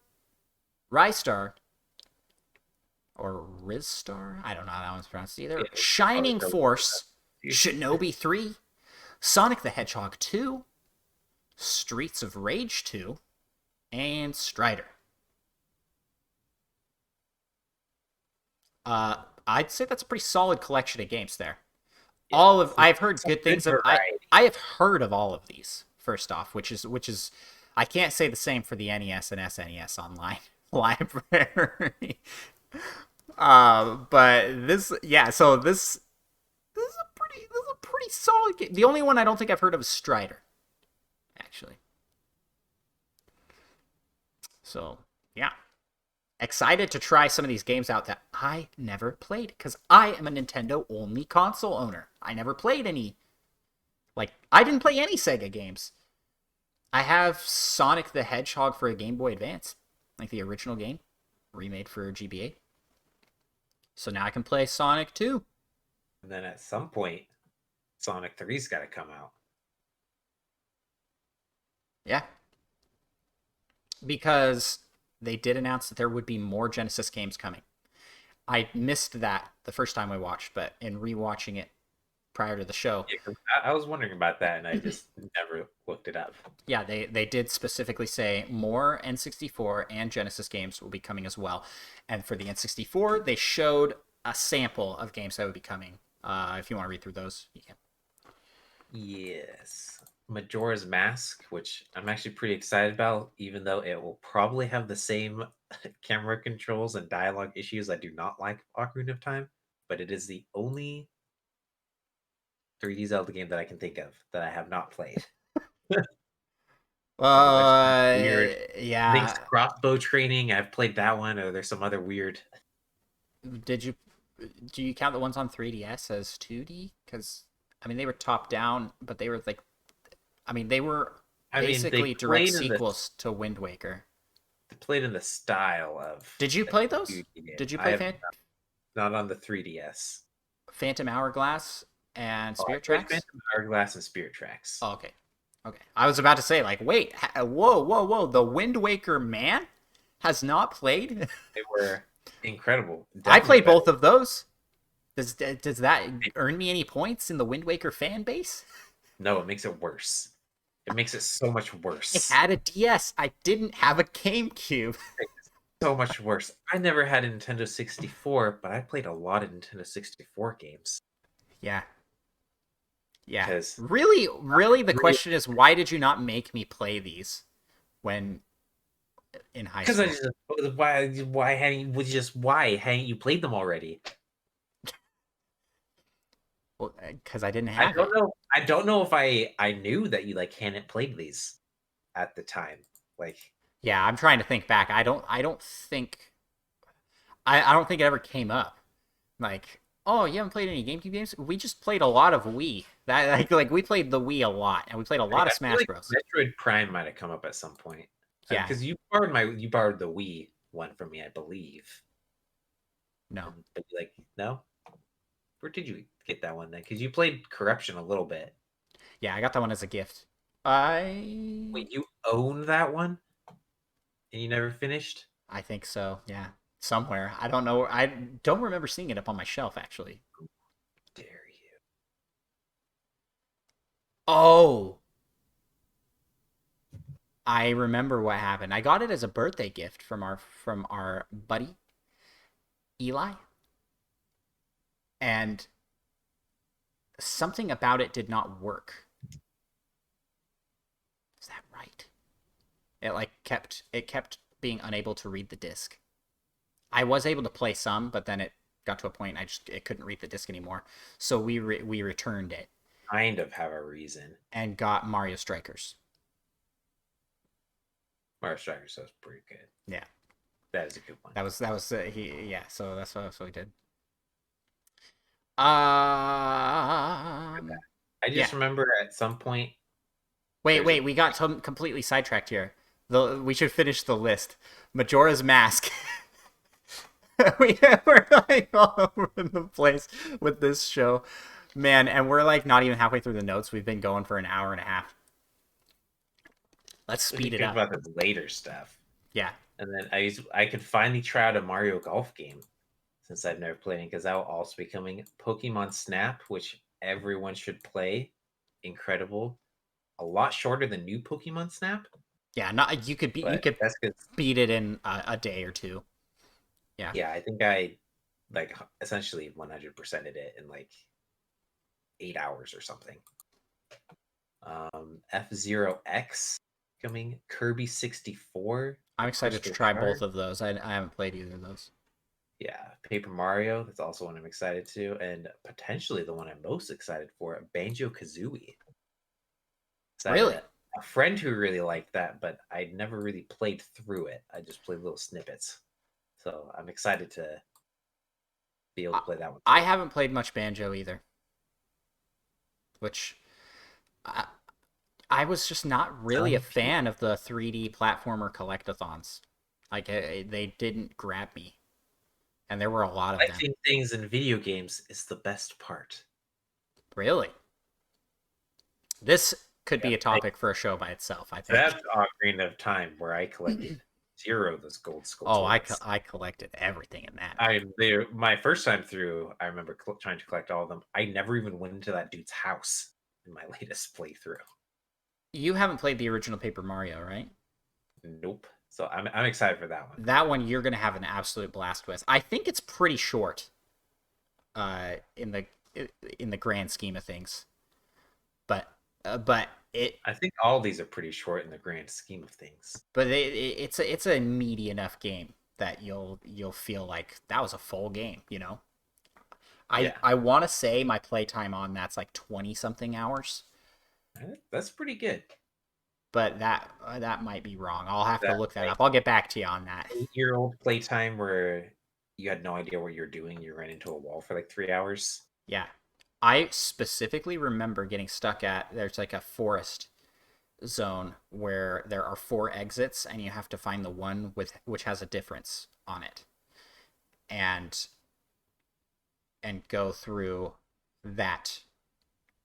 Rystar, or Rizstar? I don't know how that one's pronounced either. Yeah, Shining probably Force, go- Shinobi 3, Sonic the Hedgehog 2, Streets of Rage 2, and Strider. I'd say that's a pretty solid collection of games there. Yeah, I've heard it's a good things of variety. I have heard of all of these, first off, which is I can't say the same for the NES and SNES online library. But this, yeah, so this is a pretty solid game. The only one I don't think I've heard of is Strider, actually. So yeah, excited to try some of these games out that I never played because I am a Nintendo only console owner. I never played any. Like, I didn't play any Sega games. I have Sonic the Hedgehog for a Game Boy Advance, like the original game, remade for GBA. So now I can play Sonic 2. And then at some point, Sonic 3's got to come out. Yeah. Because they did announce that there would be more Genesis games coming. I missed that the first time I watched, but in rewatching it prior to the show, Yeah, 'cause I was wondering about that, and I just never looked it up. yeah, they did specifically say more N64 and Genesis games will be coming as well. And for the N64, they showed a sample of games that would be coming. If you want to read through those, you can. Yes. Majora's Mask, which I'm actually pretty excited about, even though it will probably have the same camera controls and dialogue issues I do not like Ocarina of Time, but it is the only 3D Zelda game that I can think of that I have not played. There's a bunch of weird Link's Yeah. crossbow training. I've played that one, or there's some other weird. Did you do you count the ones on 3DS as 2D? Because I mean, they were top down, but they were like, I mean, they were I mean, basically direct sequels to Wind Waker. they played in the style of. Did you the play those? 2D game. Did you I play have not on the 3DS. Phantom Hourglass and Oh, I Spirit played Tracks? Phantom Hourglass and Spirit Tracks. Oh, okay. Okay. I was about to say, like, wait, whoa. The Wind Waker man has not played? They were incredible. I Definitely played both of those. Does that earn me any points in the Wind Waker fan base? No, it makes it worse. It makes it so much I worse. had a DS. I didn't have a GameCube. So much worse. I never had a Nintendo 64, but I played a lot of Nintendo 64 games. Yeah. Yeah. Because Really, the question is, why did you not make me play these when in high because school? I just why hadn't you played them already? Because I didn't I have don't it. know. I don't know if I knew that you like hadn't played these at the time. Like Yeah, I'm trying to think back. I don't think I don't think it ever came up. Like, oh, you haven't played any GameCube games? We just played a lot of Wii. That like we played the Wii a lot, and we played a lot of I feel Smash like Bros. Metroid Prime might have come up at some point. Yeah, Because you borrowed the Wii one from me, I believe. no, But like, no? Where did you get that one then? Because you played Corruption a little bit. yeah, I got that one as a gift. I Wait, you own that one and you never finished? I think so. Yeah, somewhere. I don't know. I don't remember seeing it up on my shelf actually. Dare you? Oh, I remember what happened. I got it as a birthday gift from our buddy Eli, and something about it did not work. Is that right? It kept being unable to read the disc. I was able to play some, but then it got to a point it couldn't read the disc anymore. So we returned it Kind of have a reason. and got Mario Strikers. Mario Strikers was pretty good. Yeah, That is a good one. that was he yeah. So that's what we did. I Yeah. just remember at some point Wait. We got completely sidetracked here. We should finish the list. Majora's Mask. We're like all over the place with this show, man, and we're like not even halfway through the notes. We've been going for an hour and a half. Let's What's speed it good up. about the later stuff. Yeah. And then I could finally try out a Mario Golf game since I've never played it because that will also be coming. Pokemon Snap, which everyone should play. Incredible. A lot shorter than new Pokemon Snap, Yeah, not you but could that's because beat it in a day or two. Yeah. yeah, I think I like essentially 100%ed it in like 8 hours or something. F-Zero X coming, Kirby 64, I'm the excited to Crystal try both Shard. of those. I haven't played either of those. Yeah, Paper Mario, that's also one I'm excited to, and potentially the one I'm most excited for, Banjo-Kazooie. So I had Really? a friend who really liked that, but I never really played through it. I just played little snippets. So I'm excited to be able I, to play that one I too. haven't played much Banjo either, which I, I was just not really a Some fan of the 3D platformer collectathons. Like they didn't grab me, and there were a lot of them. collecting things in video games is the best part. Really, this could Yeah, be a topic for a show by itself. I think. that's Ocarina of Time where I collected zero of those gold skull Oh, toys. I collected everything in that. My first time through, I remember trying to collect all of them. I never even went into that dude's house in my latest playthrough. You haven't played the original Paper Mario, right? Nope. So I'm excited for that one. That one you're gonna have an absolute blast with. I think it's pretty short, in the grand scheme of things, but it I think all these are pretty short in the grand scheme of things. it's a meaty enough game that you'll feel like that was a full game. You know, Yeah, I want to say my playtime on that's like 20 something hours, that's pretty good. but that might be wrong. I'll have to That look that like up. I'll get back to you on that. 8-year-old playtime where you had no idea what you're doing. You ran into a wall for like 3 hours. Yeah. I specifically remember getting stuck at there's like a forest zone where there are four exits and you have to find the one with which has a difference on it. And go through that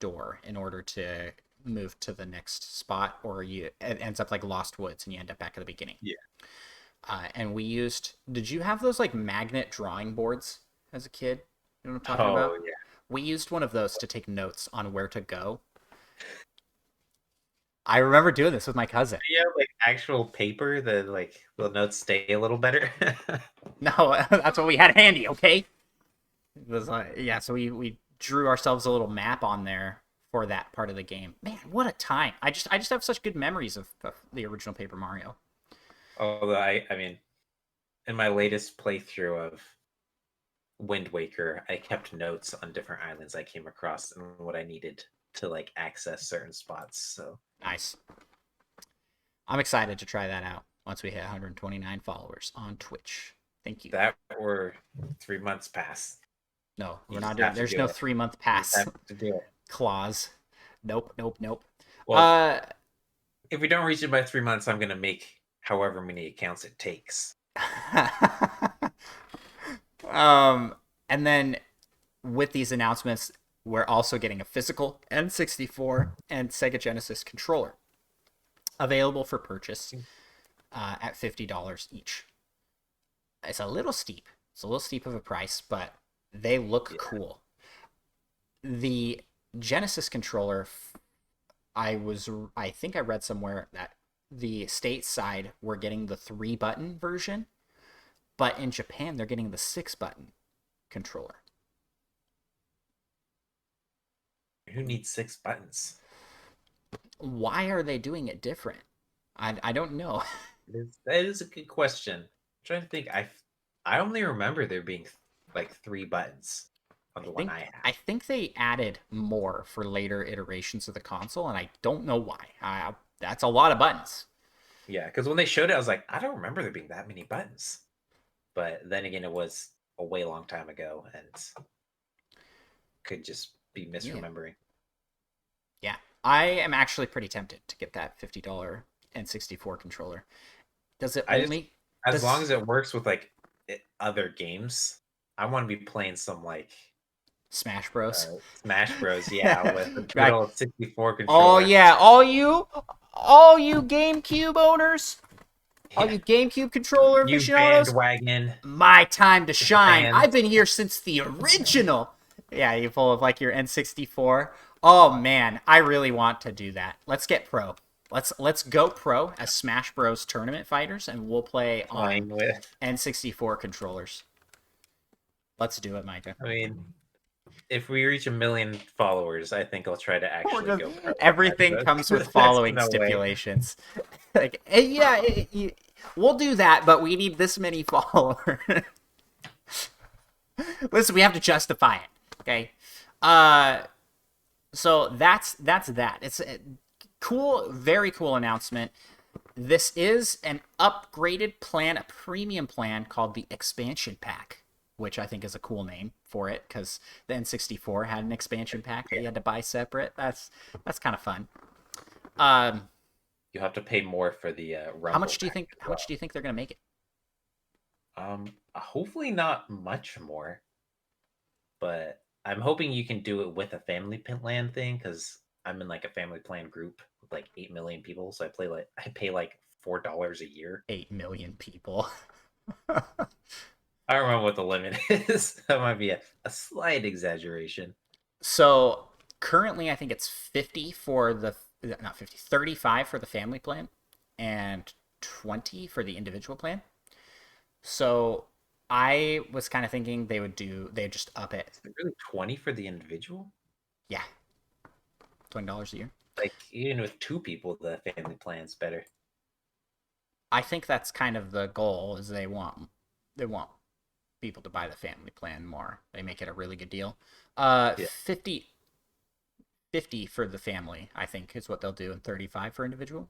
door in order to move to the next spot, or it ends up like Lost Woods and you end up back at the beginning. Yeah. And we used, did you have those like magnet drawing boards as a kid? You know what I'm talking Oh about? yeah. We used one of those to take notes on where to go. I remember doing this with my cousin. You have like actual paper that like the notes stay a little better. No, that's what we had handy, okay? It was like, yeah, so we drew ourselves a little map on there for that part of the game. Man, what a time. I just have such good memories of the original Paper Mario. Although I mean, in my latest playthrough of Wind Waker, I kept notes on different islands I came across and what I needed to like access certain spots. So Nice. I'm excited to try that out once we hit 129 followers on Twitch. Thank you. That or 3 months pass. No, You we're not just doing. have to There's do no it. 3 month You just pass have to do it. clause. Nope, nope, nope. Well, Uh, if we don't reach it by 3 months, I'm gonna make however many accounts it takes. um, and then with these announcements, we're also getting a physical N64 and Sega Genesis controller available for purchase at $50 each. It's a little steep. It's a little steep of a price, but they look Yeah. cool. The Genesis controller, I think I read somewhere that the stateside we're getting the 3-button version, but in Japan they're getting the 6-button controller. Who needs 6 buttons? Why are they doing it different? I don't know. That is a good question. I'm trying to think. I only remember there being like 3 buttons on the one I I have. think they added more for later iterations of the console, and I don't know why. That's a lot of buttons. Yeah, because when they showed it, I was like, I don't remember there being that many buttons. But then again, it was a way long time ago, and could just be Yeah, misremembering. yeah. I am actually pretty tempted to get that $50 N64 controller. Does it I just, only as long does as it works with like other games, I want to be playing some like Smash Bros? Smash Bros. Yeah, with a good Like, old 64 oh controller. yeah, all you GameCube owners, all Yeah, you GameCube controller you aficionados, bandwagon my time to shine. I've fans. been here since the original. Yeah, you pull of like your N64. Oh man, I really want to do that. Let's get pro. Let's go pro as Smash Bros tournament fighters, and we'll play on Playing with. N64 controllers. Let's do it, Micah. I mean, if we reach 1 million followers, I think I'll try to We're actually just go pro. everything comes with That's following no way. stipulations. Like, yeah, we'll do that, but we need this many followers. Listen, we have to justify it. Okay. Uh, so that's that. It's a cool, very cool announcement. This is an upgraded plan, a premium plan called the expansion pack, which I think is a cool name for it because the N64 had an expansion pack that you had to buy separate. That's kind of fun. Um, You have to pay more for the how Rumble much do you pack think? as How much well. do you think they're gonna make it? Hopefully not much more, but I'm hoping you can do it with a family plan thing because I'm in like a family plan group with like 8 million people, so I pay like $4 a year. 8 million people. I don't remember what the limit is. That might be a slight exaggeration. So currently, I think it's 50 for the not 50, 35 for the family plan, and 20 for the individual plan. So I was kind of thinking they'd just up it. Is it really 20 for the individual? Yeah, $20 a year. Like even with two people, the family plan's better. I think that's kind of the goal is they want people to buy the family plan more. They make it a really good deal. Yeah. 50 for the family, I think, is what they'll do, and 35 for individual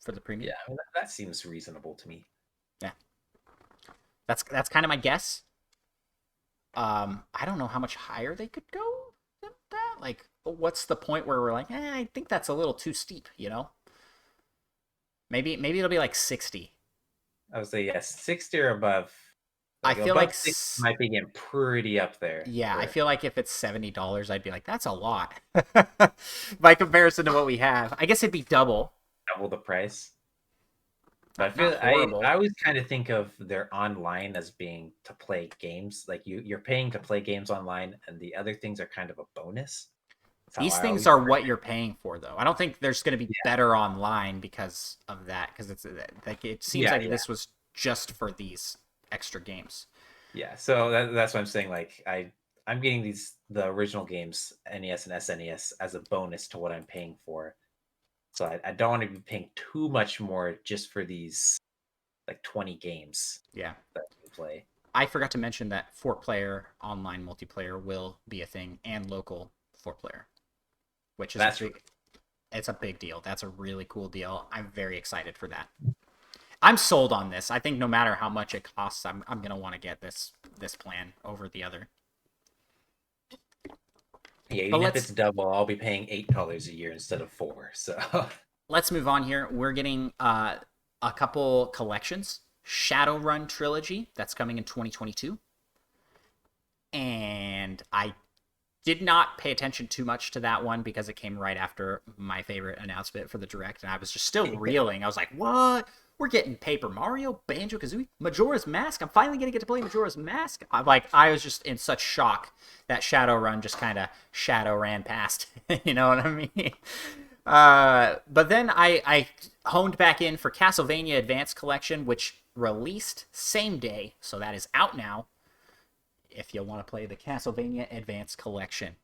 for the premium. Yeah, I mean, that seems reasonable to me. Yeah, that's kind of my guess. I don't know how much higher they could go than that. Like, what's the point where we're like, I think that's a little too steep, you know? Maybe it'll be like 60. I would say yes, 60 or above. I Like feel like above 60 might be getting pretty up there yeah, I for feel like if it's $70, I'd be like, that's a lot by comparison to what we have. I guess it'd be double. double the price. But I Not feel I horrible. always kind of think of their online as being to play games. Like you're paying to play games online, and the other things are kind of a bonus. That's how These I things always are look what at you're paying for, though. I don't think there's going to be it. better online because of that. Because it's like it seems Yeah, like yeah, this was just for these extra games. yeah. So that's what I'm saying. Like I'm getting the original games NES and SNES as a bonus to what I'm paying for. So I don't want to be paying too much more just for these like 20 games Yeah, that we play. I forgot to mention that 4-player online multiplayer will be a thing and local 4-player, which is a That's big. It's a big deal. That's a really cool deal. I'm very excited for that. I'm sold on this. I think no matter how much it costs, I'm gonna want to get this plan over the other. Yeah, But even if let's it's double, I'll be paying $8 a year instead of 4. So let's move on here. We're getting a couple collections. Shadowrun trilogy that's coming in 2022, and I did not pay attention too much to that one because it came right after my favorite announcement for the direct, and I was just still reeling. I was like, "What? We're getting Paper Mario, Banjo-Kazooie, Majora's Mask. I'm finally gonna get to play Majora's Mask." I was just in such shock that Shadowrun just kind of shadow ran past. You know what I mean? But then I honed back in for Castlevania Advance Collection, which released same day, so that is out now. If you want to play the Castlevania Advance Collection,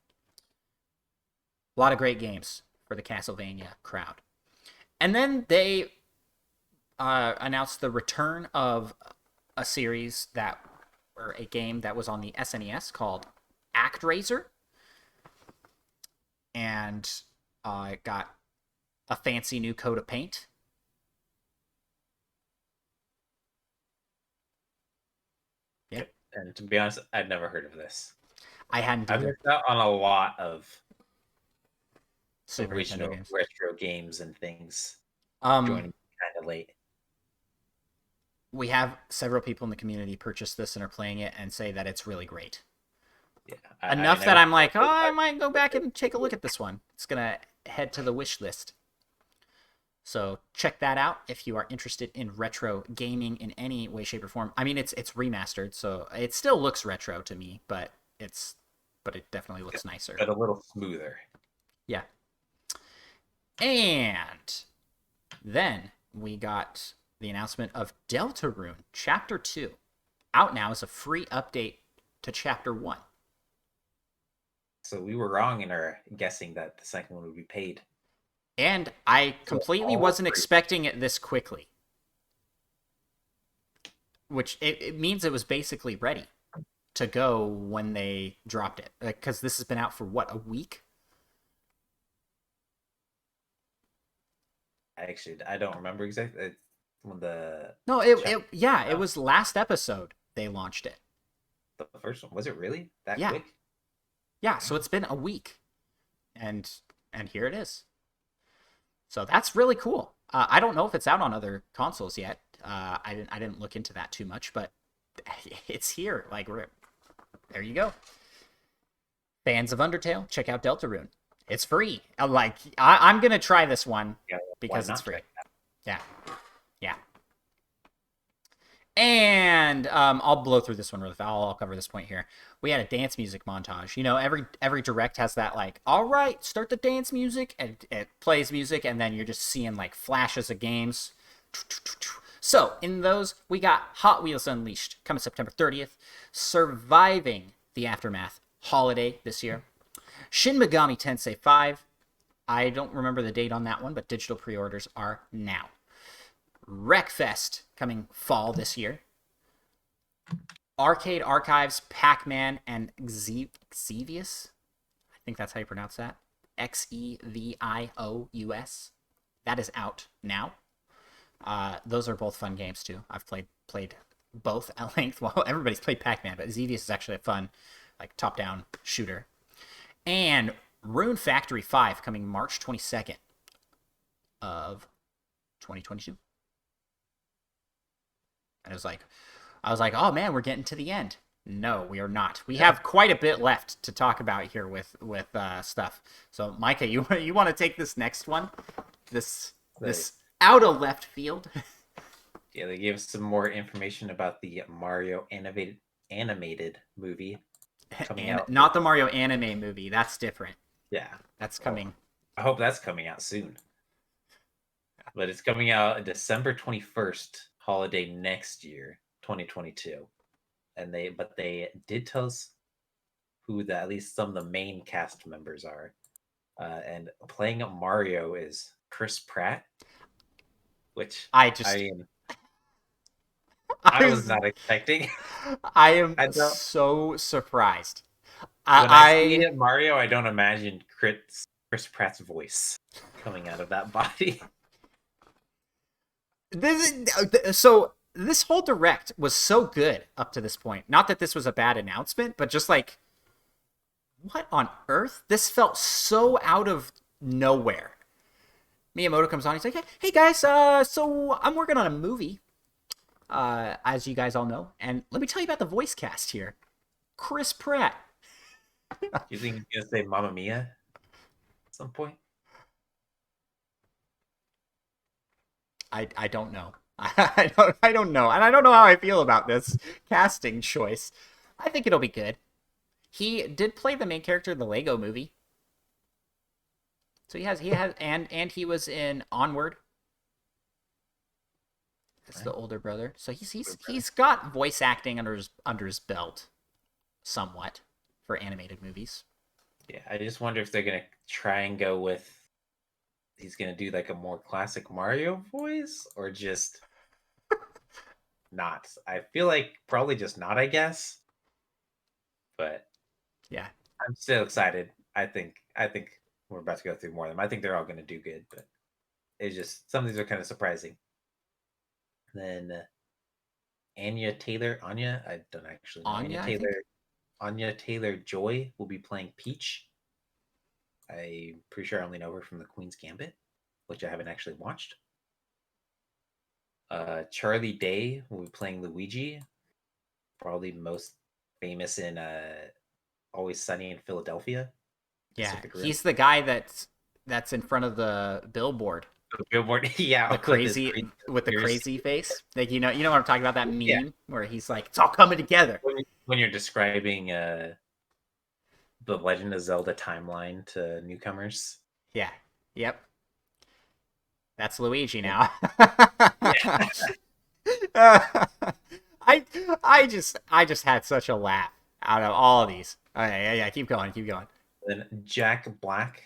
a lot of great games for the Castlevania crowd. And then they announced the return of a series or a game that was on the SNES called ActRaiser, and it got a fancy new coat of paint. Yeah, and to be honest, I'd never heard of this. I hadn't I've either. missed out on a lot of Super Nintendo original games. retro games and things. Um, Joining kind of late. we have several people in the community purchase this and are playing it and say that it's really great. Yeah, Enough that I'm like, oh, I might go back and take a look at this one. It's gonna head to the wish list. So check that out if you are interested in retro gaming in any way, shape, or form. I mean, it's remastered, so it still looks retro to me, but it definitely looks nicer. But a little smoother. Yeah. And then we got the announcement of Deltarune Chapter 2, out now as a free update to Chapter 1. So we were wrong in our guessing that the second one would be paid. And I completely wasn't expecting it this quickly. Which it means it was basically ready to go when they dropped it. Because this has been out for, what, a week? I don't remember exactly when the... No, it was last episode they launched it. The first one. Was it really that Yeah. quick? Yeah, so it's been a week. And here it is. So that's really cool. I don't know if it's out on other consoles yet. I didn't look into that too much, but it's here. Like, there you go. Fans of Undertale, check out Deltarune. It's free. I'm gonna try this one because it's free. Yeah. And I'll blow through this one really fast. I'll cover this point here. We had a dance music montage. You know, every direct has that, like, all right, start the dance music, and it plays music, and then you're just seeing like flashes of games. So in those, we got Hot Wheels Unleashed coming September 30th, Surviving the Aftermath holiday this year, Shin Megami Tensei 5. I don't remember the date on that one, but digital pre-orders are now. Wreckfest coming fall this year. Arcade Archives, Pac-Man, and Xevious. I think that's how you pronounce that. Xevious. That is out now. Those are both fun games too. I've played both at length. Well, everybody's played Pac-Man, but Xevious is actually a fun, like, top-down shooter. And Rune Factory 5 coming March 22nd of 2022. And I was like, oh man, we're getting to the end. No, we are not. We have quite a bit left to talk about here with stuff. So, Micah, you want to take this next one? This out of left field. Yeah, they gave us some more information about the Mario animated movie coming out. Not the Mario anime movie. That's different. Yeah, that's coming. I hope that's coming out soon. But it's coming out December 21st, holiday next year, 2022. And they did tell us who at least some of the main cast members are. And playing Mario is Chris Pratt, which I was not expecting. I am so surprised. When I see Mario, I don't imagine Chris Pratt's voice coming out of that body. This whole direct was so good up to this point. Not that this was a bad announcement, but just like, what on earth? This felt so out of nowhere. Miyamoto comes on. He's like, "Hey guys, so I'm working on a movie, as you guys all know, and let me tell you about the voice cast here. Chris Pratt." You think he's gonna say Mamma Mia at some point? I don't know. I don't know, and I don't know how I feel about this casting choice. I think it'll be good. He did play the main character in the Lego movie, so and he was in Onward. That's the older brother, so he's got voice acting under his belt, somewhat, for animated movies. Yeah, I just wonder if they're gonna try and go with he's gonna do like a more classic Mario voice or just not. I feel like probably just not, I guess. But Yeah, I'm still excited. I think we're about to go through more of them. I think they're all gonna do good, but it's just some of these are kind of surprising. Then Anya, I don't actually know. Anya, I think. Anya Taylor Joy will be playing Peach. I'm pretty sure I only know her from the Queen's Gambit, which I haven't actually watched. Charlie Day will be playing Luigi, probably most famous in Always Sunny in Philadelphia. Yeah, Pacific Rim. he's the guy that's in front of the billboard. Billboard, yeah, The crazy with the crazy face. Like you know what I'm talking about? That meme Yeah. where he's like, it's all coming together. When you're describing the Legend of Zelda timeline to newcomers. Yeah. Yep. That's Luigi now. Yeah. I just had such a laugh out of all of these. Okay, yeah, keep going. Then Jack Black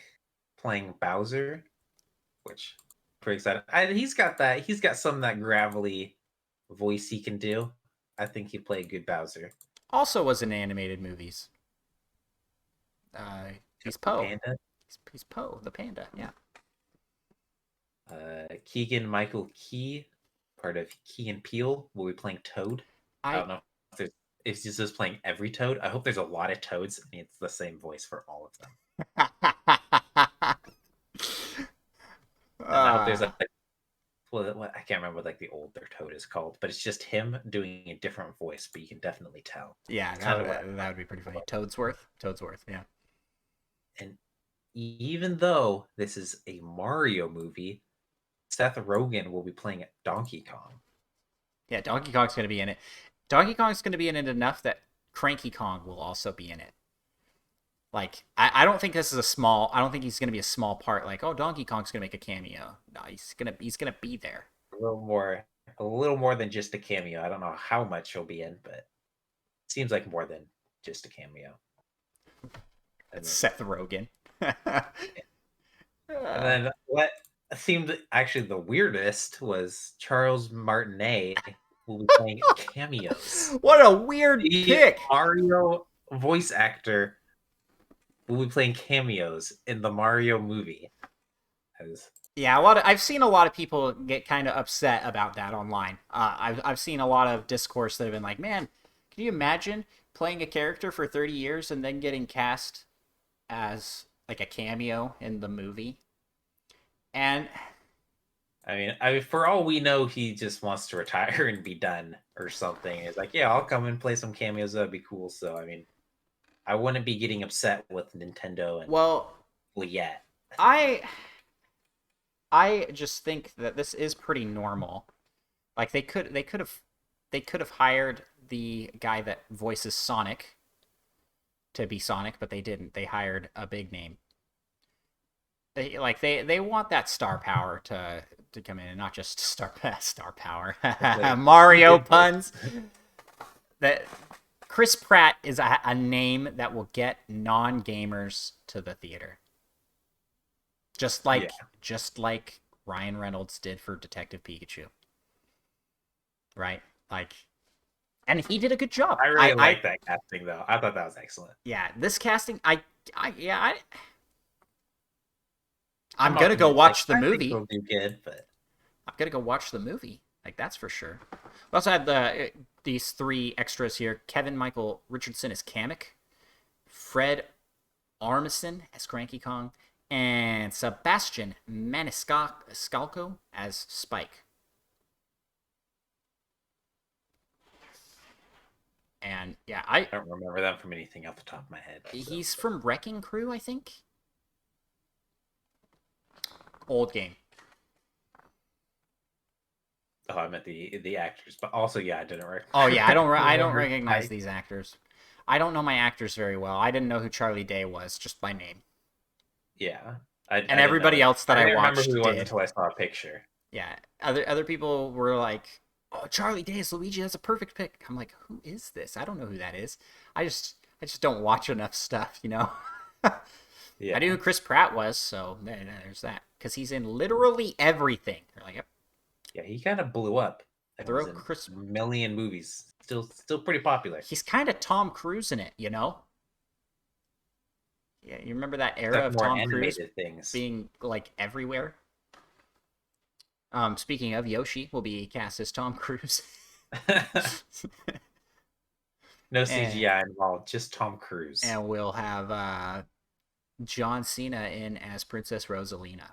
playing Bowser, which pretty excited. He's got some of that gravelly voice he can do. I think he'd play a good Bowser. Also was in animated movies. He's Poe. Panda. He's Poe, the panda. Yeah. Keegan Michael Key, part of Key and Peele, will be playing Toad. I don't know if he's just playing every Toad. I hope there's a lot of Toads and it's the same voice for all of them. And I hope there's I can't remember what like the older Toad is called, but it's just him doing a different voice, but you can definitely tell. Yeah, that would be pretty funny. Toadsworth, yeah. And even though this is a Mario movie, Seth Rogen will be playing Donkey Kong. Yeah, Donkey Kong's going to be in it. Donkey Kong's going to be in it enough that Cranky Kong will also be in it. Like, I don't think this is I don't think he's going to be a small part. Like, oh, Donkey Kong's going to make a cameo. No, he's gonna be there. A little more than just a cameo. I don't know how much he'll be in, but it seems like more than just a cameo. It's Seth Rogen. And then what seemed actually the weirdest was Charles Martinet will be playing cameos. What a weird pick! Mario voice actor will be playing cameos in the Mario movie. Yeah, I've seen a lot of people get kind of upset about that online. I've seen a lot of discourse that have been like, "Man, can you imagine playing a character for 30 years and then getting cast as like a cameo in the movie?" And I mean, for all we know, he just wants to retire and be done or something. It's like, yeah, I'll come and play some cameos. That'd be cool. So, I mean, I wouldn't be getting upset with Nintendo and yet. I just think that this is pretty normal. Like they could have hired the guy that voices Sonic to be Sonic, but they didn't. They hired a big name. They want that star power to come in, and not just star power. Mario puns. That Chris Pratt is a name that will get non-gamers to the theater. Just like Ryan Reynolds did for Detective Pikachu. Right? Like, and he did a good job. I really like that casting though. I thought that was excellent. Yeah, this casting I'm gonna go watch the movie. I think he'll do good, but gonna go watch the movie. Like, that's for sure. We also had these 3 extras here. Kevin Michael Richardson as Kamek, Fred Armisen as Cranky Kong, and Sebastian Maniscalco as Spike. And yeah, I don't remember them from anything off the top of my head. He's from Wrecking Crew, I think. Old game. Oh, I meant the actors, but also I didn't recognize. Oh yeah, I don't recognize these actors. I don't know my actors very well. I didn't know who Charlie Day was just by name. Yeah, and everybody else that I watched remember who he was did. until I saw a picture. Yeah, other people were like, "Oh, Charlie Day is Luigi. That's a perfect pick." I'm like, "Who is this? I don't know who that is. I just don't watch enough stuff, you know." Yeah. I knew who Chris Pratt was, so there's that. Because he's in literally everything. You're like, yep. Yeah, he kind of blew up. Throw in a million movies. Still pretty popular. He's kind of Tom Cruise in it, you know? Yeah, you remember that era of Tom Cruise being like everywhere? Speaking of, Yoshi will be cast as Tom Cruise. No CGI involved, just Tom Cruise. And we'll have John Cena in as Princess Rosalina.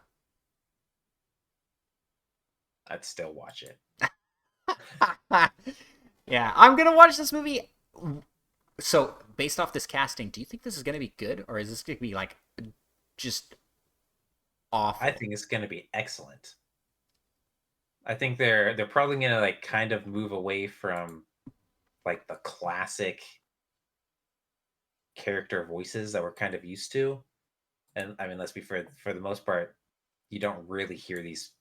I'd still watch it. Yeah, I'm gonna watch this movie. So, based off this casting, do you think this is gonna be good, or is this gonna be like just awful? I think it's gonna be excellent. I think they're probably gonna like kind of move away from like the classic character voices that we're kind of used to. And I mean, let's be fair, for the most part, you don't really hear these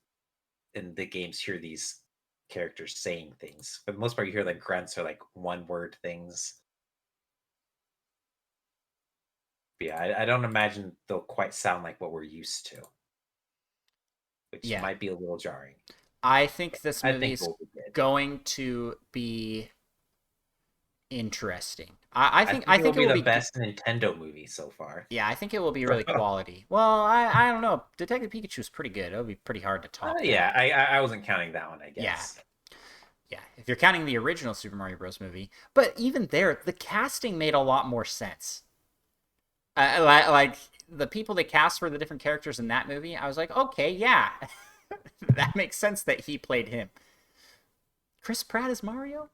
in the games, hear these characters saying things. For the most part, you hear like grunts or like one word things. But yeah, I don't imagine they'll quite sound like what we're used to, which might be a little jarring. I think this movie is going to be interesting. I think it will be the best Nintendo movie so far. Yeah, I think it will be really quality. Well, I don't know. Detective Pikachu is pretty good. It'll be pretty hard to top. Yeah, I wasn't counting that one, I guess. Yeah, if you're counting the original Super Mario Bros. Movie, but even there, the casting made a lot more sense. Like the people they cast for the different characters in that movie, I was like, okay, yeah, that makes sense that he played him. Chris Pratt as Mario?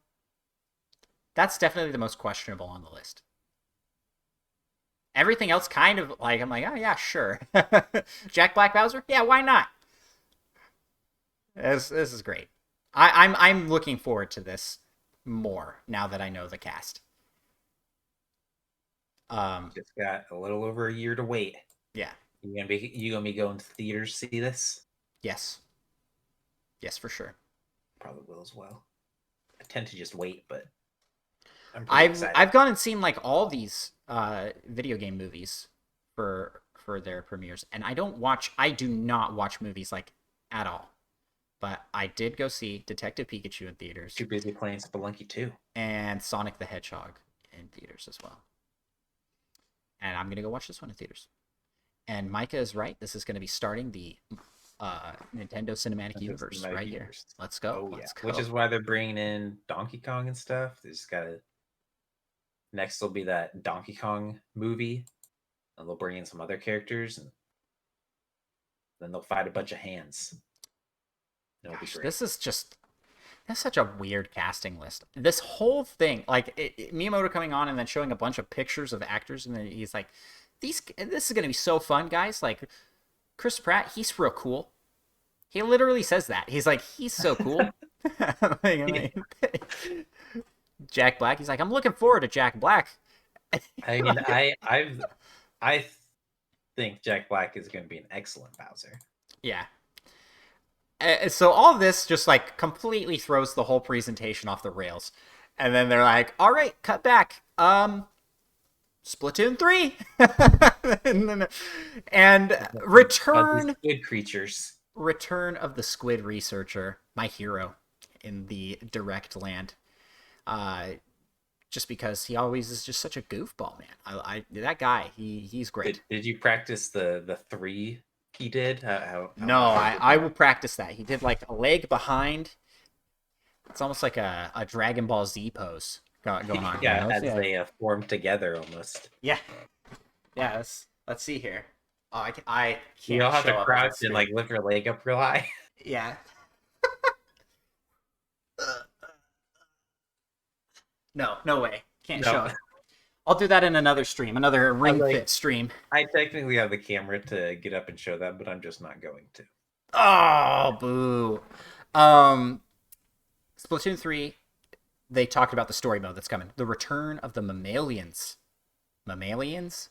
That's definitely the most questionable on the list. Everything else kind of like, I'm like, oh yeah, sure. Jack Black Bowser? Yeah, why not? This is great. I'm looking forward to this more now that I know the cast. Just got a little over a year to wait. Yeah. You gonna be going to theaters to see this? Yes. Yes, for sure. Probably will as well. I tend to just wait, but I've gone and seen like all these video game movies for their premieres, and I do not watch movies like at all. But I did go see Detective Pikachu in theaters. Too busy playing Spelunky 2. And Sonic the Hedgehog in theaters as well. And I'm gonna go watch this one in theaters. And Micah is right. This is gonna be starting the Nintendo Cinematic Universe right here. Let's go. Let's go. Which is why they're bringing in Donkey Kong and stuff. They just gotta. Next will be that Donkey Kong movie, and they'll bring in some other characters, and then they'll fight a bunch of hands. Gosh, this is just that's such a weird casting list. This whole thing, like Miyamoto coming on and then showing a bunch of pictures of actors, and then he's like, this is gonna be so fun, guys. Like Chris Pratt, he's real cool. He literally says that. He's like, he's so cool. Jack Black, he's like, I'm looking forward to Jack Black. I mean, I think Jack Black is going to be an excellent Bowser. Yeah. So all of this just like completely throws the whole presentation off the rails. And then they're like, all right, cut back. Splatoon 3. and return squid creatures. Return of the Squid Researcher, my hero in the direct land. Just because he always is just such a goofball, man. That guy, he's great. Did you practice the 3 he did? No, How he did I will that? practice that. He did like a leg behind. It's almost like a Dragon Ball Z pose going on here. Yeah, as Yeah, they form together almost. yeah, yeah. Let's see here. Oh, I You can't all have to show up on crouch and screen. like lift your leg up real high. Yeah. No, no way. Can't show No, it. I'll do that in another stream, another I Ring like Fit stream. I technically have the camera to get up and show that, but I'm just not going to. Oh, boo. Um, Splatoon 3, they talked about the story mode that's coming. The return of the mammalians. Mammalians?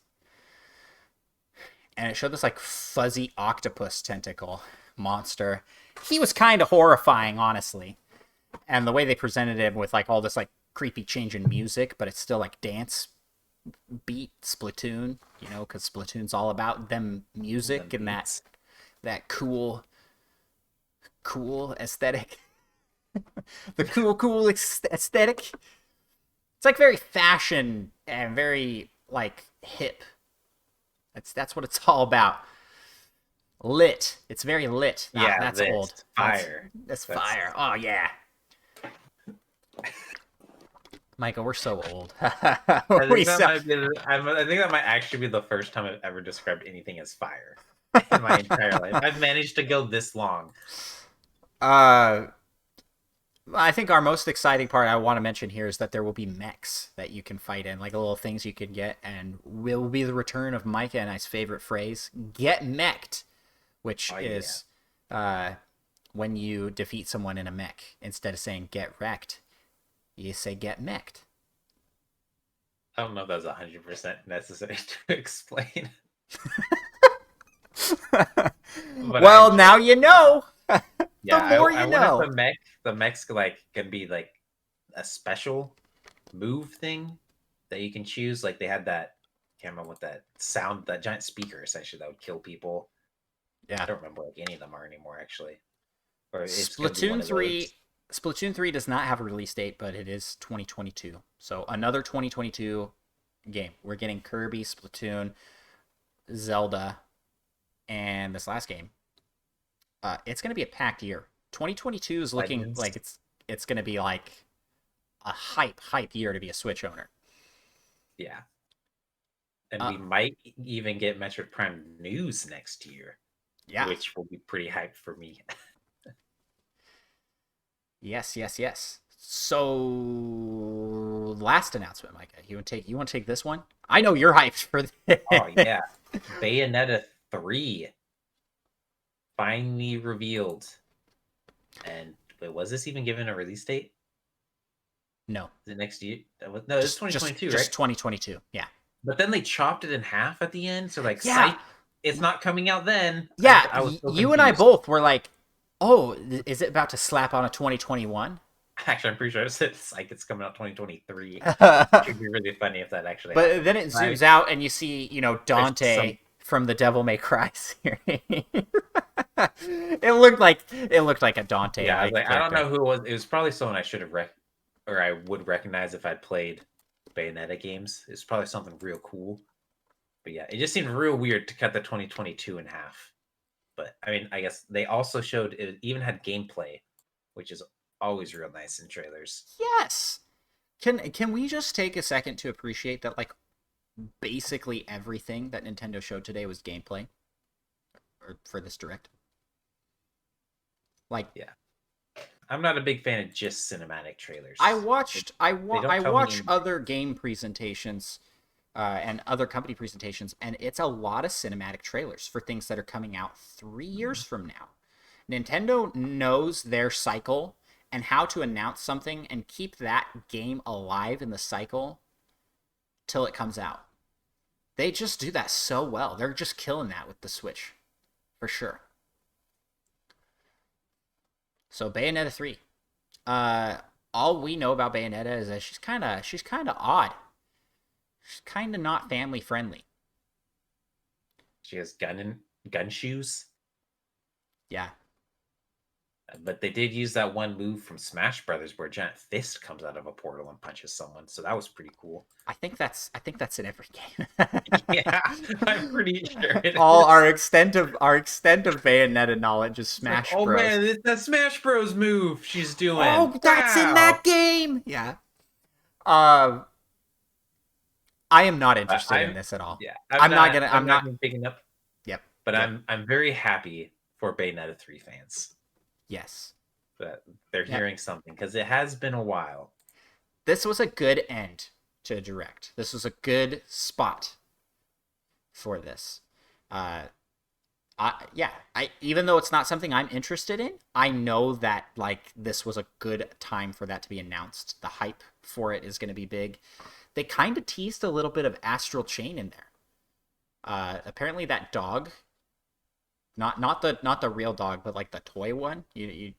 And it showed this like fuzzy octopus tentacle monster. He was kind of horrifying, honestly. And the way they presented him with like all this like creepy change in music, but it's still like dance beat Splatoon, because Splatoon's all about them music Them and beats. that cool aesthetic. The cool aesthetic. It's like very fashion and very like hip. That's what it's all about. Lit. It's very lit. Ah, Yeah, that's old. this fire. That's That's fire. Oh yeah. Michael, we're so old. I we think that so might be. I think that might actually be the first time I've ever described anything as fire in my entire life. I've managed to go this long. uh I think our most exciting part I want to mention here is that there will be mechs that you can fight in, like little things you can get, and will be the return of Micah and I's favorite phrase, get mech'd, which Oh yeah. is when you defeat someone in a mech. Instead of saying get wrecked, you say get mech'd. I don't know if that's 100% necessary to explain, but I Well, enjoy now it. you know. Yeah, The more I you wonder if know. the mech's like gonna be like a special move thing that you can choose. Like they had that, can't remember what that sound, that giant speaker essentially that would kill people. I Yeah. don't remember like any of them are anymore actually. Or it's gonna be one Splatoon of 3 those. Splatoon 3 does not have a release date, but it is 2022. So another 2022 game. We're getting Kirby, Splatoon, Zelda, and this last game. It's going to be a packed year. 2022 is looking Legends. like it's going to be like a hype year to be a Switch owner. Yeah. And Uh, we might even get Metroid Prime news next year, yeah. which will be pretty hyped for me. Yes. So last announcement, Micah. You want to take this one? I know you're hyped for this. Oh yeah. Bayonetta 3 finally revealed. And wait, was this even given a release date? No. Is it next year? No, it's 2022, right? 2022. Yeah. But then they chopped it in half at the end. So like Yeah. Psych, it's not coming out then. Yeah, I was so you and I confused. both were like, "Oh, is it about to slap on a 2021?" Actually, I'm pretty sure it's like it's coming out 2023. Which would But be really funny if that actually happened. then it zooms out and you see, There's some. Dante from the Devil May Cry series. It looked like a Dante Yeah, I was like like, I don't character. know who it was. It was probably someone I should have or I would recognize if I'd played Bayonetta games. It's probably something real cool. But yeah, it just seemed real weird to cut the 2022 in half. But I mean, I guess they also showed it even had gameplay, which is always real nice in trailers. Yes. Can we just take a second to appreciate that like basically everything that Nintendo showed today was gameplay or for this direct? Like Yeah, I'm not a big fan of just cinematic trailers. I They, watched they don't I tell me watch anything. other game presentations and other company presentations, and it's a lot of cinematic trailers for things that are coming out 3 years from now. Nintendo knows their cycle and how to announce something and keep that game alive in the cycle till it comes out. They just do that so well. They're just killing that with the Switch, for sure. So Bayonetta 3. Uh, all we know about Bayonetta is that she's kind of odd. She's kind of not family friendly. She has gun shoes. Yeah. But they did use that one move from Smash Brothers where a giant fist comes out of a portal and punches someone. So that was pretty cool. I think that's in every game. Yeah, I'm pretty sure it All is. our extent of Bayonetta knowledge is It's like, Smash oh Bros. man, it's that Smash Bros move she's doing. Oh, that's in that Wow. game. Yeah. Uh, I am not I, interested in I'm this at all. yeah, I'm not gonna. I'm I'm not not. gonna picking up, Yep. but Yep. I'm very happy for Bayonetta 3 fans Yes. that they're Yep. hearing something because it has been a while. This was a good end to Direct. This was a good spot for this. Uh, I even though it's not something I'm interested in, I know that like this was a good time for that to be announced. The hype for it is going to be big. They kind of teased a little bit of Astral Chain in there. Apparently that dog, not the real dog, but like the toy one. You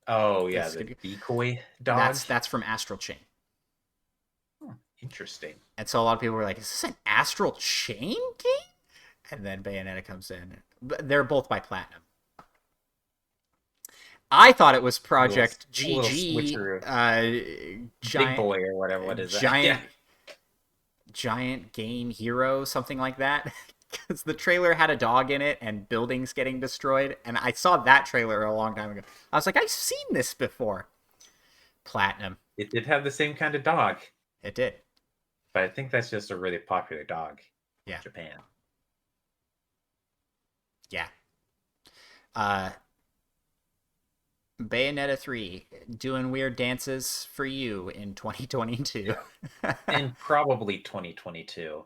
Oh yeah, this the could, decoy dog. that's from Astral Chain. Hmm, interesting. And so a lot of people were like, "Is this an Astral Chain game?" And then Bayonetta comes in. They're both by Platinum. I thought it was Project Little GG, switcheroo. Big giant, boy or whatever. What is that? giant, Yeah. giant game hero, something like that. Because the trailer had a dog in it and buildings getting destroyed, and I saw that trailer a long time ago. I was like, I've seen this before. Platinum. It did have the same kind of dog, It did. but I think that's just a really popular dog Yeah. in Japan. Yeah. Bayonetta 3 doing weird dances for you in 2022. And probably 2022.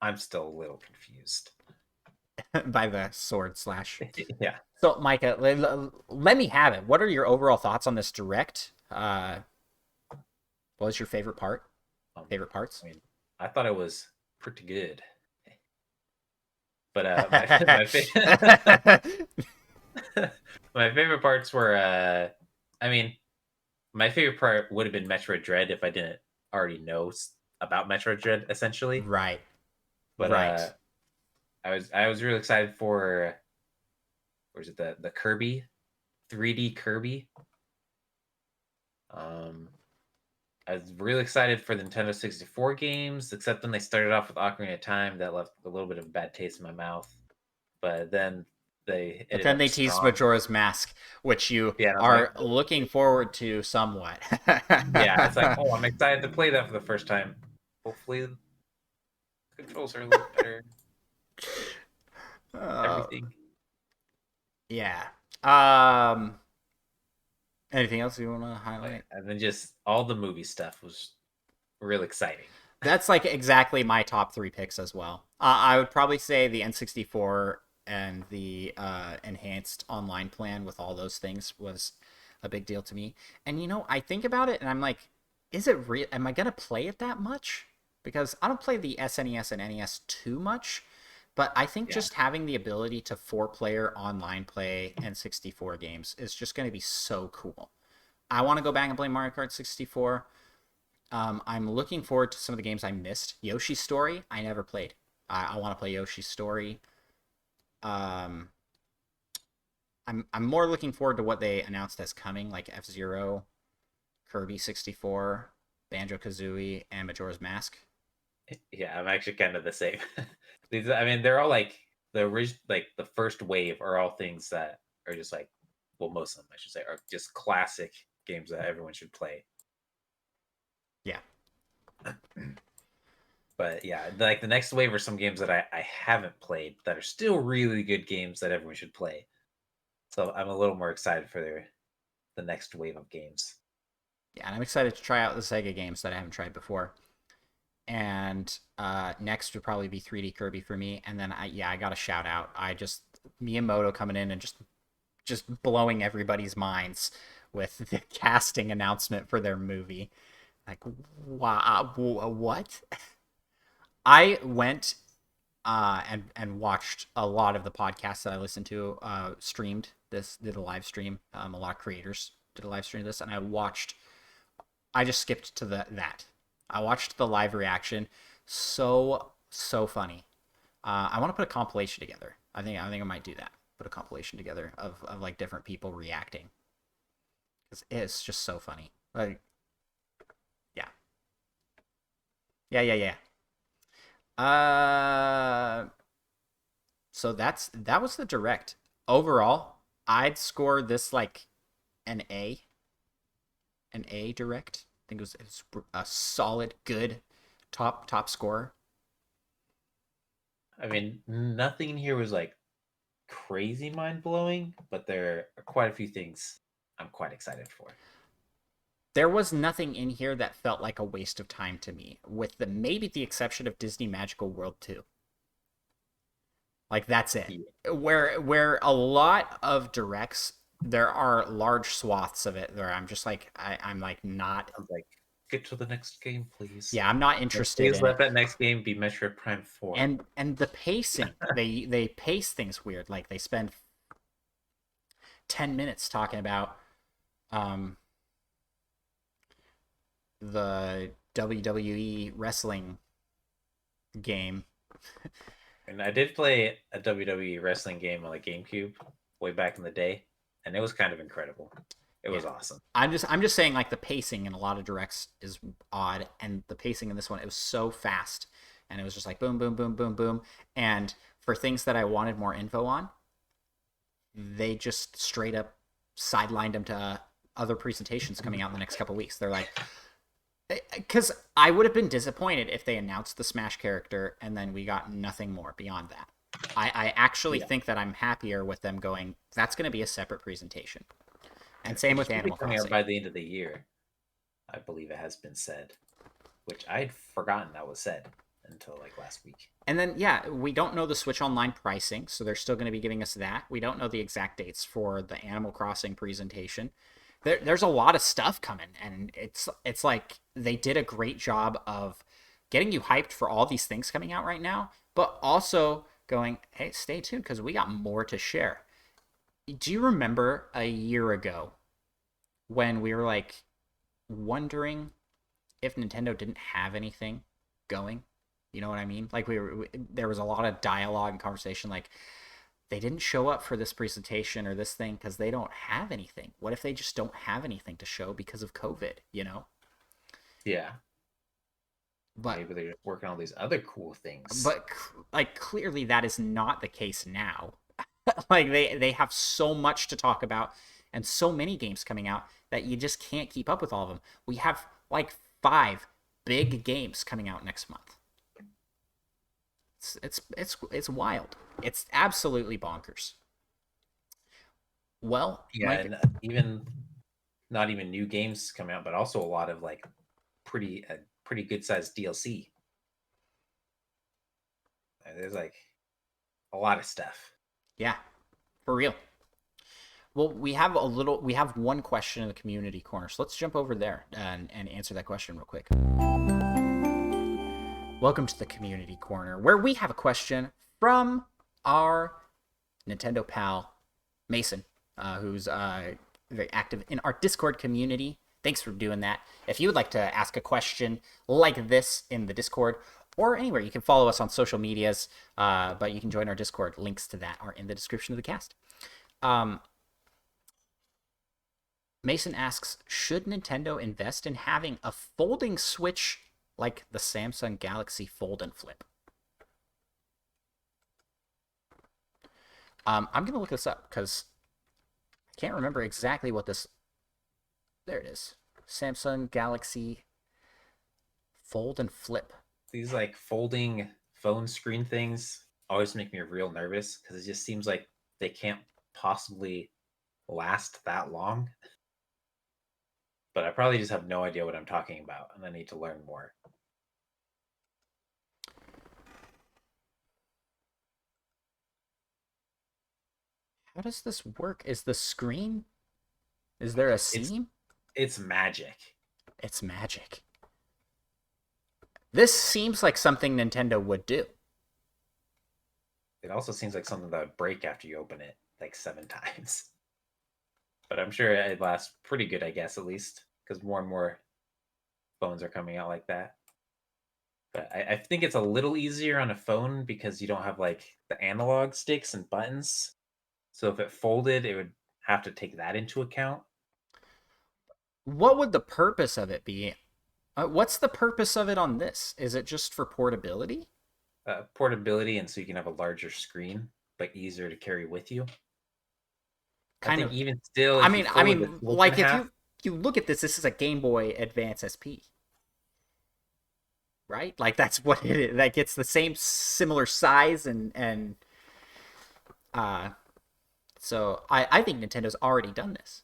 I'm still a little confused. By the sword slash. Yeah. So, Micah, let me have it. What are your overall thoughts on this direct? What was your favorite part? Favorite parts? I mean, I thought it was pretty good. But my favorite parts were I mean, my favorite part would have been Metroid Dread if I didn't already know about Metroid Dread essentially. Right. But Right. I was really excited for where's it the Kirby 3D Kirby. I was really excited for the Nintendo 64 games, except when they started off with Ocarina of Time, that left a little bit of a bad taste in my mouth. But then they But ended then up they teased strong. Majora's Mask, which you Yeah, and I'm like, are looking forward to somewhat. yeah, it's like, oh, I'm excited to play that for the first time. Hopefully, the controls are a little better. Uh, Everything. yeah. Um. Anything else you want to highlight? And then just all the movie stuff was real exciting. That's like exactly my top three picks as well. I would probably say the N64 and the enhanced online plan with all those things was a big deal to me. And I think about it and I'm like, is it real? Am I gonna play it that much? Because I don't play the SNES and NES too much, but I think Yeah. just having the ability to 4-player online play N64 games is just going to be so cool. I want to go back and play Mario Kart 64. I'm looking forward to some of the games I missed. Yoshi's Story, I never played. I want to play Yoshi's Story. Um, I'm more looking forward to what they announced as coming, like F-Zero, Kirby 64, Banjo-Kazooie, and Majora's Mask. Yeah, I'm actually kind of the same. I mean, they're all like the original, like the first wave are all things that are just like, well, most of them, I should say, are just classic games that everyone should play. Yeah. But yeah, like the next wave are some games that I haven't played that are still really good games that everyone should play. So I'm a little more excited for the next wave of games. Yeah, and I'm excited to try out the Sega games that I haven't tried before. And next would probably be 3D Kirby for me. And then I got a shout out. Miyamoto coming in and just blowing everybody's minds with the casting announcement for their movie. Like, wow, what? I went and watched a lot of the podcasts that I listened to. Streamed this, did a live stream. A lot of creators did a live stream of this, and I just skipped to that. I watched the live reaction. So funny. I want to put a compilation together. I think I might do that. put a compilation together of like different people reacting because it's just so funny. Like, yeah, yeah. So that was the direct. Overall, I'd score this like an A, an A direct. I think it was a solid, good top score. I mean, nothing in here was like crazy mind blowing, but there are quite a few things I'm quite excited for. There was nothing in here that felt like a waste of time to me, with the maybe the exception of Disney Magical World 2. Like that's it. Yeah. Where a lot of directs, there are large swaths of it where I'm just like I'm like not. I was like, get to the next game, please. Yeah, I'm not Like, interested please in let it. that next game be Metroid Prime 4. And the pacing, they pace things weird. Like they spend 10 minutes talking about um the WWE wrestling game. And I did play a WWE wrestling game on the GameCube way back in the day, and it was kind of incredible. It Yeah. was awesome. I'm just saying like the pacing in a lot of directs is odd, and the pacing in this one, it was so fast, and it was just like boom boom boom boom boom. And for things that I wanted more info on, they just straight up sidelined them to other presentations coming out in the next couple weeks. They're like, because I would have been disappointed if they announced the Smash character and then we got nothing more beyond that. I actually think that I'm happier with them going, that's going to be a separate presentation. And same It with should be Animal coming out Crossing. by the end of the year, I believe it has been said, which I'd forgotten that was said until like last week. And then, yeah, we don't know the Switch Online pricing, so they're still going to be giving us that. We don't know the exact dates for the Animal Crossing presentation. There's a lot of stuff coming, and it's like they did a great job of getting you hyped for all these things coming out right now, but also going, hey, stay tuned because we got more to share. Do you remember a year ago when we were like wondering if Nintendo didn't have anything going? You know what I mean? Like there was a lot of dialogue and conversation. Like they didn't show up for this presentation or this thing because they don't have anything. What if they just don't have anything to show because of COVID? You know? Yeah. But Maybe they're working on all these other cool things. but like clearly that is not the case now. Like they have so much to talk about and so many games coming out that you just can't keep up with all of them. We have like 5 big games coming out next month. It's wild. It's absolutely bonkers. Well, Yeah, Mike, and even not even new games coming out, but also a lot of like pretty good sized DLC. There's like a lot of stuff. yeah, for real. Well, we have one question in the community corner, so let's jump over there and answer that question real quick. Welcome to the community corner, where we have a question from our Nintendo pal Mason, who's very active in our Discord community. Thanks for doing that. If you would like to ask a question like this in the Discord or anywhere, you can follow us on social medias, but you can join our Discord. Links to that are in the description of the cast. Mason asks, should Nintendo invest in having a folding Switch like the Samsung Galaxy Fold and Flip? I'm going to look this up because I can't remember exactly what this... There it is. Samsung Galaxy Fold and Flip. These like folding phone screen things always make me real nervous because it just seems like they can't possibly last that long. But I probably just have no idea what I'm talking about, and I need to learn more. How does this work? Is the screen... Is there a seam? It's magic. It's magic. This seems like something Nintendo would do. It also seems like something that would break after you open it like 7 times. But I'm sure it lasts pretty good, I guess, at least, because more and more phones are coming out like that. But I think it's a little easier on a phone because you don't have like the analog sticks and buttons. So if it folded, it would have to take that into account. What would the purpose of it be? What's the purpose of it on this? Is it just for portability? Portability, and so you can have a larger screen, but easier to carry with you. I Kind think of. even still, I if you mean, I folded the mean, Switch in like if half, you look at this, this is a Game Boy Advance SP, right? Like that's what it is. Like it's the same similar size and uh so I think Nintendo's already done this.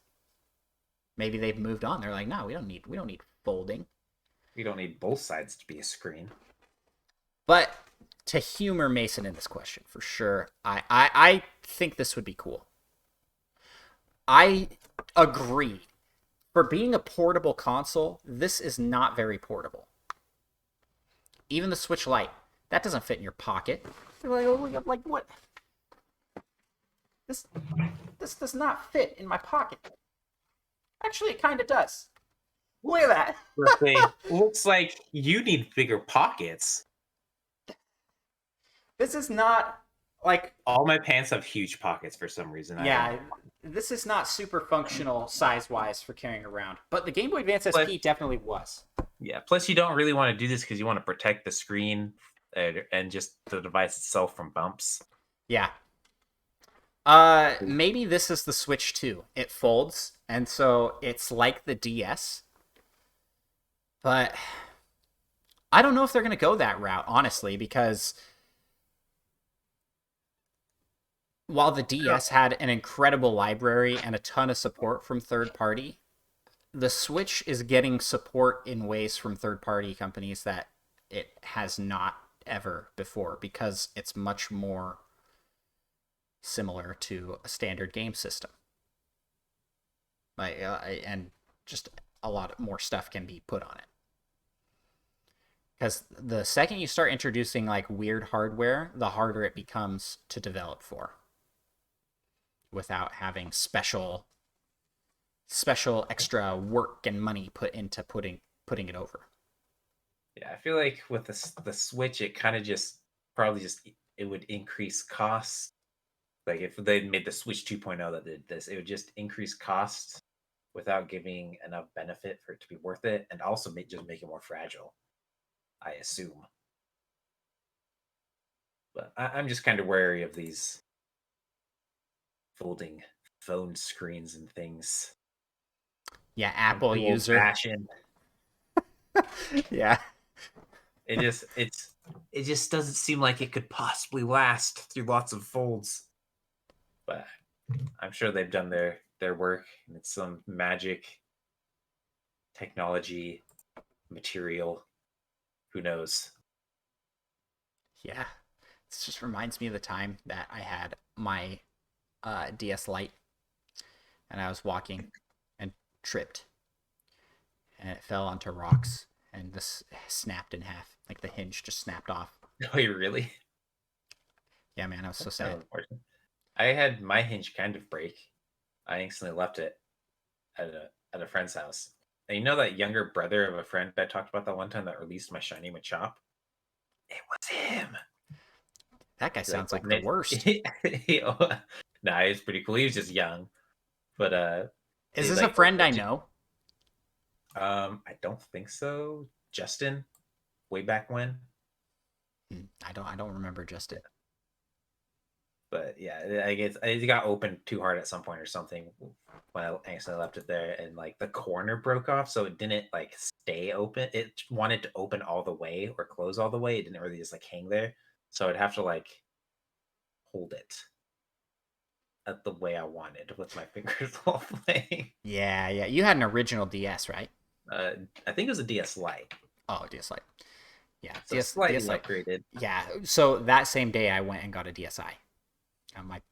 Maybe they've moved on. They're like, no, we don't need folding. you don't need both sides to be a screen. But to humor Mason in this question, for sure, I think this would be cool. I agree. For being a portable console, this is not very portable. Even the Switch Lite, that doesn't fit in your pocket. Like what? This this does not fit in my pocket. Actually, it kind of does. Look at that. Looks like you need bigger pockets. This is not like All my pants have huge pockets for some reason. yeah. This is not super functional size wise for carrying around, but the Game Boy Advance But SP definitely was. yeah, plus you don't really want to do this because you want to protect the screen and just the device itself from bumps. Yeah. Maybe this is the Switch 2. It folds, and so it's like the DS. But I don't know if they're going to go that route, honestly, because while the DS had an incredible library and a ton of support from third party, the Switch is getting support in ways from third party companies that it has not ever before because it's much more similar to a standard game system. And just a lot more stuff can be put on it. Because the second you start introducing like weird hardware, the harder it becomes to develop for without having special extra work and money put into putting it over. Yeah, I feel like with the Switch, it kind of just probably just it would increase costs. Like if they made the Switch 2.0 that did this, it would just increase costs without giving enough benefit for it to be worth it, and also just make it more fragile, I assume. But I'm just kind of wary of these folding phone screens and things. Yeah, I'm Apple too user. old-fashioned. Yeah. It just doesn't seem like it could possibly last through lots of folds. But I'm sure they've done their work, and it's some magic technology material. Who knows? Yeah. This just reminds me of the time that I had my DS Lite and I was walking and tripped and it fell onto rocks and this snapped in half. Like the hinge just snapped off. Oh, you really? Yeah, man, I was so That's kind of sad. unfortunate. I had my hinge kind of break. I instantly left it at a friend's house. And you know that younger brother of a friend that I talked about that one time that released my shiny Machop? It was him. That guy He, like sounds like opened the worst. Nah, he's pretty cool. He was just young. But Is he this a like friend opened I it. know? I don't think so. Justin, way back when. I don't remember Justin. But yeah, I guess it got opened too hard at some point or something when I accidentally left it there, and like the corner broke off, so it didn't like stay open. It wanted to open all the way or close all the way. It didn't really just like hang there, so I'd have to like hold it at the way I wanted with my fingers while playing. Yeah, yeah. You had an original DS, right? I think it was a DS Lite, Oh, DS Lite. Yeah, so slightly DS Lite. upgraded. Yeah. So that same day, I went and got a DSi.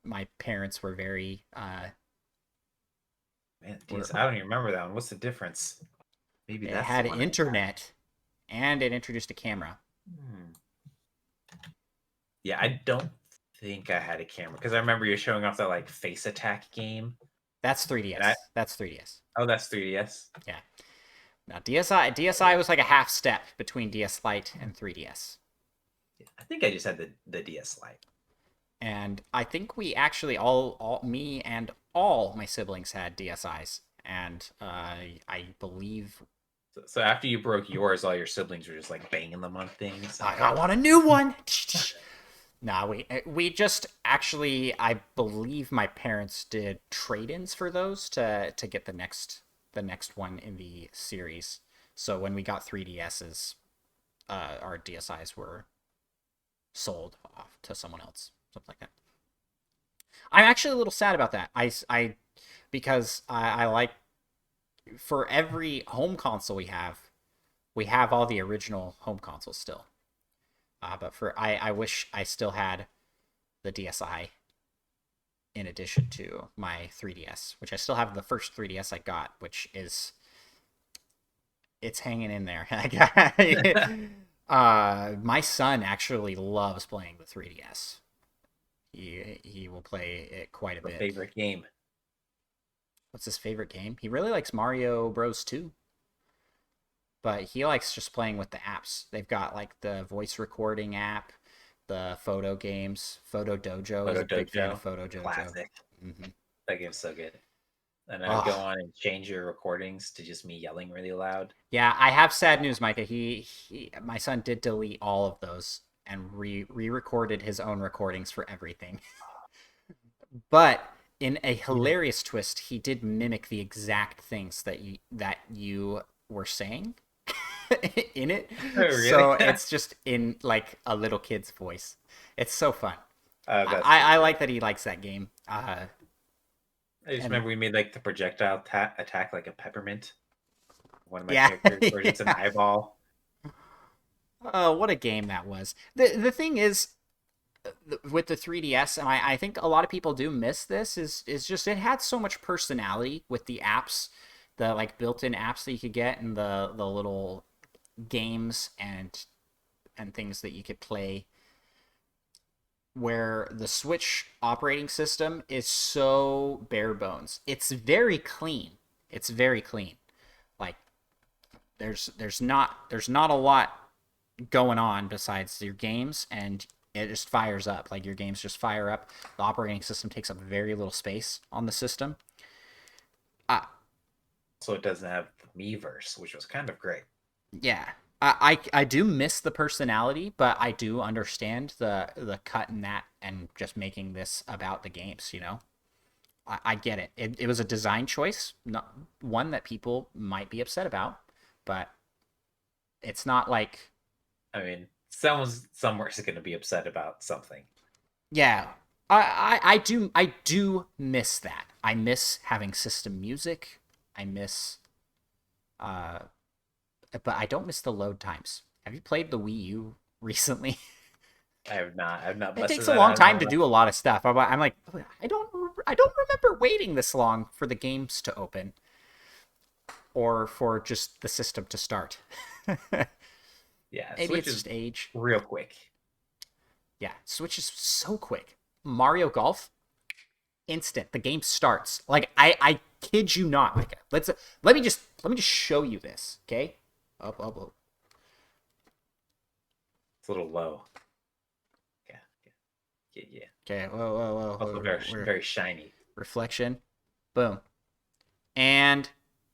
My parents were very Man, DS, I don't even remember that one. What's the difference? Maybe it that's the had one. internet, and it introduced a camera. Yeah, I don't think I had a camera because I remember you showing off that like face attack game. That's 3DS. That's 3DS. Oh, that's 3DS. Yeah. Now DSi was like a half step between DS Lite and 3DS. I think I just had the DS Lite. And I think we actually all me and all my siblings had DSIs, and I believe So after you broke yours, all your siblings were just like banging them on things. I want a new one. Nah, we just actually, I believe my parents did trade-ins for those to get the next one in the series. So when we got 3DSs, our DSIs were sold off to someone else, something like that. I'm actually a little sad about that. Because I like, for every home console we have all the original home consoles still. But for I wish I still had the DSi in addition to my 3DS, which I still have the first 3DS I got, which is it's hanging in there. My son actually loves playing the 3DS. He will play it quite a bit. Favorite game? What's his favorite game? He really likes Mario Bros. 2. But he likes just playing with the apps. They've got like the voice recording app, the photo games. Photo Dojo is a big fan of Photo Dojo. Classic. Mm-hmm. That game's so good. And I would go on and change your recordings to just me yelling really loud. Yeah, I have sad news, Micah. My son did delete all of those and re-recorded his own recordings for everything. But in a hilarious twist, he did mimic the exact things that you were saying in it. Oh, really? So it's just in like a little kid's voice. It's so fun. I like that he likes that game. I just remember we made like the projectile attack like a peppermint. One of my characters, where it's an eyeball. Oh, what a game that was. The thing is, with the 3DS, and I think a lot of people do miss this, is just it had so much personality with the apps, the like built-in apps that you could get, and the little games and things that you could play, where the Switch operating system is so bare bones. It's very clean. It's very clean. Like there's not a lot going on besides your games, and it just fires up. Like your games just fire up. The operating system takes up very little space on the system. So it doesn't have the Miiverse, which was kind of great. Yeah. I do miss the personality, but I do understand the cut in that and just making this about the games, you know? I get it. It was a design choice, not one that people might be upset about, but it's not like... I mean, someone's somewhere's going to be upset about something. Yeah. I do miss that. I miss having system music. I miss... but I don't miss the load times. Have you played the Wii U recently? I have not. It takes a long time to do a lot of stuff. I'm like, I don't remember waiting this long for the games to open, or for just the system to start. Yeah, maybe Switch it's just age. Real quick. Yeah, Switch is so quick. Mario Golf, instant. The game starts. Like I kid you not. Like let me just show you this. Okay. Up. It's a little low. Yeah. Okay. Whoa. Also very shiny. Reflection. Boom. And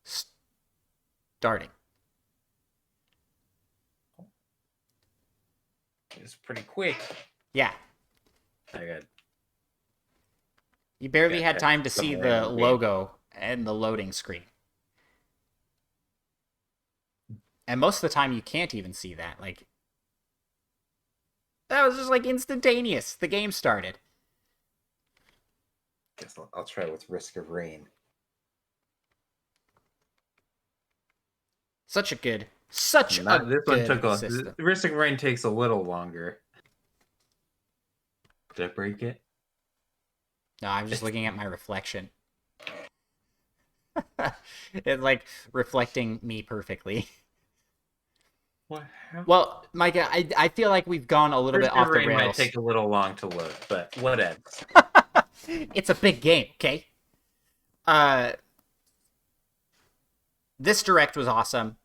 starting. It's pretty quick. Yeah. I got. You barely had time to see the logo and the loading screen. And most of the time you can't even see that. Like, that was just like instantaneous. The game started. Guess I'll try with Risk of Rain. Such a good This one took a Risk of Rain takes a little longer. Did I break it? No, I'm just looking at my reflection. It's like reflecting me perfectly. What? Well, Micah, I feel like we've gone a little bit off the rails. Might take a little long to load, but whatever. It's a big game, okay? This direct was awesome,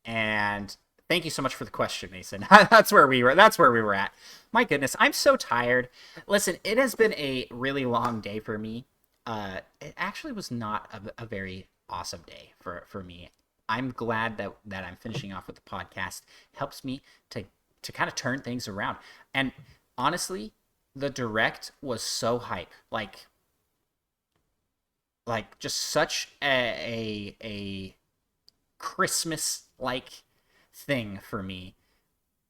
and Thank you so much for the question, Mason. That's where we were. That's where we were at. My goodness, I'm so tired. Listen, it has been a really long day for me. It actually was not a very awesome day for me. I'm glad that I'm finishing off with the podcast. It helps me to kind of turn things around. And honestly, the direct was so hype. Like just such a Christmas like thing for me.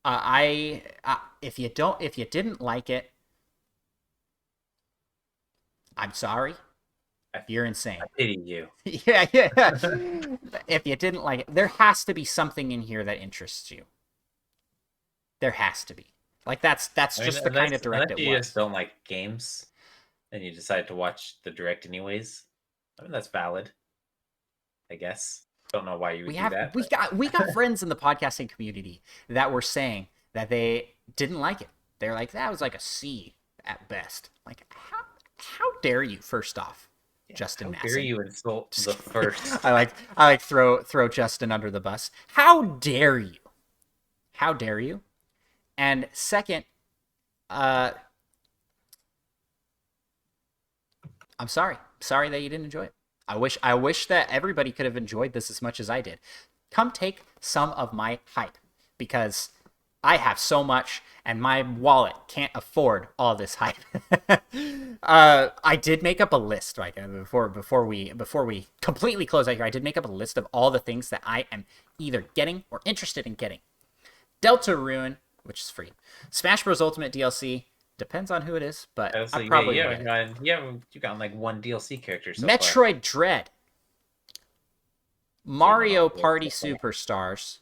If you didn't like it, I'm sorry. You're insane. I pity you. Yeah. If you didn't like it, there has to be something in here that interests you. There has to be. Like that's just the kind of direct it was. You just don't like games, and you decide to watch the direct anyways. I mean, that's valid. I guess. Don't know why you would do that. We got friends in the podcasting community that were saying that they didn't like it. They're like, that was like a C at best. Like, how dare you? First off, Justin Masson. How dare you insult the first? I like throw Justin under the bus. How dare you? How dare you? And second, I'm sorry. Sorry that you didn't enjoy it. I wish that everybody could have enjoyed this as much as I did. Come take some of my hype, because I have so much and my wallet can't afford all this hype. I did make up a list, right, before we completely close out here. I did make up a list of all the things that I am either getting or interested in getting. Deltarune, which is free. Smash Bros. Ultimate DLC. Depends on who it is, but I probably would. You got like one DLC character so Metroid far. Dread. Mario Party Superstars.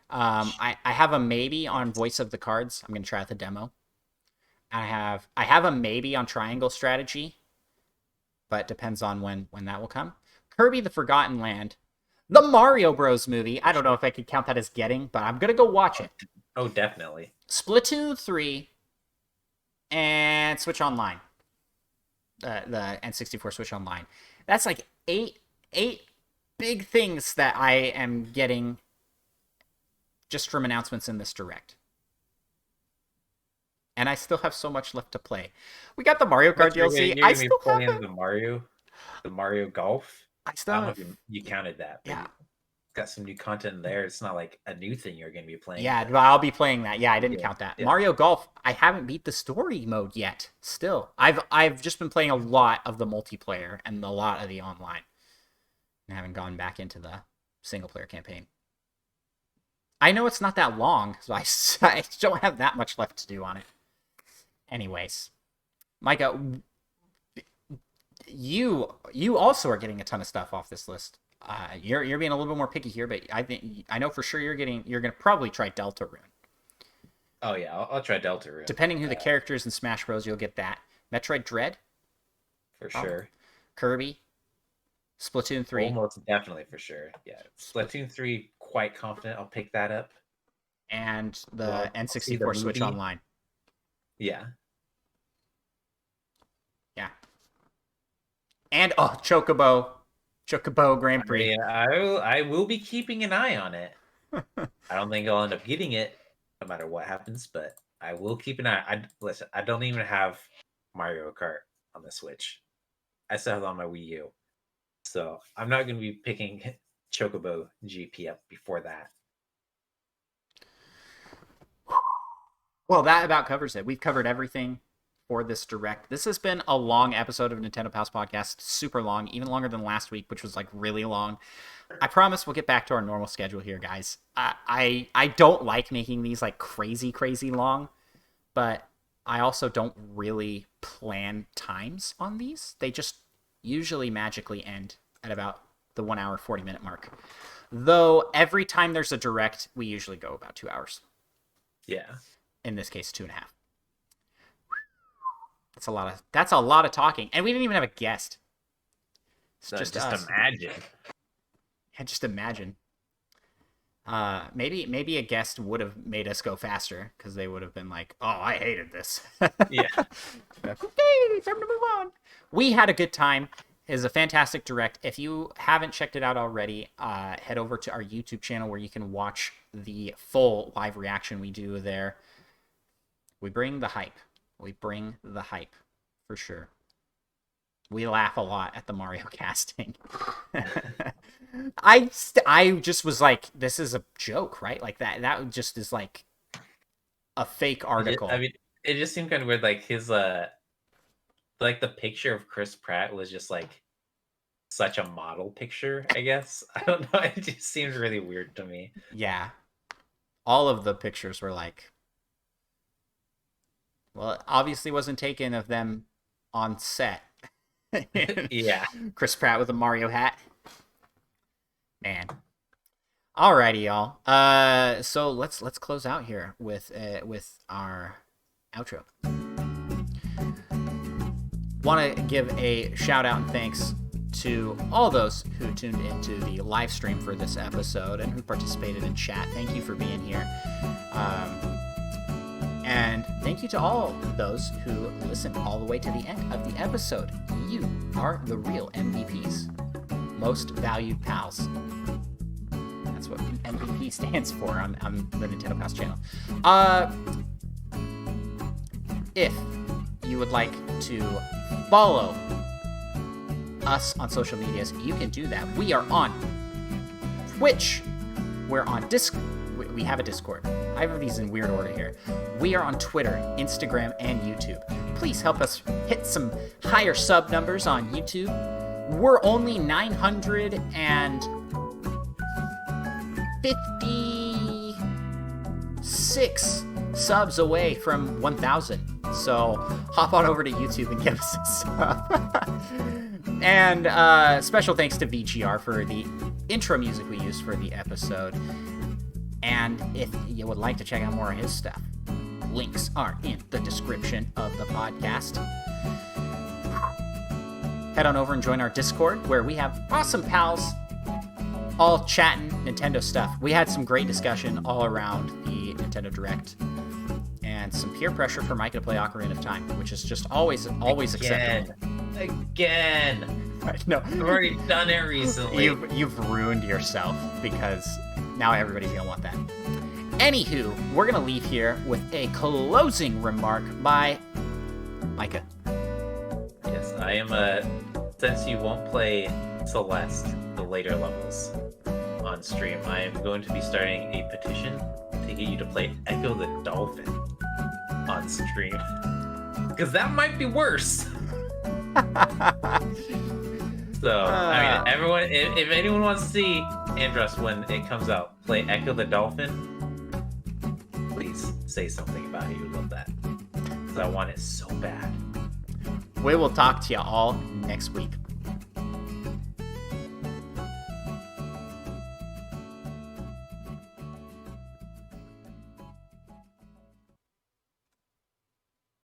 I have a maybe on Voice of the Cards. I'm gonna try out the demo. I have a maybe on Triangle Strategy, but it depends on when that will come. Kirby the Forgotten Land. The Mario Bros. Movie. I don't know if I could count that as getting, but I'm gonna go watch it. Oh, definitely. Splatoon 3. And Switch Online. The N64 Switch Online. That's like eight big things that I am getting just from announcements in this direct. And I still have so much left to play. We got the Mario Kart DLC. I still have the Mario Golf. I don't know if you counted that. Yeah. Got some new content in there. It's not like a new thing you're going to be playing. Yeah, but I'll be playing that. Yeah, I didn't count that. Yeah. Mario Golf, I haven't beat the story mode yet. Still, I've just been playing a lot of the multiplayer and a lot of the online. And haven't gone back into the single player campaign. I know it's not that long, so I don't have that much left to do on it. Anyways, Micah, you also are getting a ton of stuff off this list. You're being a little bit more picky here, but I know for sure you're gonna probably try Deltarune. Oh yeah, I'll try Deltarune. Depending who the characters in Smash Bros, you'll get that. Metroid Dread, for sure. Kirby, Splatoon 3. Almost definitely for sure. Yeah, Splatoon 3, quite confident I'll pick that up. And the N64 Switch Online. Yeah. Yeah. And Chocobo Grand Prix. I will be keeping an eye on it. I don't think I'll end up getting it, no matter what happens, but I will keep an eye. Listen, I don't even have Mario Kart on the Switch. I still have it on my Wii U. So I'm not going to be picking Chocobo GP up before that. Well, that about covers it. We've covered everything for this direct. This has been a long episode of Nintendo Pals Podcast. Super long, even longer than last week, which was like really long. I promise we'll get back to our normal schedule here, guys. I don't like making these like crazy long, but I also don't really plan times on these. They just usually magically end at about the 1 hour, 40-minute mark. Though every time there's a direct, we usually go about 2 hours. Yeah. In this case, 2.5. That's a lot of talking, and we didn't even have a guest. It's just imagine. Yeah, just imagine. Maybe a guest would have made us go faster because they would have been like, "Oh, I hated this." Yeah. Okay, time to move on. We had a good time. is a fantastic direct. If you haven't checked it out already, head over to our YouTube channel where you can watch the full live reaction we do there. We bring the hype. We bring the hype, for sure. We laugh a lot at the Mario casting. I just was like, this is a joke, right? Like that just is like a fake article. It just seemed kind of weird. Like his like the picture of Chris Pratt was just like such a model picture, I guess. I don't know. It just seemed really weird to me. Yeah. All of the pictures were like, well, it obviously wasn't taken of them on set. Yeah. Chris Pratt with a Mario hat. Man. Alrighty, y'all. So let's close out here with our outro. Want to give a shout out and thanks to all those who tuned into the live stream for this episode and who participated in chat. Thank you for being here. And thank you to all those who listened all the way to the end of the episode. You are the real MVPs. Most valued pals. That's what MVP stands for on the Nintendo Pals channel. If you would like to follow us on social medias, you can do that. We are on Twitch. We're on Discord. We have a Discord. I have these in weird order here. We are on Twitter, Instagram, and YouTube. Please help us hit some higher sub numbers on YouTube. We're only 956 subs away from 1,000. So hop on over to YouTube and give us a sub. And special thanks to VGR for the intro music we used for the episode. And if you would like to check out more of his stuff, links are in the description of the podcast. Head on over and join our Discord, where we have awesome pals all chatting Nintendo stuff. We had some great discussion all around the Nintendo Direct, and some peer pressure for Micah to play Ocarina of Time, which is just always acceptable. Again. No, I've already done it recently. You've ruined yourself, because now everybody's gonna want that. Anywho, we're gonna leave here with a closing remark by Micah. Yes, I am since you won't play Celeste, the later levels, on stream, I am going to be starting a petition to get you to play Echo the Dolphin on stream. Because that might be worse. So, I mean, everyone, if anyone wants to see Andros when it comes out, play Echo the Dolphin, please say something about it. You would love that. Because I want it so bad. We will talk to you all next week.